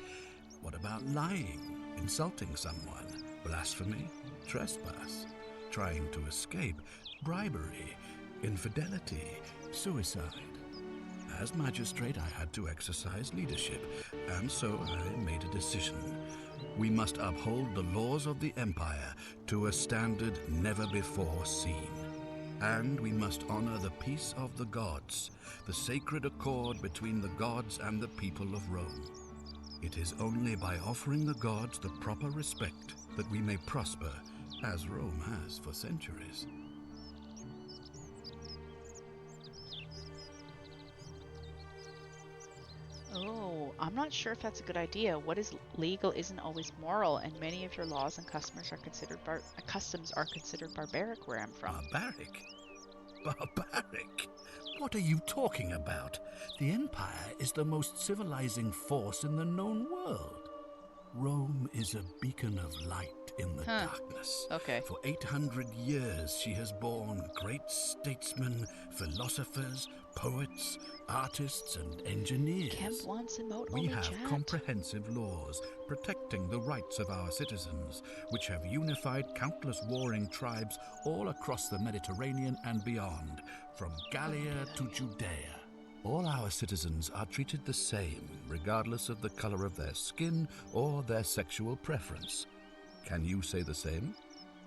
What about lying, insulting someone, blasphemy, trespass, trying to escape, bribery, infidelity, suicide? As magistrate, I had to exercise leadership, and so I made a decision. We must uphold the laws of the Empire to a standard never before seen. And we must honor the peace of the gods, the sacred accord between the gods and the people of Rome. It is only by offering the gods the proper respect that we may prosper, as Rome has for centuries. Oh, I'm not sure if that's a good idea. What is legal isn't always moral, and many of your laws and customs are considered barbaric where I'm from. Barbaric? Barbaric? What are you talking about? The Empire is the most civilizing force in the known world. Rome is a beacon of light in the darkness. Okay. For 800 years she has borne great statesmen, philosophers, poets, artists, and engineers. Kemp wants emote We only have chat. comprehensive laws protecting the rights of our citizens, which have unified countless warring tribes all across the Mediterranean and beyond, from Gallia to Judea. All our citizens are treated the same, regardless of the color of their skin or their sexual preference. Can you say the same?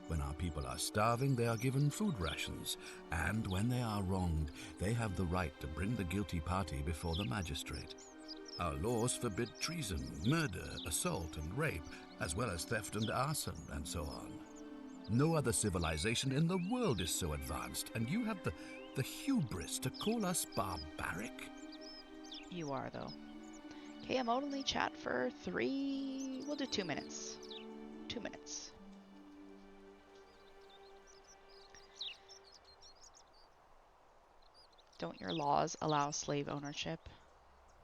When our people are starving, they are given food rations, and when they are wronged, they have the right to bring the guilty party before the magistrate. Our laws forbid treason, murder, assault, and rape, as well as theft and arson, and so on. No other civilization in the world is so advanced, and you have the hubris to call us barbaric? You are, though. Okay, emote only chat for 3... We'll do 2 minutes. 2 minutes. Don't your laws allow slave ownership?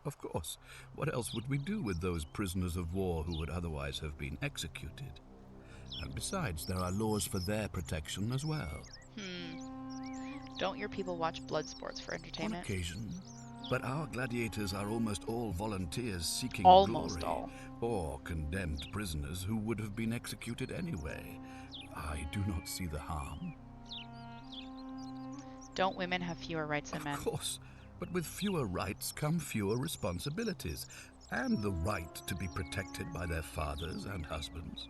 Of course. What else would we do with those prisoners of war who would otherwise have been executed? And besides, there are laws for their protection as well. Don't your people watch blood sports for entertainment? On occasion. But our gladiators are almost all volunteers seeking Almost glory, all. or condemned prisoners who would have been executed anyway. I do not see the harm. Don't women have fewer rights than men? Of course, but with fewer rights come fewer responsibilities, and the right to be protected by their fathers and husbands.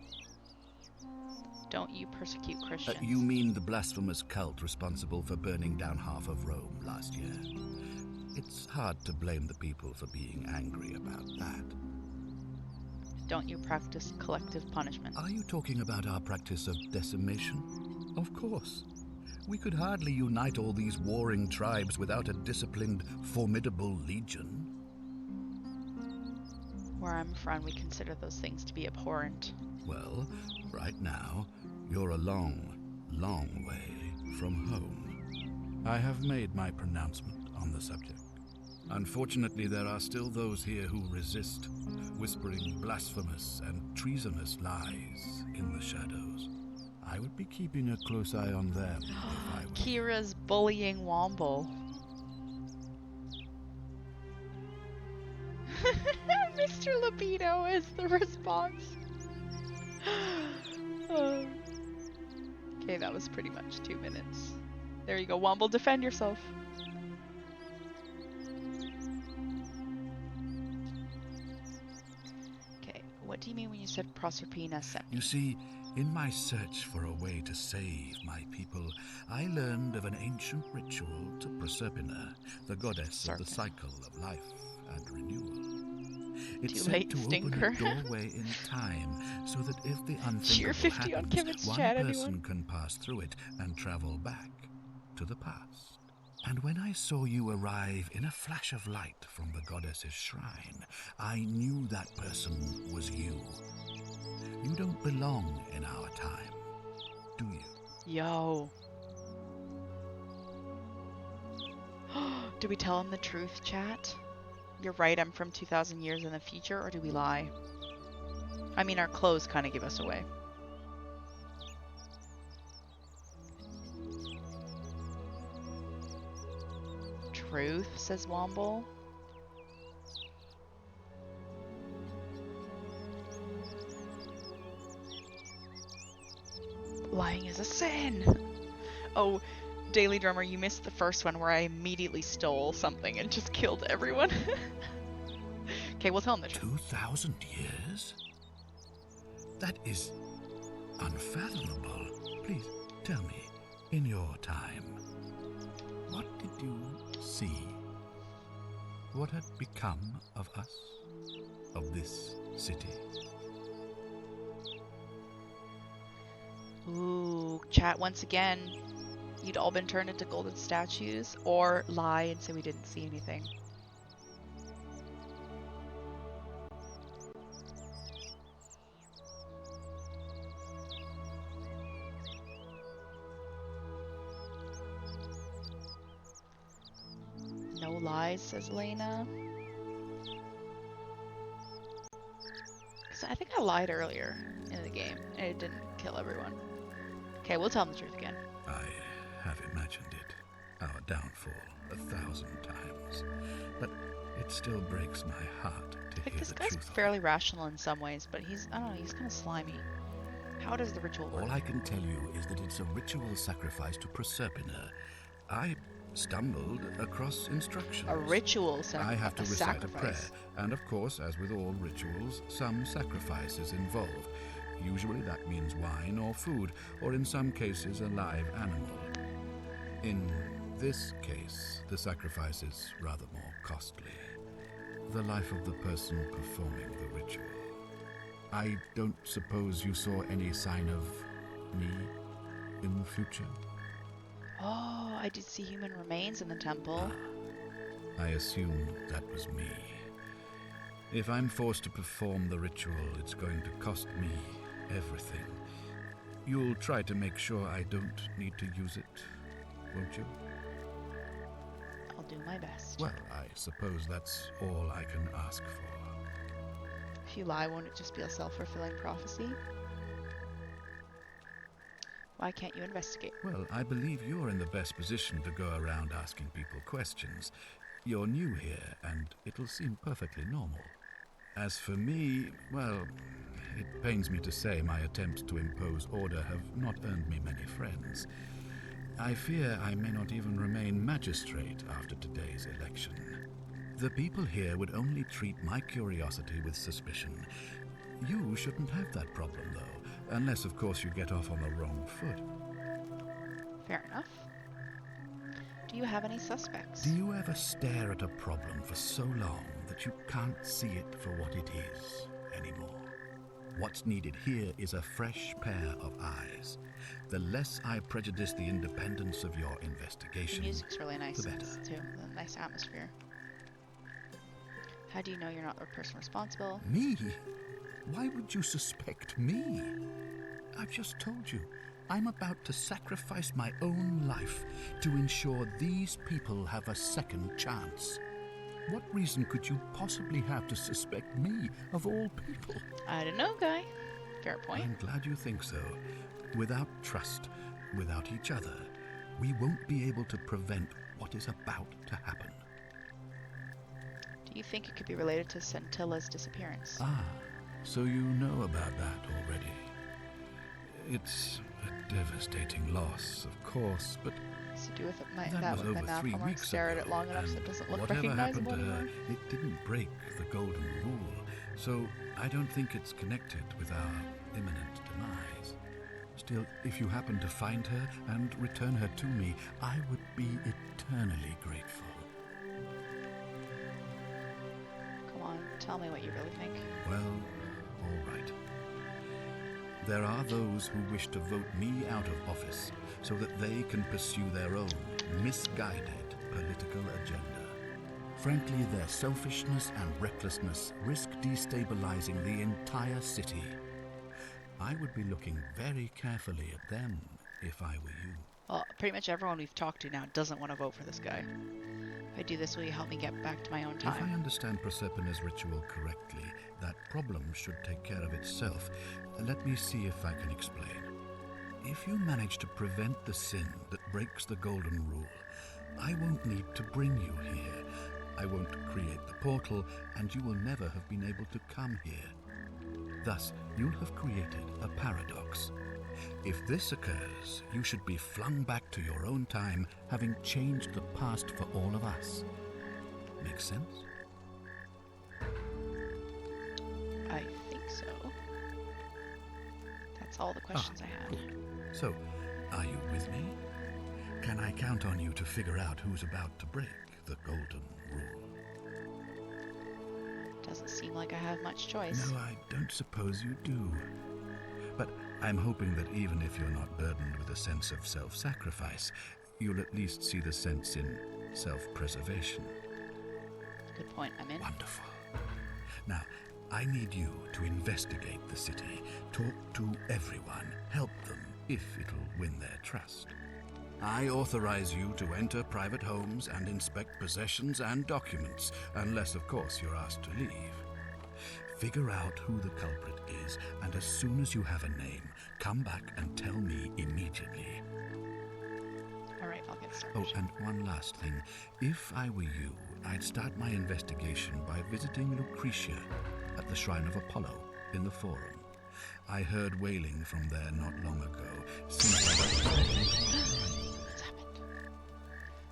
Don't you persecute Christians? You mean the blasphemous cult responsible for burning down half of Rome last year? It's hard to blame the people for being angry about that. Don't you practice collective punishment? Are you talking about our practice of decimation? Of course. We could hardly unite all these warring tribes without a disciplined, formidable legion. Where I'm from, we consider those things to be abhorrent. Well, right now, you're a long, long way from home. I have made my pronouncement on the subject. Unfortunately, there are still those here who resist, whispering blasphemous and treasonous lies in the shadows. I would be keeping a close eye on them if I were... Kira's bullying Womble. Mr. Libido is the response. Okay, that was pretty much 2 minutes. There you go, Womble, defend yourself. Okay, what do you mean when you said Proserpina sent me? You see, in my search for a way to save my people, I learned of an ancient ritual to Proserpina, the goddess of the cycle of life and renewal. It's said to open a doorway in time, so that if the unthinkable happens, one person can pass through it and travel back to the past. And when I saw you arrive in a flash of light from the goddess's shrine, I knew that person was you. You don't belong in our time, do you? Yo. Do we tell him the truth, chat? You're right, I'm from 2,000 years in the future, or do we lie? I mean, our clothes kind of give us away. Truth, says Womble. Lying is a sin! Oh, Daily Drummer, you missed the first one where I immediately stole something and just killed everyone. Okay, we'll tell him the truth. 2,000 years? That is unfathomable. Please, tell me, in your time, What did you see? What had become of us? Of this city? Ooh, chat once again. You'd all been turned into golden statues, or lie and say we didn't see anything. No lies, says Lena. I think I lied earlier in the game, and it didn't kill everyone. Okay, we'll tell them the truth again. I have imagined it, our downfall, 1,000 times, but it still breaks my heart to I think hear this the guy's truth. fairly rational in some ways, but he's, I don't know, he's kind of slimy. How does the ritual work? All I can tell you is that it's a ritual sacrifice to Proserpina. I stumbled across instructions. A ritual I have to recite sacrifice. a prayer, and of course, as with all rituals, some sacrifice is involved. Usually that means wine or food, or in some cases a live animal. In this case, the sacrifice is rather more costly. The life of the person performing the ritual. I don't suppose you saw any sign of me in the future? Oh, I did see human remains in the temple. I assume that was me. If I'm forced to perform the ritual, it's going to cost me everything. You'll try to make sure I don't need to use it, won't you? I'll do my best. Well, I suppose that's all I can ask for. If you lie, won't it just be a self-fulfilling prophecy? Why can't you investigate? Well, I believe you're in the best position to go around asking people questions. You're new here, and it'll seem perfectly normal. As for me, well, it pains me to say my attempts to impose order have not earned me many friends. I fear I may not even remain magistrate after today's election. The people here would only treat my curiosity with suspicion. You shouldn't have that problem, though, unless, of course, you get off on the wrong foot. Fair enough. Do you have any suspects? Do you ever stare at a problem for so long that you can't see it for what it is anymore? What's needed here is a fresh pair of eyes. The less I prejudice the independence of your investigation, The music's really nice the in better. this too. The nice atmosphere. How do you know you're not the person responsible? Me? Why would you suspect me? I've just told you. I'm about to sacrifice my own life to ensure these people have a second chance. What reason could you possibly have to suspect me, of all people? I don't know, guy. Fair point. I'm glad you think so. Without trust, without each other, we won't be able to prevent what is about to happen. Do you think it could be related to Centilla's disappearance? Ah, so you know about that already. It's a devastating loss, of course, but Has to do with it, that that was with over the 3 mouth weeks stare at ago, it long enough so it and doesn't look whatever happened recognizable to her, anymore. it didn't break the golden rule, so I don't think it's connected with our imminent demise. Still, if you happen to find her and return her to me, I would be eternally grateful. Come on, tell me what you really think. Well, all right. There are those who wish to vote me out of office so that they can pursue their own misguided political agenda. Frankly, their selfishness and recklessness risk destabilizing the entire city. I would be looking very carefully at them if I were you. Well, pretty much everyone we've talked to now doesn't want to vote for this guy. If I do this, will you help me get back to my own If I time? understand Proserpina's ritual correctly, that problem should take care of itself. Let me see if I can explain. If you manage to prevent the sin that breaks the golden rule, I won't need to bring you here. I won't create the portal, and you will never have been able to come here. Thus, you'll have created a paradox. If this occurs, you should be flung back to your own time, having changed the past for all of us. Make sense? I think so. That's all the questions I had. So, are you with me? Can I count on you to figure out who's about to break the golden rule? Doesn't seem like I have much choice. No, I don't suppose you do. But I'm hoping that even if you're not burdened with a sense of self-sacrifice, you'll at least see the sense in self-preservation. Good point, I'm in. Wonderful. Now, I need you to investigate the city, talk to everyone, help them if it'll win their trust. I authorize you to enter private homes and inspect possessions and documents, unless, of course, you're asked to leave. Figure out who the culprit is, and as soon as you have a name, come back and tell me immediately. Alright, I'll get started. Oh, and one last thing. If I were you, I'd start my investigation by visiting Lucretia at the Shrine of Apollo in the Forum. I heard wailing from there not long ago. What's happened?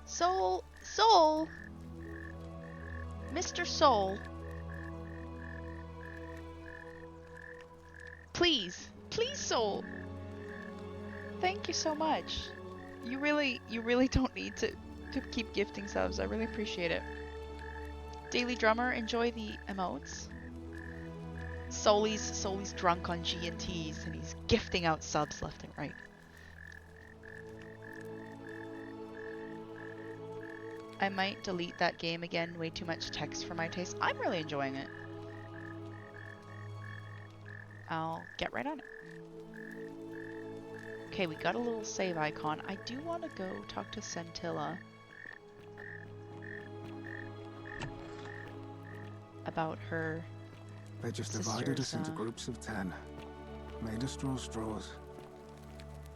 Soul! Soul! Mr. Soul! Please! Please, Soul! Thank you so much. You really don't need to keep gifting subs. I really appreciate it. Daily Drummer, enjoy the emotes. Soul's drunk on G&Ts and he's gifting out subs left and right. I might delete that game again. Way too much text for my taste. I'm really enjoying it. I'll get right on it. Okay, we got a little save icon. I do want to go talk to Scintilla about her. They just divided us into groups of 10. Made us draw straws.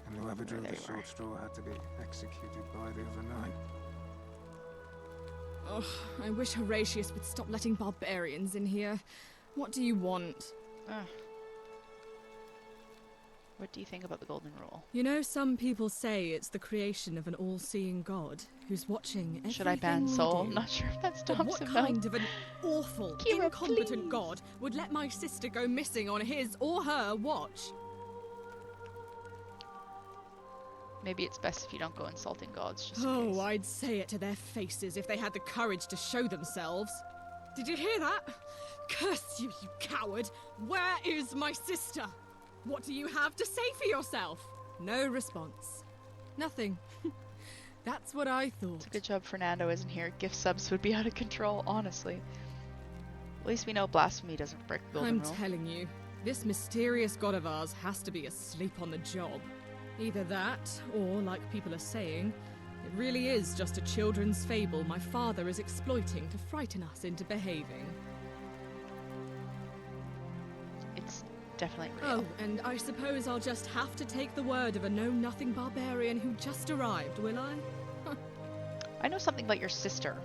And whoever drew the short straw had to be executed by the other 9. Ugh, I wish Horatius would stop letting barbarians in here. What do you want? What do you think about the Golden Rule? You know, some people say it's the creation of an all-seeing god who's watching everything. Should I ban Soul? we do. Not sure if that stops But what him. kind of an awful, Kira, incompetent please. god would let my sister go missing on his or her watch? Maybe it's best if you don't go insulting gods, just in Oh, case. I'd say it to their faces if they had the courage to show themselves. Did you hear that? Curse you, you coward! Where is my sister? What do you have to say for yourself? No response. Nothing. That's what I thought. It's a good job Fernando isn't here. Gift subs would be out of control, honestly. At least we know blasphemy doesn't break the Golden I'm Rule. telling you, this mysterious god of ours has to be asleep on the job. Either that, or, like people are saying, it really is just a children's fable my father is exploiting to frighten us into behaving. It's definitely real. Oh, and I suppose I'll just have to take the word of a know-nothing barbarian who just arrived, will I? I know something about your sister,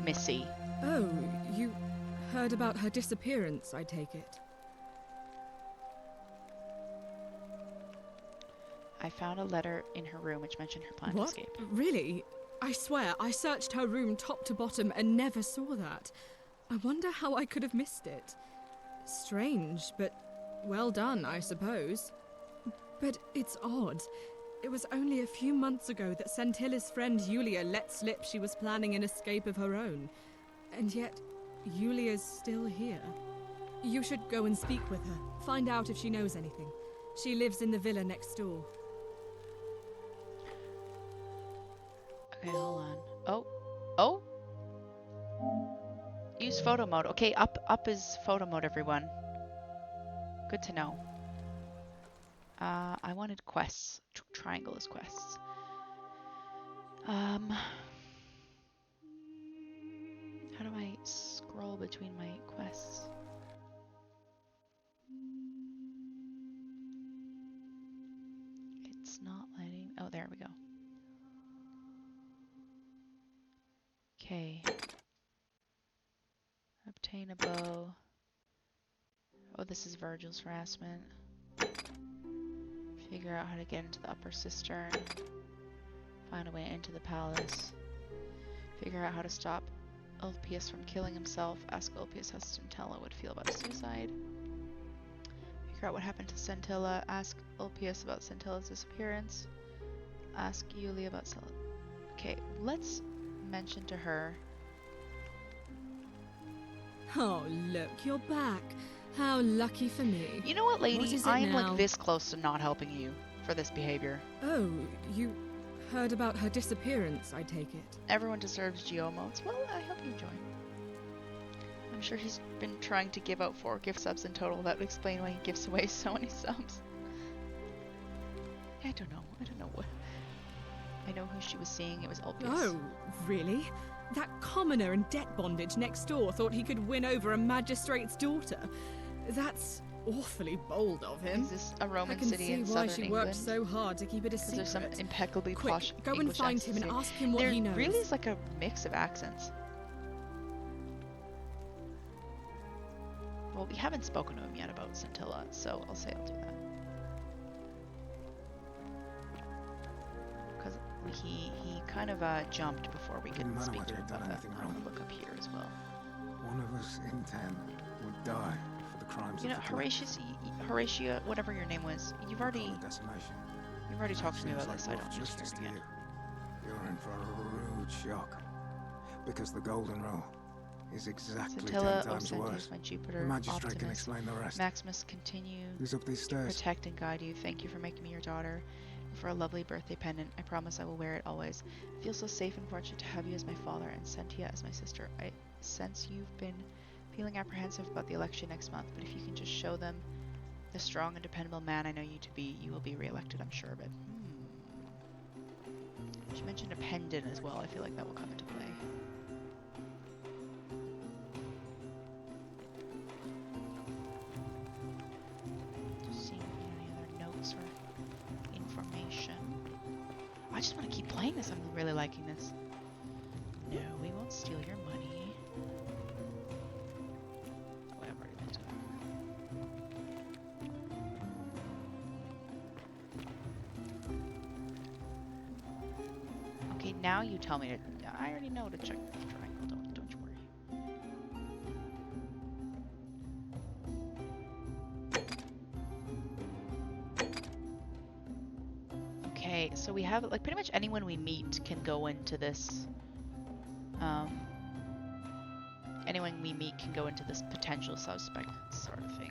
Missy. Oh, you heard about her disappearance, I take it. I found a letter in her room which mentioned her plan to What? escape. Really? I swear, I searched her room top to bottom and never saw that. I wonder how I could have missed it. Strange, but well done, I suppose. But it's odd. It was only a few months ago that Scintilla's friend Yulia let slip she was planning an escape of her own. And yet, Yulia's still here. You should go and speak with her. Find out if she knows anything. She lives in the villa next door. Okay, hold on. Oh. Oh! Use photo mode. Okay, up is photo mode, everyone. Good to know. I wanted quests. Triangle is quests. How do I scroll between my quests? It's not letting... Oh, there we go. Okay. Obtain a bow. Oh, this is Virgil's harassment. Figure out how to get into the upper cistern. Find a way into the palace. Figure out how to stop Ulpius from killing himself. Ask Ulpius how Scintilla would feel about a suicide. Figure out what happened to Scintilla. Ask Ulpius about Scintilla's disappearance. ask Yulia about Celadus. Okay, let's mention to her. Oh, look, you're back. How lucky for me. You know what, lady? What is it I am now? like this close to not helping you for this behavior. Oh, you heard about her disappearance, I take it. Everyone deserves geomotes. Well, I hope you join. I'm sure he's been trying to give out 4 gift subs in total. That would explain why he gives away so many subs. I don't know. I don't know what. I know who she was seeing. It was obvious. Oh, really? That commoner in debt bondage next door thought he could win over a magistrate's daughter. That's awfully bold of him. Is this a Roman I can city see in why southern she England? worked so hard to keep it a secret. There's some impeccably Quick, posh go and English find him accents and here. ask him what there he knows. really is like a mix of accents. Well, we haven't spoken to him yet about Scintilla, so I'll say I'll do that. Because he kind of jumped before we could Doesn't matter speak whether to him I've done about that. anything I'm gonna wrong. look up here as well. One of us in 10 would die for the crimes You know, of the collective. Horatia, whatever your name was, you've already Decimation. talked to me Seems about like this. I don't rough need to justice hear it to again. you. You're in for a rude shock. Because the Golden Rule is exactly Scintilla, 10 times Ocentus, worse. my Jupiter, The magistrate can Optimus, explain the rest. Maximus, continue Who's up these to stairs? protect and guide you. Thank you for making me your daughter and for a lovely birthday pendant. I promise I will wear it always. I feel so safe and fortunate to have you as my father and Sentia as my sister. I sense you've been feeling apprehensive about the election next month, but if you can just show them the strong and dependable man I know you to be, you will be re-elected, I'm sure of it. She mentioned a pendant as well. I feel like that will come into play. Just seeing if there are any other notes or information. I just want to keep playing this. I'm really liking this. No, we won't steal your money. Oh, I've already been to that. Okay, now you tell me to. I already know to check the triangle. Don't you worry. Okay, so we have like pretty much anyone we meet can go into this. Anyone we meet can go into this potential suspect sort of thing.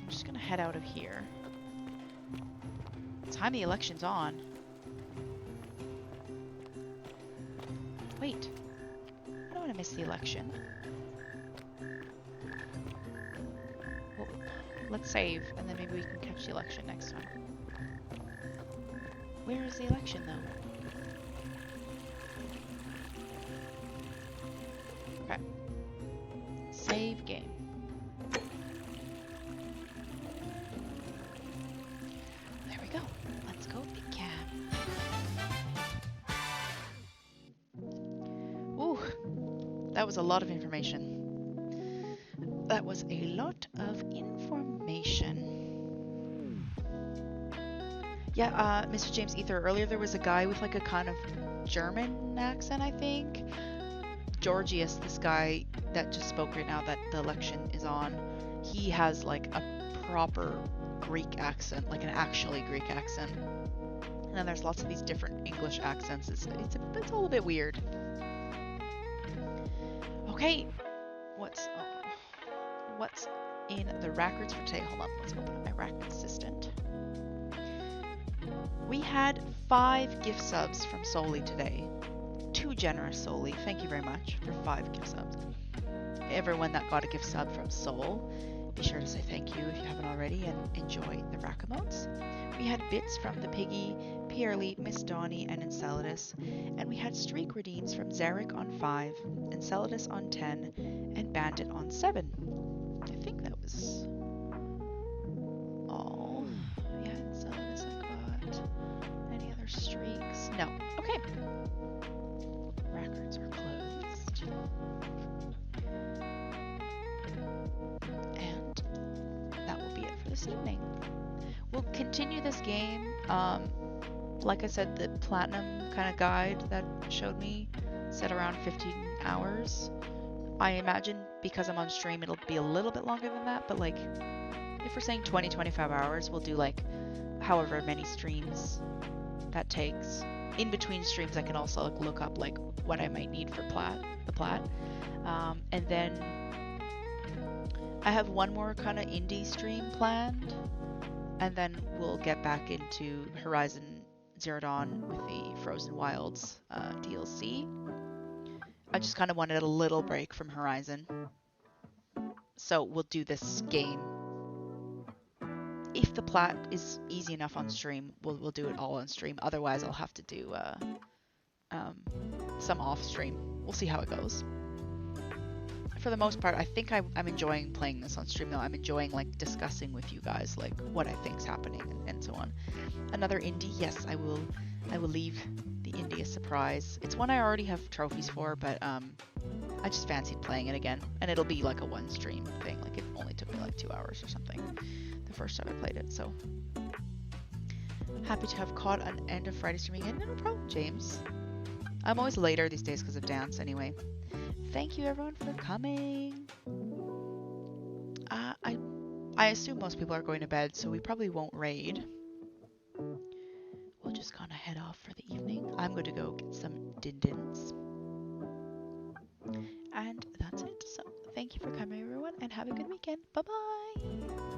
I'm just gonna head out of here. Time the election's on. Wait, I don't want to miss the election. Well, let's save, and then maybe we can catch the election next time. Where is the election, though? Okay. Save game. There we go. Let's go, big cat. Ooh, that was a lot of information. That was a lot of information. Yeah, Mr. James Ether, earlier there was a guy with like a kind of German accent, I think. Georgius, this guy that just spoke right now that the election is on, he has like a proper Greek accent, like an actually Greek accent. And then there's lots of these different English accents. It's all a bit weird. Okay, what's in the records for today? Hold on, let's open up my rack assistant. We had 5 gift subs from Soli today. Too generous, Soli. Thank you very much for 5 gift subs. Everyone that got a gift sub from Sol, be sure to say thank you if you haven't already and enjoy the rack emotes. We had bits from the Piggy, Pierly, Miss Donnie, and Enceladus, and we had streak redeems from Zarek on 5, Enceladus on 10, and Bandit on 7. I think that was all. Yeah, Enceladus I got. Any other streaks? No. Okay. Records are closed. And that will be it for this evening. We'll continue this game. Like I said, the platinum kind of guide that showed me said around 15 hours. I imagine because I'm on stream it'll be a little bit longer than that, but like if we're saying 20-25 hours, we'll do like however many streams that takes. In between streams, I can also like, look up like what I might need for the plat. And then I have one more kind of indie stream planned, and then we'll get back into Horizon Zero Dawn with the Frozen Wilds DLC. I just kind of wanted a little break from Horizon, so we'll do this game. If the plat is easy enough on stream, we'll do it all on stream. Otherwise, I'll have to do some off stream. We'll see how it goes. For the most part, I think I'm enjoying playing this on stream though. I'm enjoying like discussing with you guys like what I think's happening and so on. Another indie, yes, I will leave the indie a surprise. It's one I already have trophies for, but I just fancied playing it again, and it'll be like a one stream thing. Like it only took me like 2 hours or something the first time I played it. So happy to have caught an end of Friday streaming again. No problem, James. I'm always later these days because of dance anyway. Thank you everyone for coming. I assume most people are going to bed, so we probably won't raid. We'll just kind of head off for the evening. I'm going to go get some din-dins. And that's it. So thank you for coming everyone, and have a good weekend. Bye-bye.